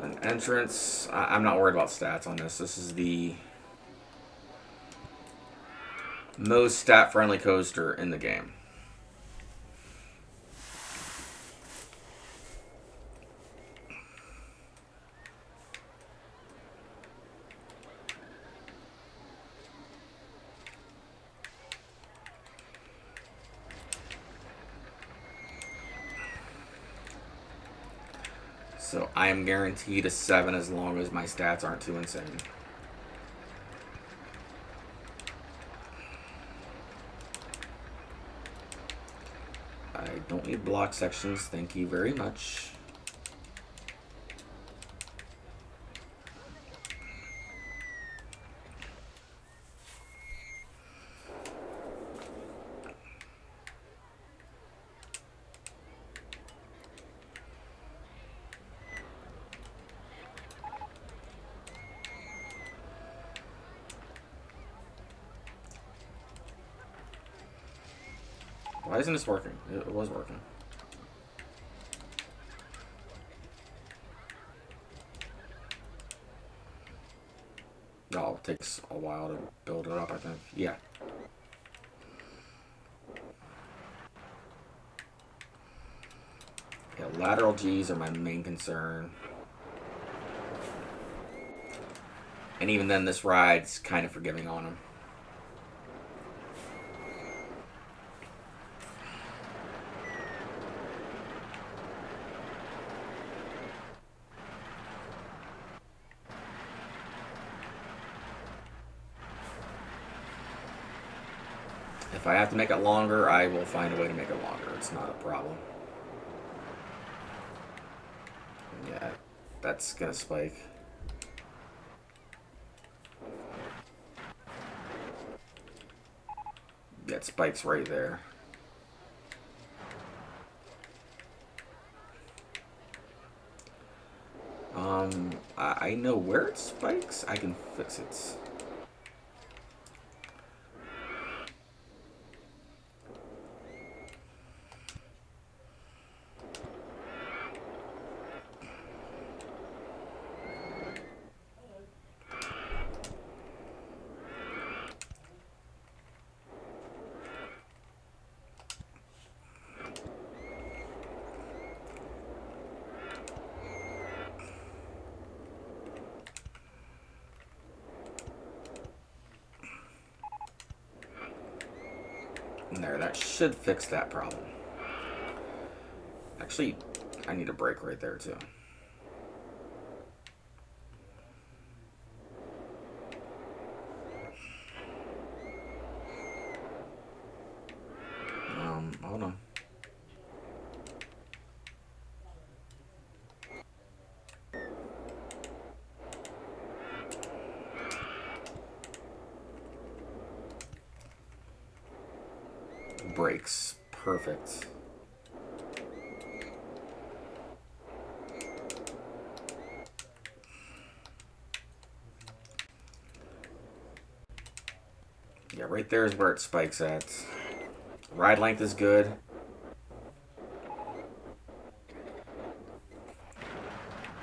An entrance. I'm not worried about stats on this. This is the most stat-friendly coaster in the game. So I am guaranteed a 7 as long as my stats aren't too insane. I don't need block sections, thank you very much. Why isn't this working? It was working. Oh, it takes a while to build it up, I think. Yeah. Yeah, lateral Gs are my main concern. And even then, this ride's kind of forgiving on them. If I have to make it longer, I will find a way to make it longer. It's not a problem. Yeah, that's gonna spike. Yeah, it spikes right there. I know where it spikes. I can fix it. There, that should fix that problem. Actually, I need a break right there too. Hold on. Brakes. Perfect. Yeah, right there is where it spikes at. Ride length is good.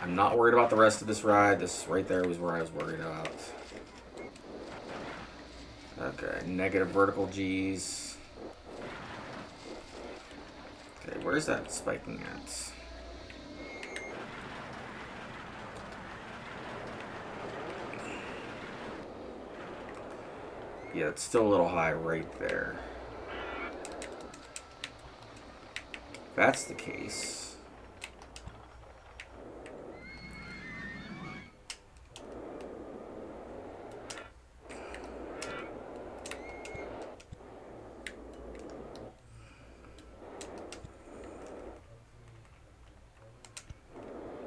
I'm not worried about the rest of this ride. This right there was where I was worried about. Okay, negative vertical G's. Okay, where's that spiking at? Yeah, it's still a little high right there. If that's the case.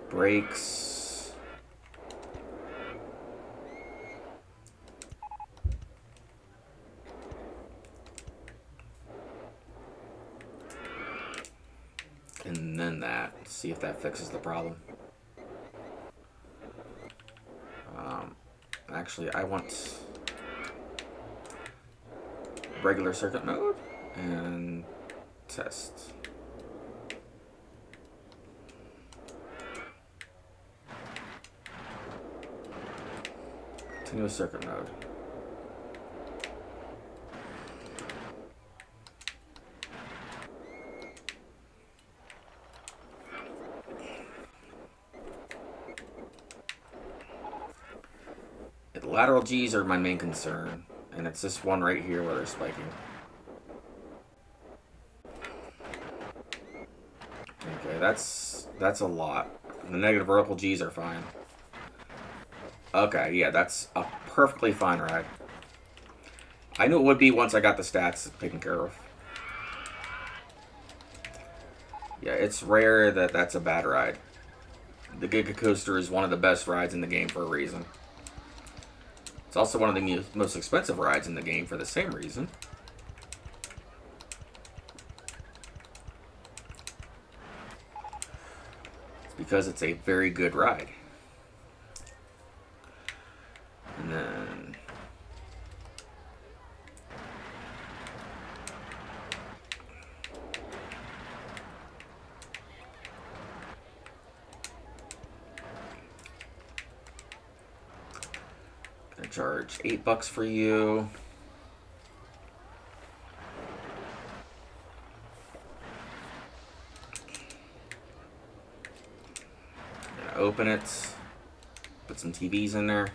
Brakes. And then that. See if that fixes the problem. Actually, I want regular circuit mode and test. Continuous circuit mode. The lateral G's are my main concern, and it's this one right here where they're spiking. Okay, that's a lot. The negative vertical G's are fine. Okay, yeah, that's a perfectly fine ride. I knew it would be once I got the stats taken care of. Yeah, it's rare that that's a bad ride. The Giga Coaster is one of the best rides in the game for a reason. It's also one of the most expensive rides in the game for the same reason. It's because it's a very good ride. And then gonna charge $8 for you. Gonna open it. Put some TVs in there.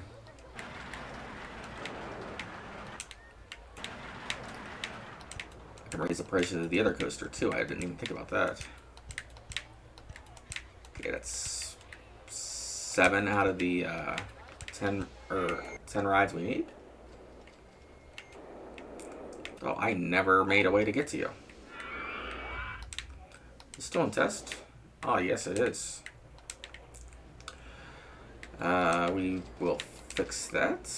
And raise the price of the other coaster too. I didn't even think about that. Okay, that's 7 out of the 10 rides we need. Oh, I never made a way to get to you. It's still in test? Oh, yes, it is. We will fix that.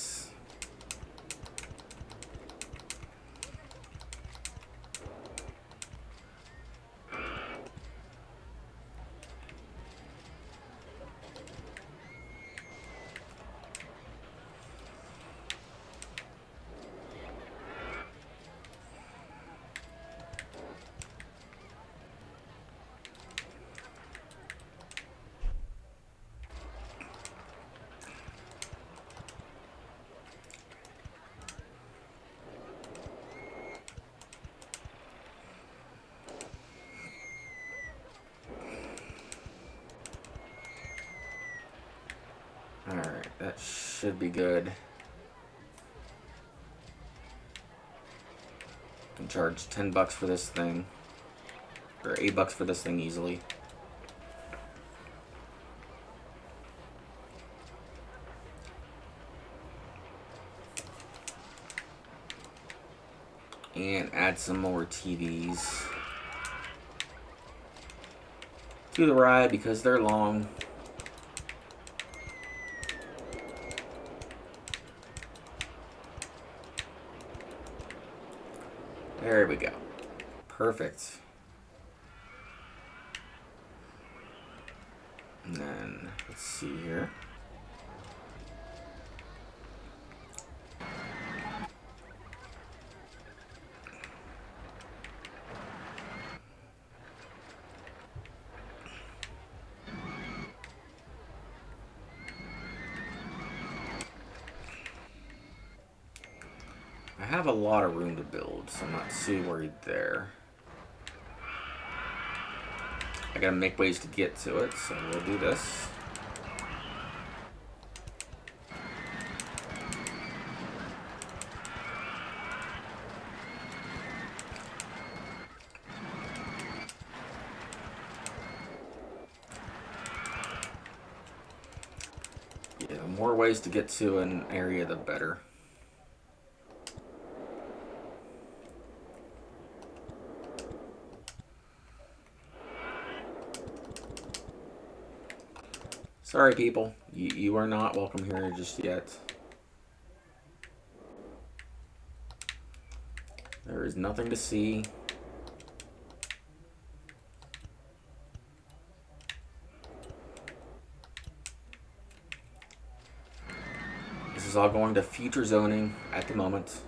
Alright, that should be good. Can charge $10 for this thing. Or $8 for this thing easily. And add some more TVs to the ride because they're long. There we go. Perfect. And then, let's see here. I have a lot of room to build, so I'm not too worried there. I gotta make ways to get to it, so we'll do this. Yeah, the more ways to get to an area, the better. Sorry, people. You are not welcome here just yet. There is nothing to see. This is all going to future zoning at the moment.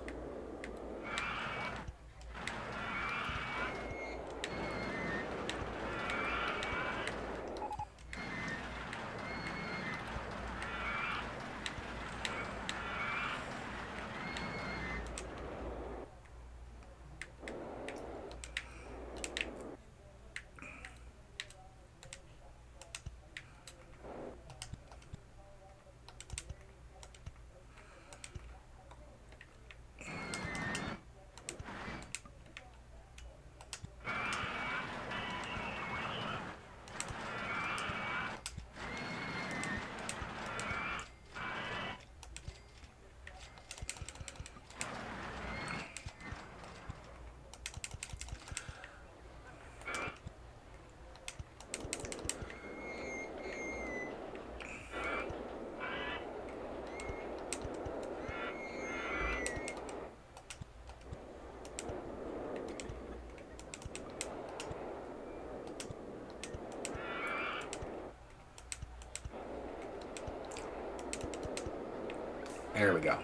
There we go.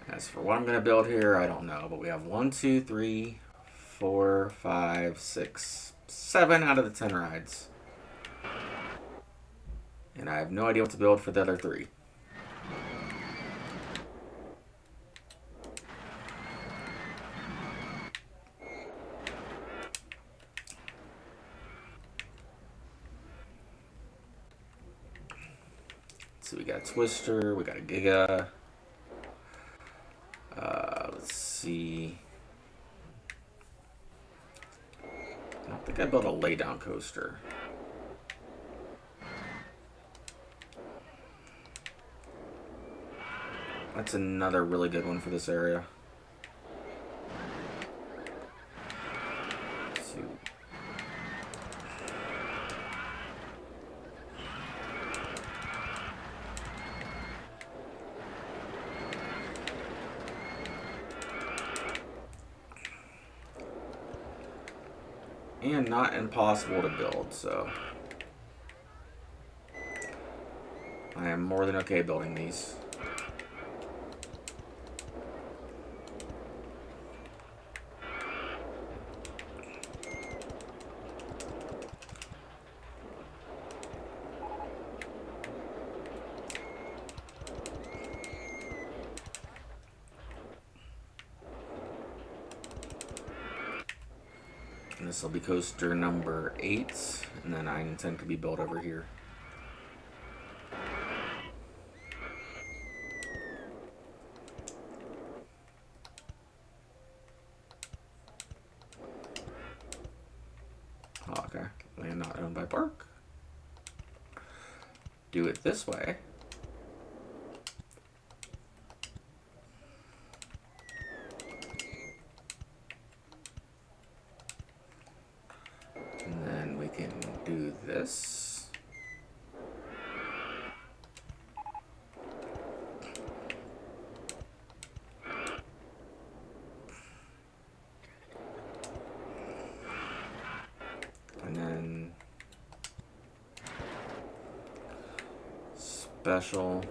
As for what I'm going to build here, I don't know. But we have 1, 2, 3, 4, 5, 6, 7 out of the 10 rides. And I have no idea what to build for the other 3. So we got Twister, we got a Giga. Let's see. I don't think I built a laydown coaster. That's another really good one for this area. Let's see. And not impossible to build, so I am more than okay building these. And this will be coaster number 8, and then 9 and 10 could be built over here. Oh, okay, land not owned by Park. Do it this way. And then we can do this. And then special.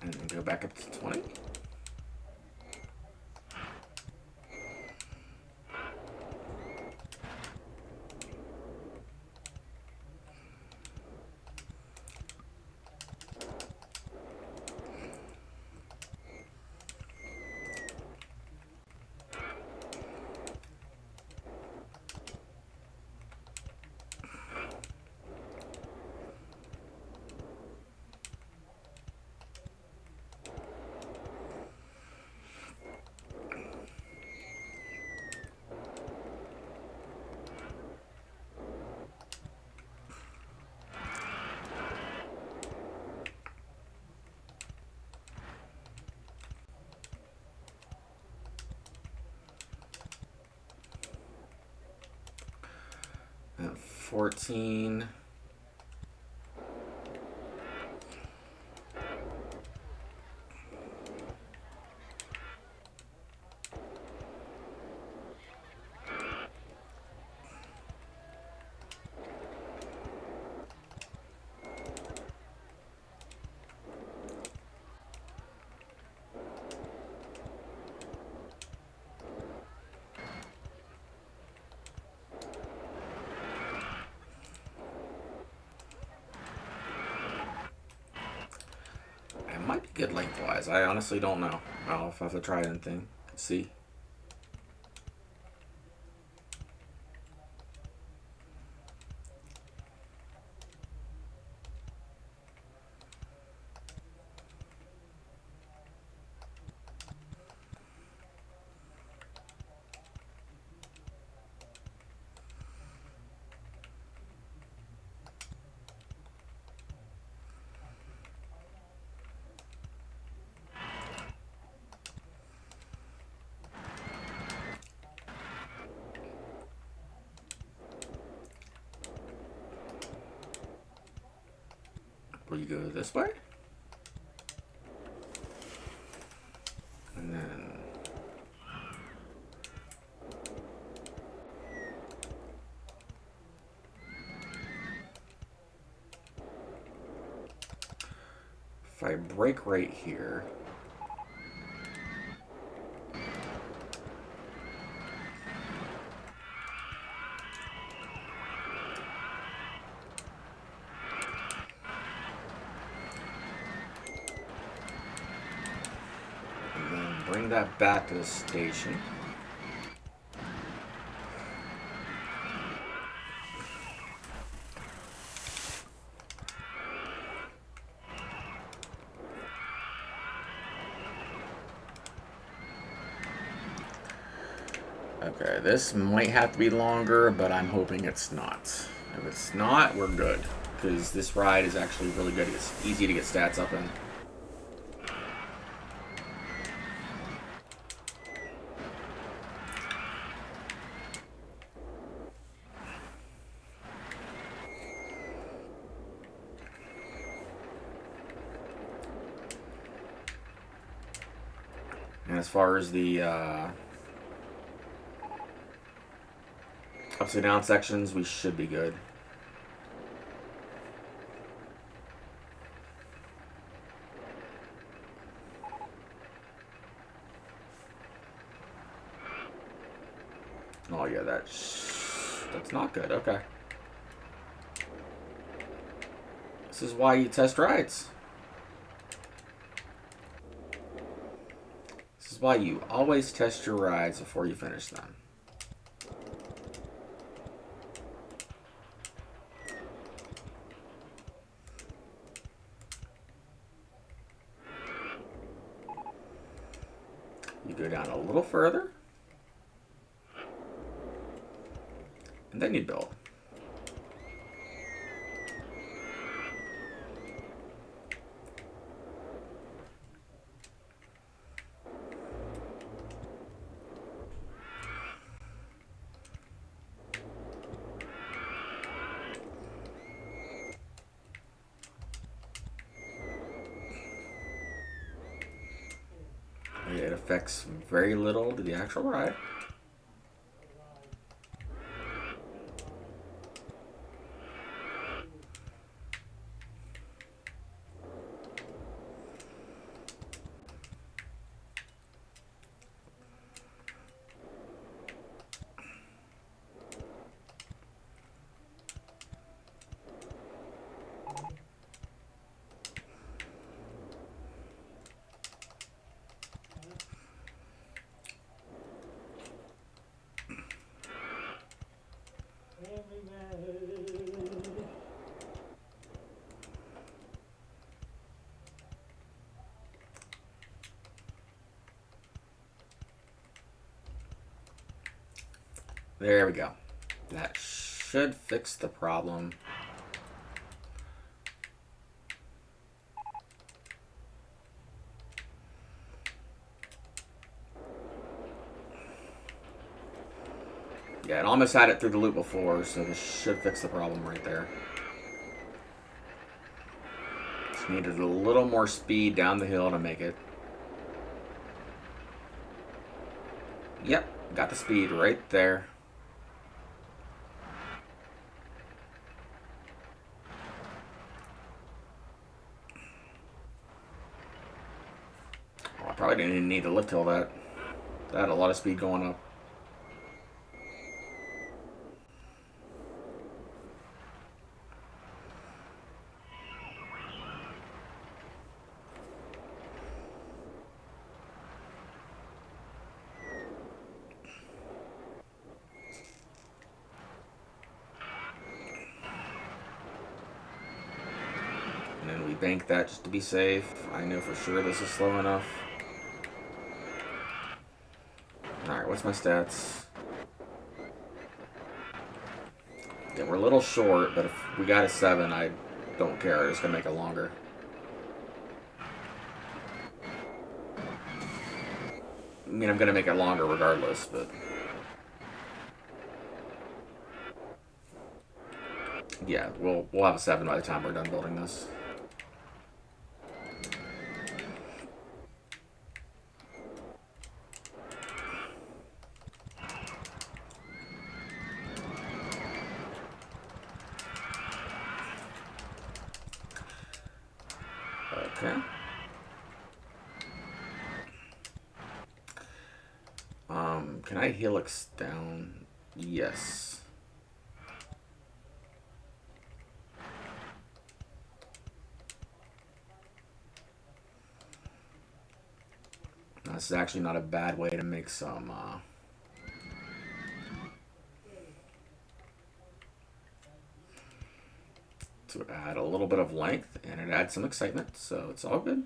And then go back up to 20. And 14. Might be good lengthwise. I honestly don't know. I'll have to try it and think. See. we go this way. And then if I break right here, and then bring that back to the station. Okay, this might have to be longer, but I'm hoping it's not. If it's not, we're good. Because this ride is actually really good. It's easy to get stats up in. And as far as the upside down sections, we should be good. Oh yeah, that's not good. Okay. This is why you test rides. This is why you always test your rides before you finish them. You go down a little further, and then you build. It affects very little to the actual ride. There we go. That should fix the problem. Yeah, it almost had it through the loop before, so this should fix the problem right there. Just needed a little more speed down the hill to make it. Yep, got the speed right there. Oh, I probably didn't even need to lift hill that. That had a lot of speed going up. Bank that just to be safe. I know for sure this is slow enough. Alright, what's my stats? Yeah, we're a little short, but if we got a 7, I don't care. I'm just going to make it longer. I mean, I'm going to make it longer regardless, but... yeah, we'll have a 7 by the time we're done building this. Okay. Can I helix down? Yes. This is actually not a bad way to make some, to add a little bit of length, and it adds some excitement, so it's all good.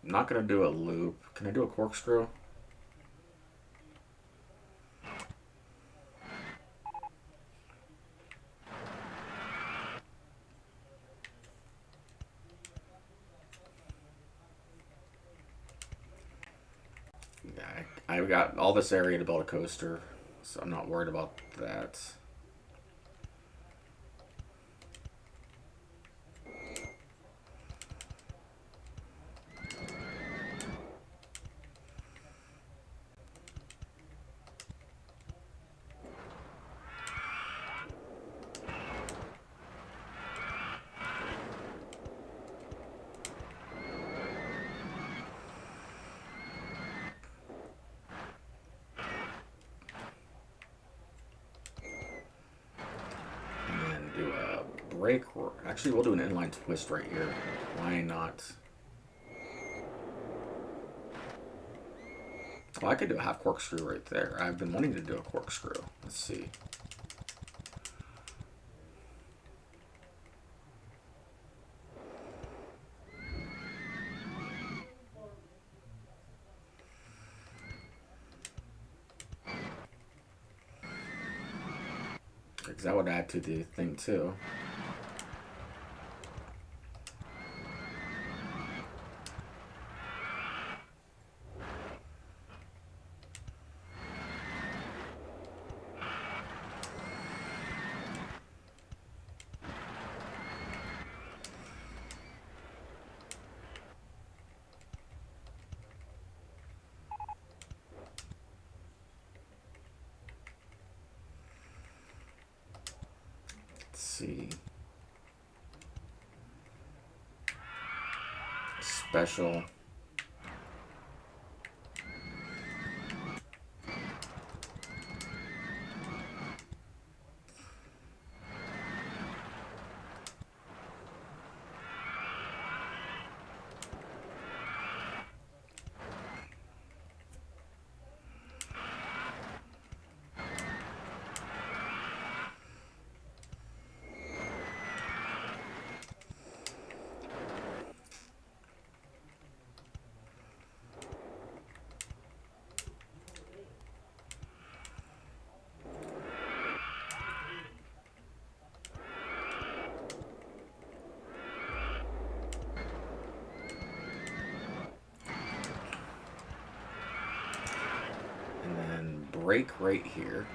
Not gonna do a loop. Can I do a corkscrew? I've got all this area to build a coaster, so I'm not worried about that. Break. Actually, we'll do an inline twist right here. Why not? Oh, I could do a half corkscrew right there. I've been wanting to do a corkscrew. Let's see. Because that would add to the thing too. See. Special. Break right here.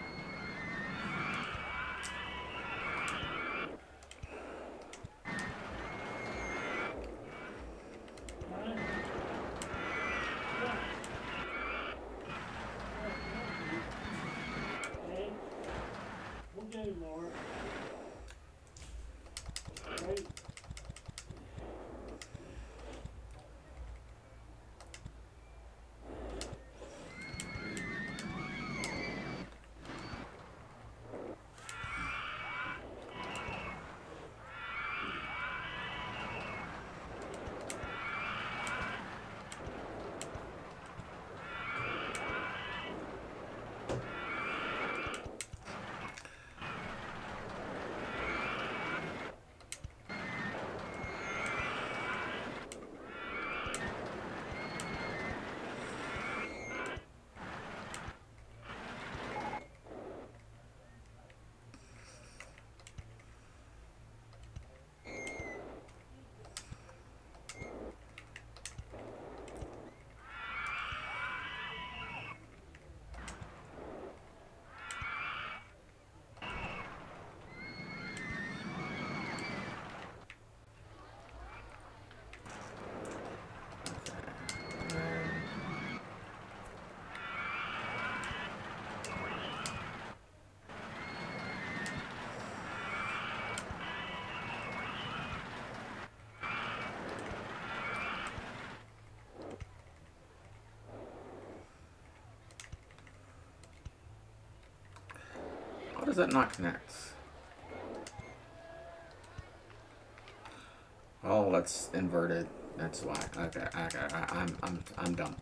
does that not connect? Oh, that's inverted. That's why. Okay, I'm dumb.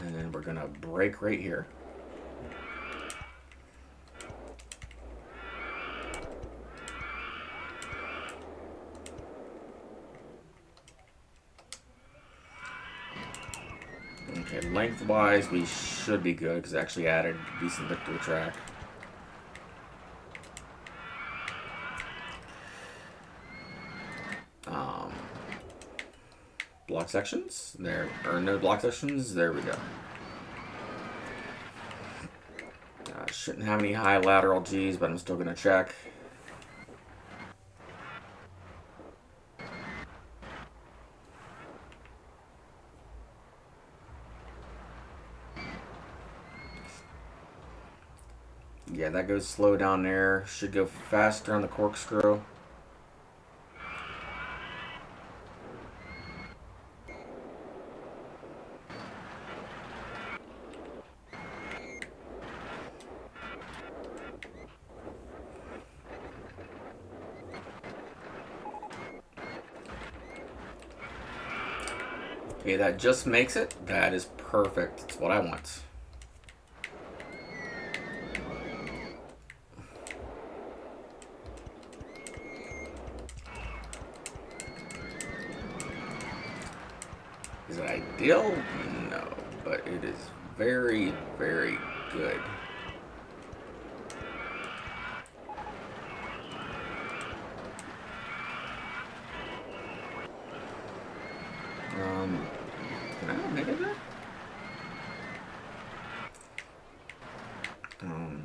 And then we're gonna break right here. Okay, lengthwise we should be good because it actually added a decent bit to the track. Block sections? There are no block sections. There we go. Shouldn't have any high lateral G's, but I'm still going to check. Yeah, that goes slow down there. Should go faster on the corkscrew. Okay, that just makes it. That is perfect. It's what I want. Is it ideal? No, but it is very, very good. Can I make it there?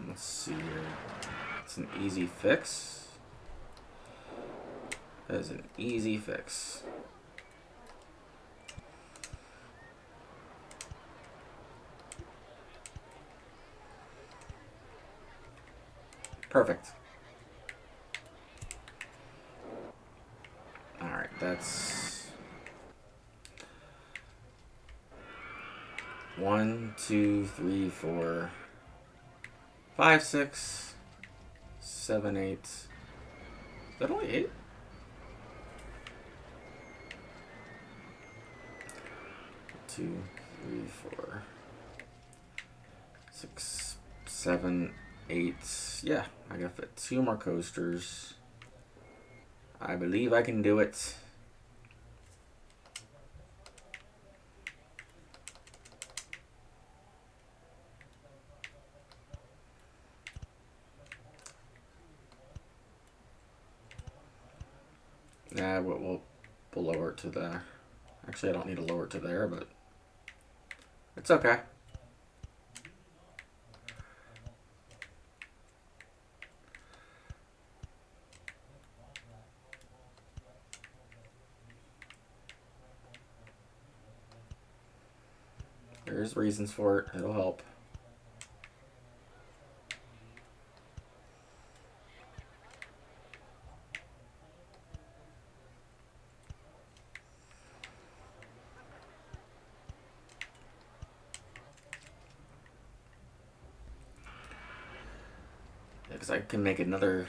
Let's see here. It's an easy fix. That is an easy fix. Perfect. Alright, that's 1, 2, 3, 4, 5, 6, 7, 8. Is that only 8? Two, 3, 4, 6, 7, 8. Yeah, I gotta fit 2 more coasters. I believe I can do it. Yeah, we'll lower it to there. Actually, I don't need to lower it to there, but it's okay. There's reasons for it. It'll help. Because I can make another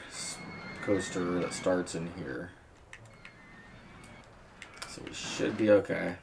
coaster that starts in here. So we should be okay.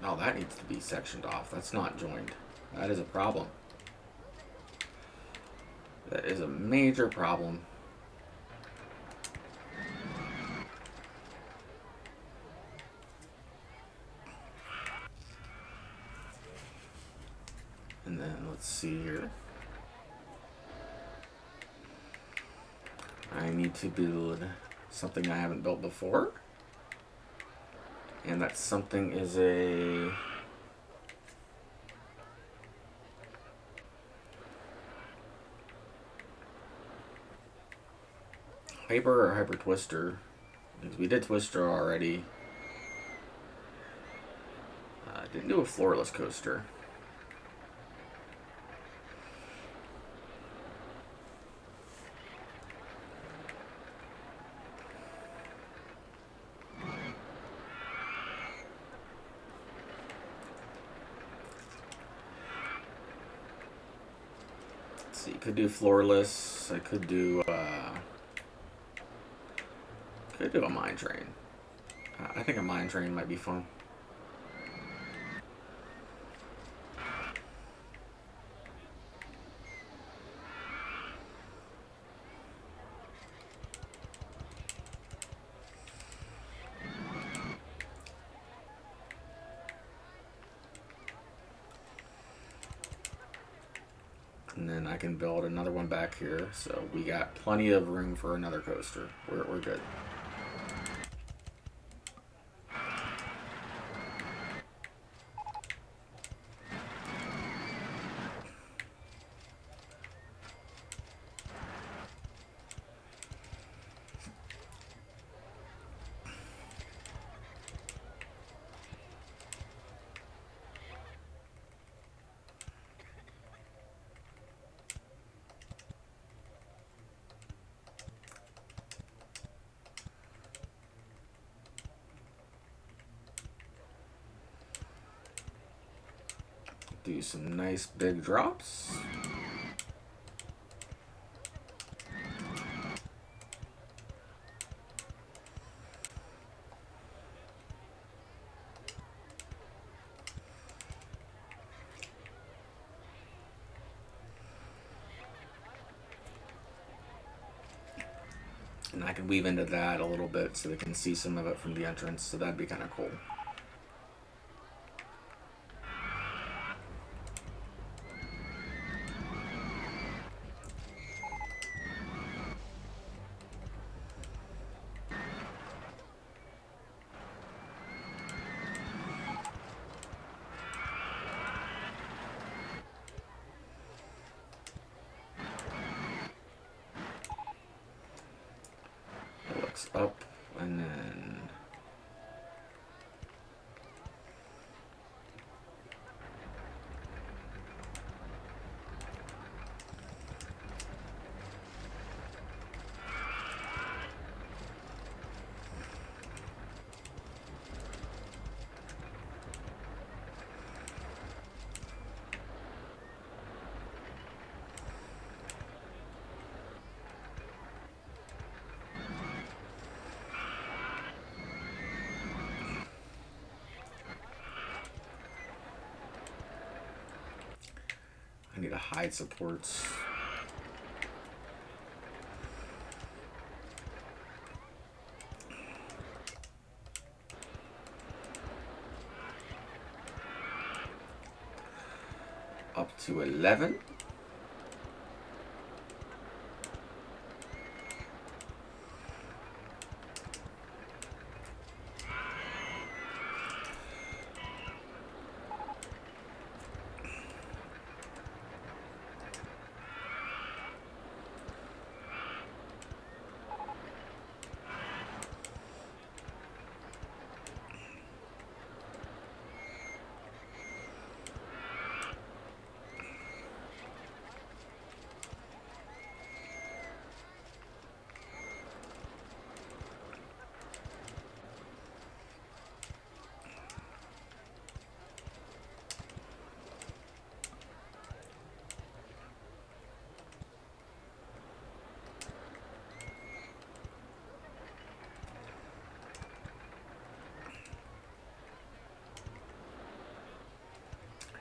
Oh, that needs to be sectioned off. That's not joined. That is a problem. That is a major problem. And then let's see here. I need to build something I haven't built before. And that something is a hyper or hyper twister. Because we did twister already. Didn't do a floorless coaster. Let's see, could do floorless. I could do a mine train. I think a mine train might be fun. And then I can build another one back here. So we got plenty of room for another coaster. We're good. Do some nice big drops. And I can weave into that a little bit so they can see some of it from the entrance, so that'd be kind of cool. Up and then I need to hide supports. Up to 11.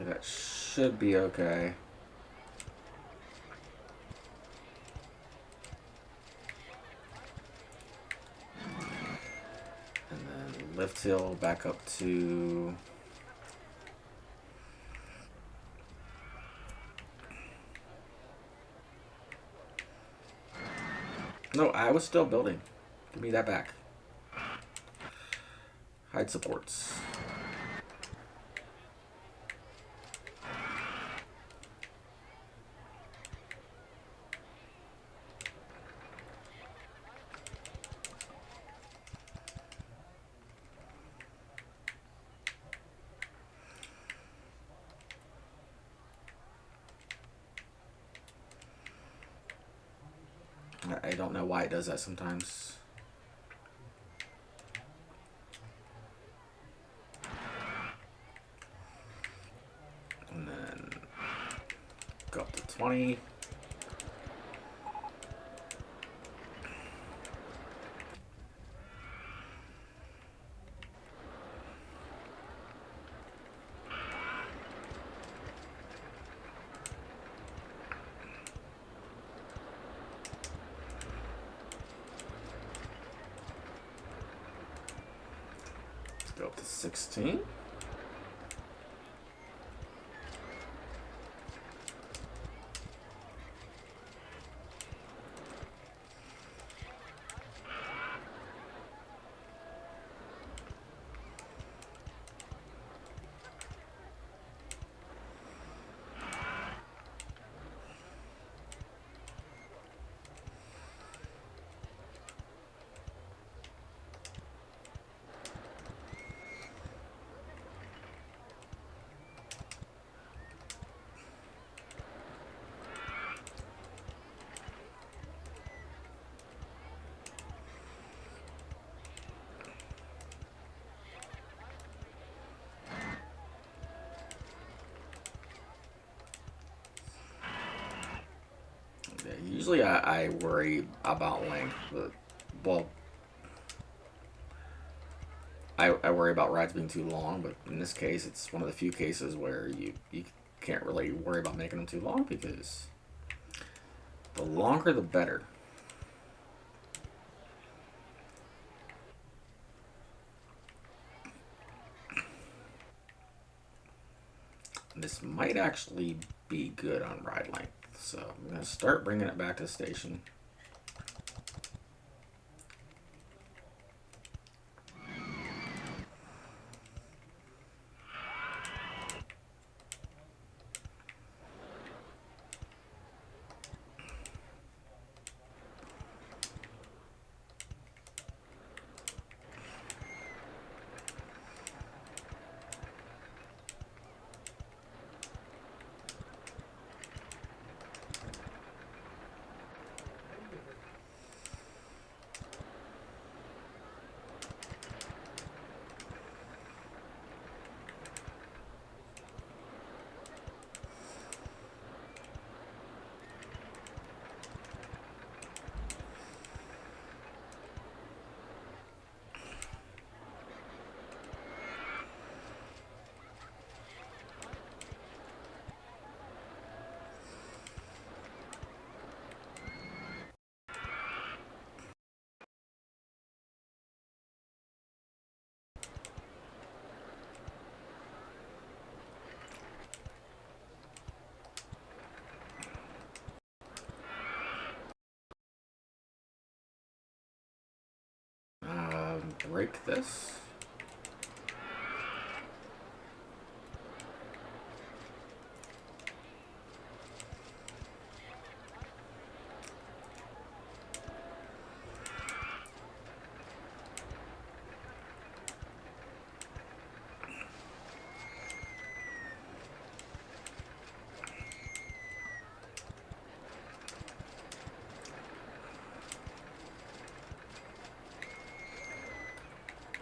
Okay, that should be okay. And then lift hill back up to... No, I was still building. Give me that back. Hide supports. I don't know why it does that sometimes. And then go up to 20. Go up to 16. Yeah, usually I worry about length, but, well, I worry about rides being too long, but in this case, it's one of the few cases where you can't really worry about making them too long because the longer the better. This might actually be good on ride length, so I'm going to start bringing it back to the station. Break this.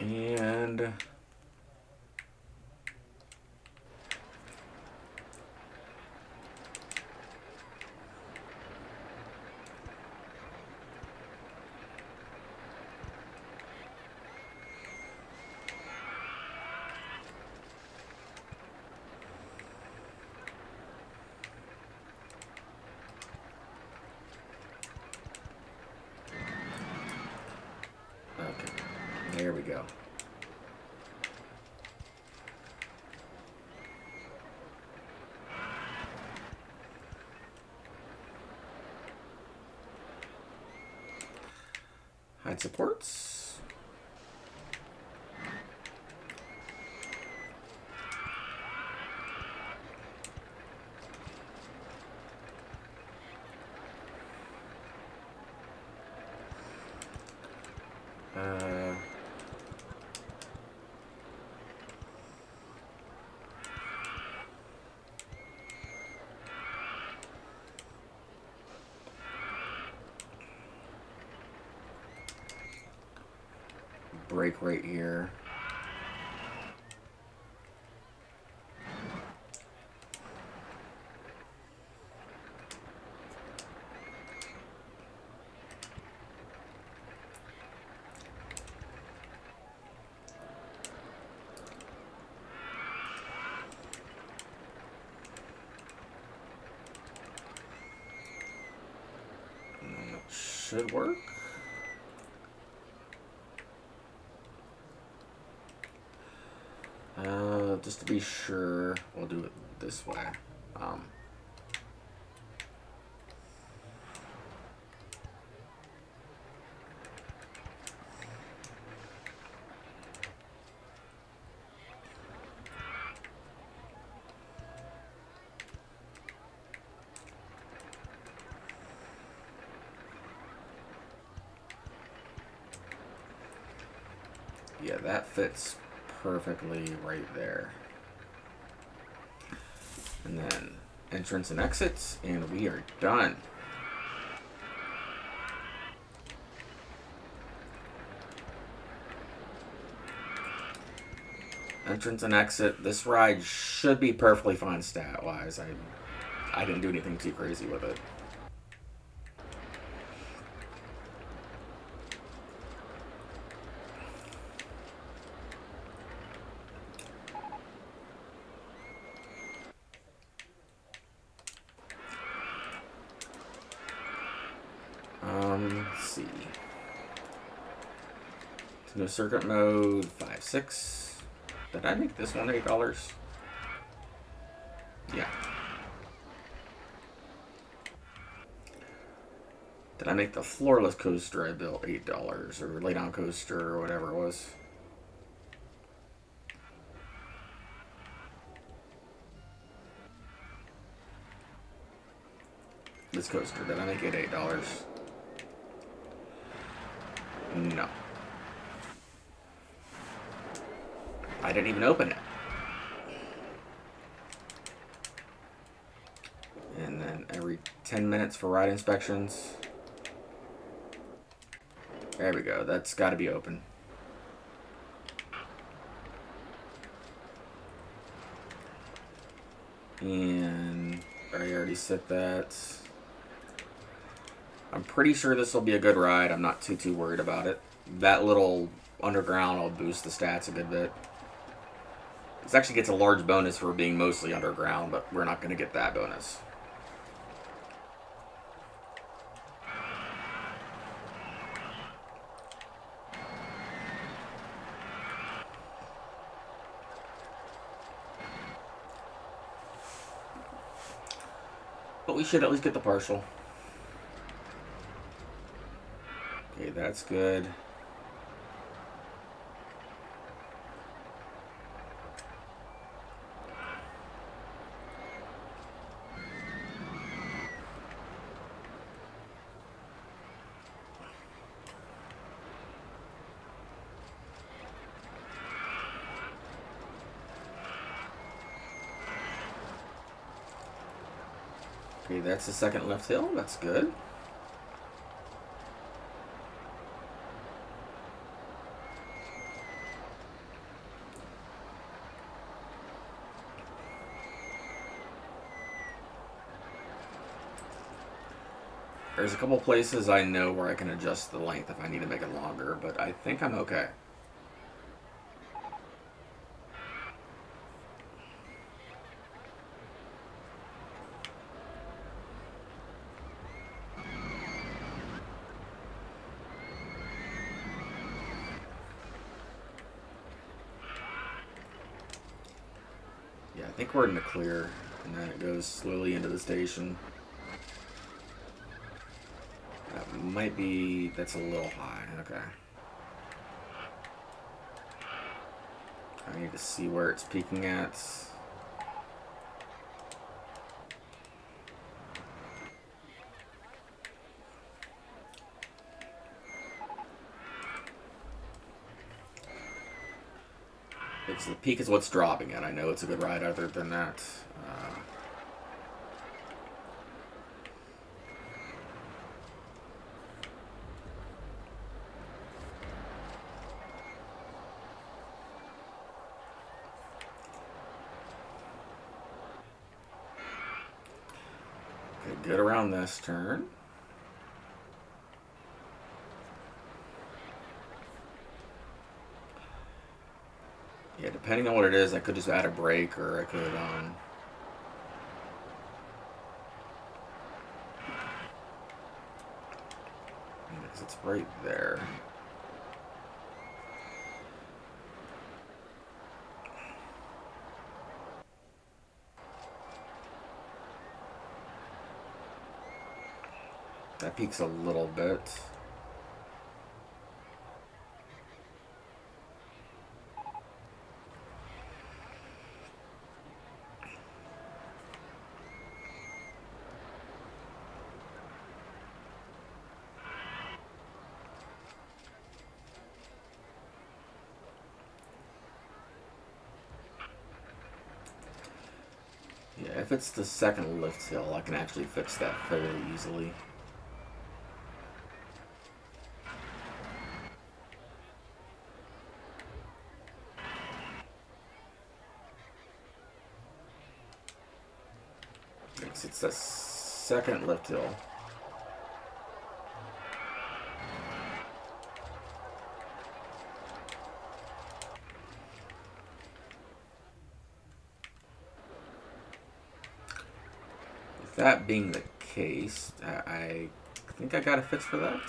And There we go. Hide supports. Break right here. And that should work. Just to be sure, we'll do it this way. Yeah, that fits perfectly right there. And then entrance and exits, and we are done. Entrance and exit. This ride should be perfectly fine stat-wise. I didn't do anything too crazy with it. Let's see. To go circuit mode 5-6. Did I make this one $8? Yeah. Did I make the floorless coaster I built $8 or lay down coaster or whatever it was? This coaster, did I make it $8? No. I didn't even open it. And then every 10 minutes for ride inspections. There we go. That's got to be open. And I already set that. I'm pretty sure this will be a good ride. I'm not too worried about it. That little underground will boost the stats a good bit. This actually gets a large bonus for being mostly underground, but we're not going to get that bonus. But we should at least get the partial. Okay, that's good. Okay, that's the second left hill. That's good. There's a couple places I know where I can adjust the length if I need to make it longer, but I think I'm okay. I think we're in the clear, and then it goes slowly into the station. That might be... That's a little high. Okay. I need to see where it's peaking at. It's the peak is what's dropping it. I know it's a good ride other than that. Okay, good around this turn. Yeah, depending on what it is, I could just add a brake, or I could, because it's right there. That peaks a little bit. Yeah, if it's the second lift hill, I can actually fix that fairly easily. It's the second lift hill. With that being the case, I think I got a fix for that.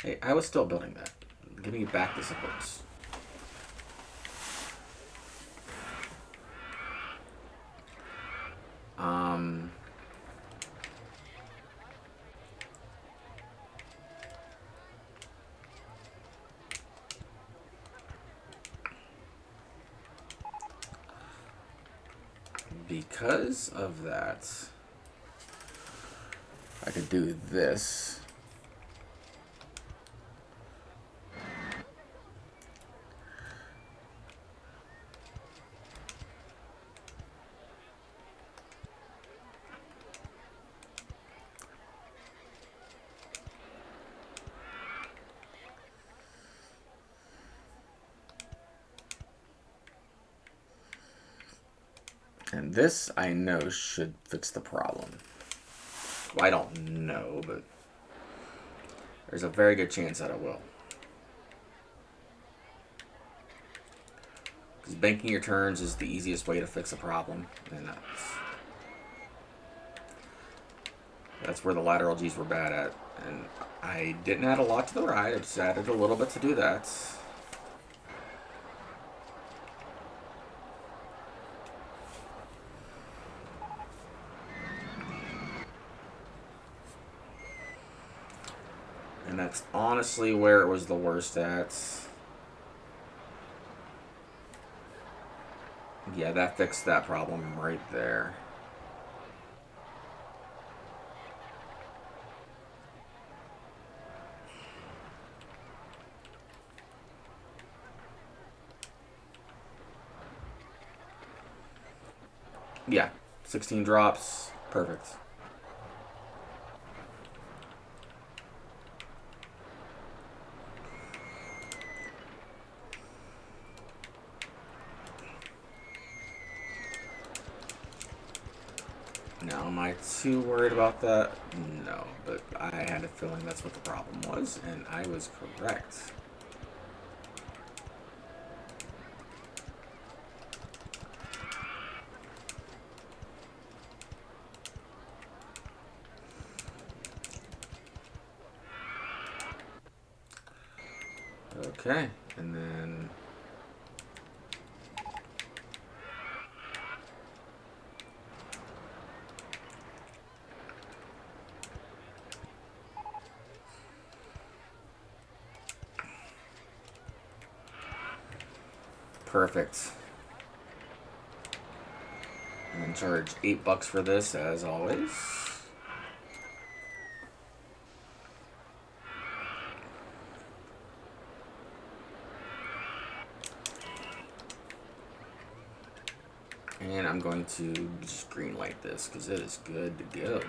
Hey, I was still building that. Give me back the supports. Because of that, I could do this. And this, I know, should fix the problem. Well, I don't know, but there's a very good chance that it will. Because banking your turns is the easiest way to fix a problem. And that's where the lateral Gs were bad at. And I didn't add a lot to the ride. I just added a little bit to do that. And that's honestly where it was the worst at. Yeah, that fixed that problem right there. Yeah, 16 drops, perfect. I too worried about that? No, but I had a feeling that's what the problem was, and I was correct. Okay, and then perfect. And then charge $8 for this as always. And I'm going to just green light this because it is good to go.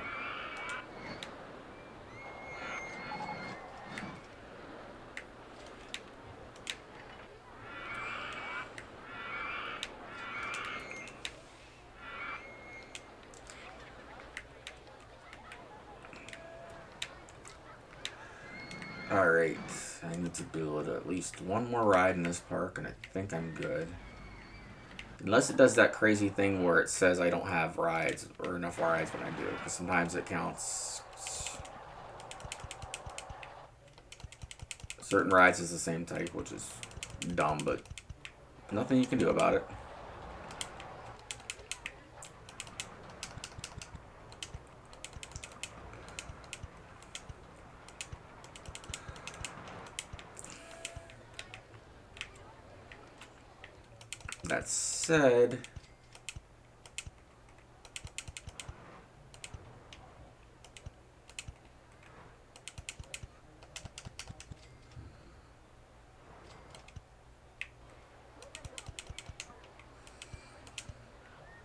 Alright, I need to build at least one more ride in this park, and I think I'm good. Unless it does that crazy thing where it says I don't have rides, or enough rides when I do, because sometimes it counts certain rides as the same type, which is dumb, but nothing you can do about it. That said,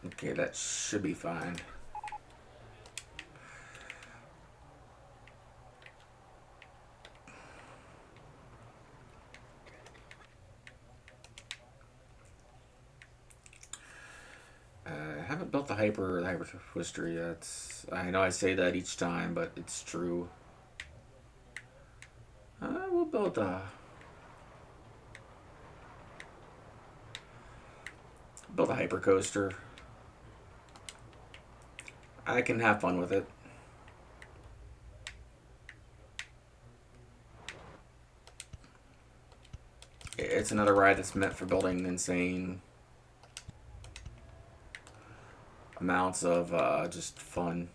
okay, that should be fine. I haven't built the hyper twister yet. I know I say that each time, but it's true. We'll build a hyper coaster. I can have fun with it. It's another ride that's meant for building insane amounts of just fun.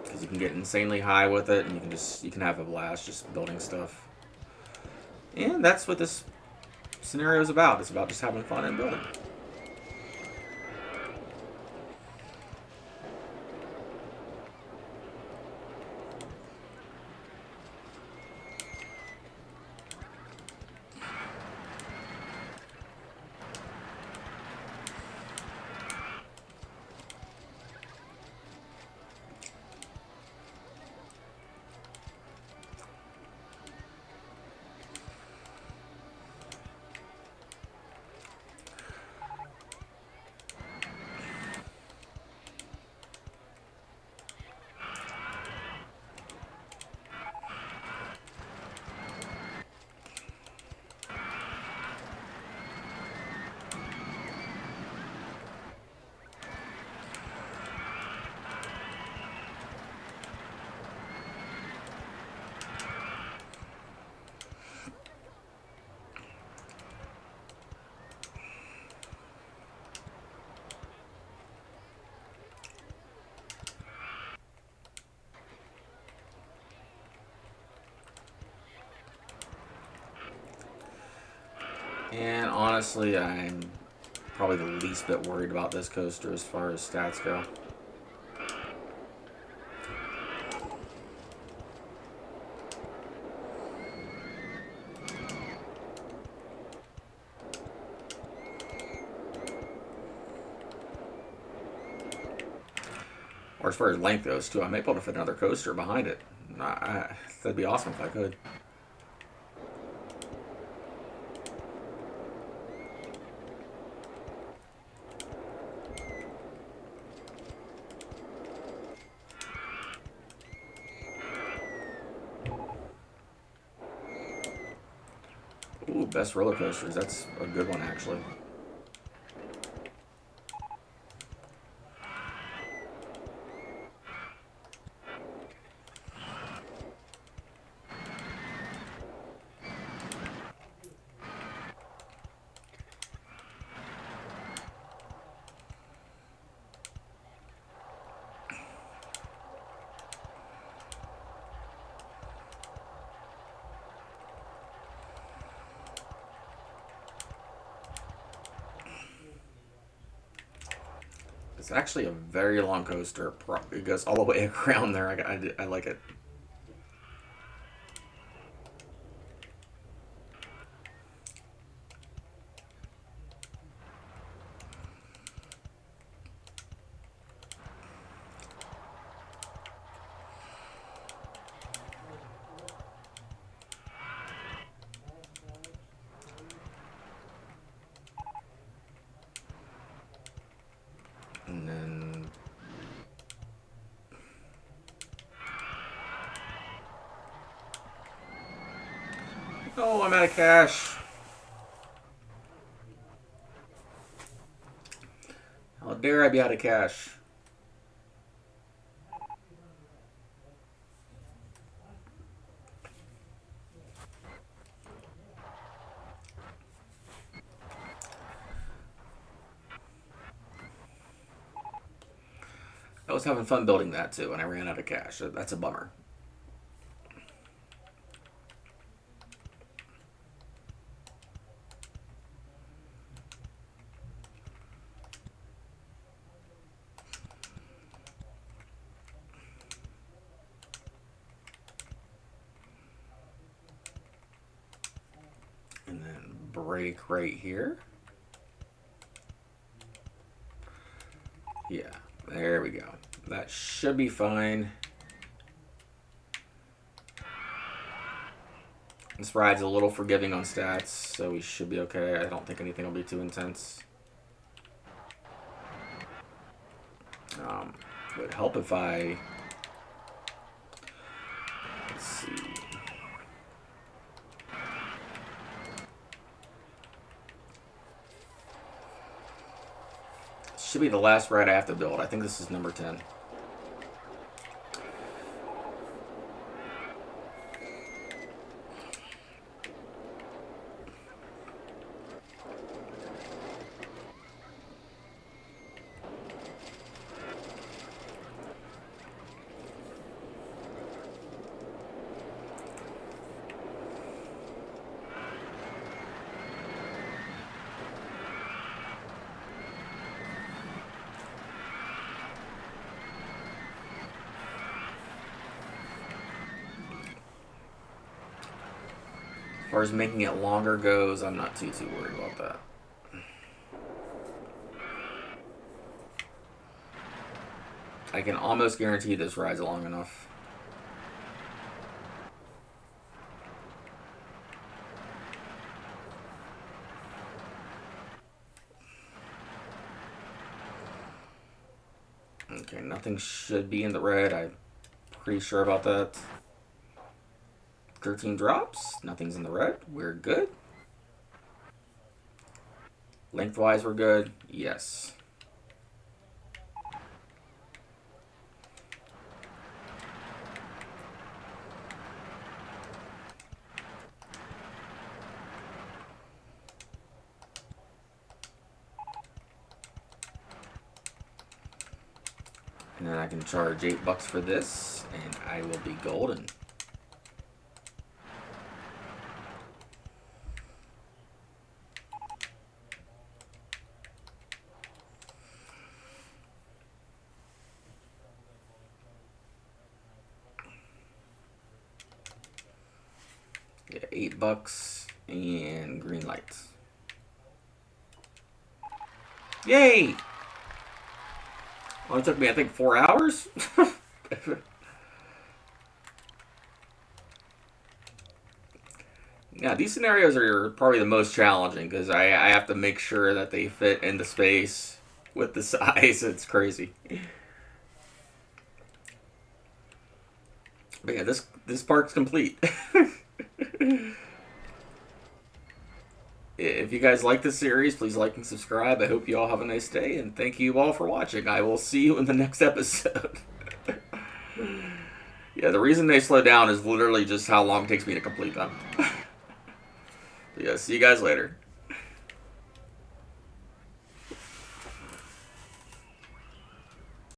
Because you can get insanely high with it, and you can have a blast just building stuff. And that's what this scenario is about. It's about just having fun and building. And honestly, I'm probably the least bit worried about this coaster as far as stats go. Or as far as length goes, too. I might be able to fit another coaster behind it. That'd be awesome if I could. Ooh, best roller coasters. That's a good one, actually. It's actually a very long coaster. It goes all the way around there. I like it. And then... Oh, I'm out of cash. How dare I be out of cash? I was having fun building that too, and I ran out of cash. That's a bummer. And then break right here. Yeah, there we go. That should be fine. This ride's a little forgiving on stats, so we should be okay. I don't think anything will be too intense. It would help if I... Let's see. Should be the last ride I have to build. I think this is number 10. As far as making it longer goes, I'm not too worried about that. I can almost guarantee this ride's long enough. Okay, nothing should be in the red. I'm pretty sure about that. 13 drops. Nothing's in the red. We're good. Lengthwise, we're good. Yes. And then I can charge $8 for this, and I will be golden. Yeah, $8 and green lights. Yay! Well, it took me, I think, 4 hours. Yeah, these scenarios are probably the most challenging because I have to make sure that they fit in the space with the size. It's crazy. But yeah, this park's complete. If you guys like this series, please like and subscribe. I hope you all have a nice day, and thank you all for watching. I will see you in the next episode. Yeah, the reason they slow down is literally just how long it takes me to complete them. Yeah, see you guys later.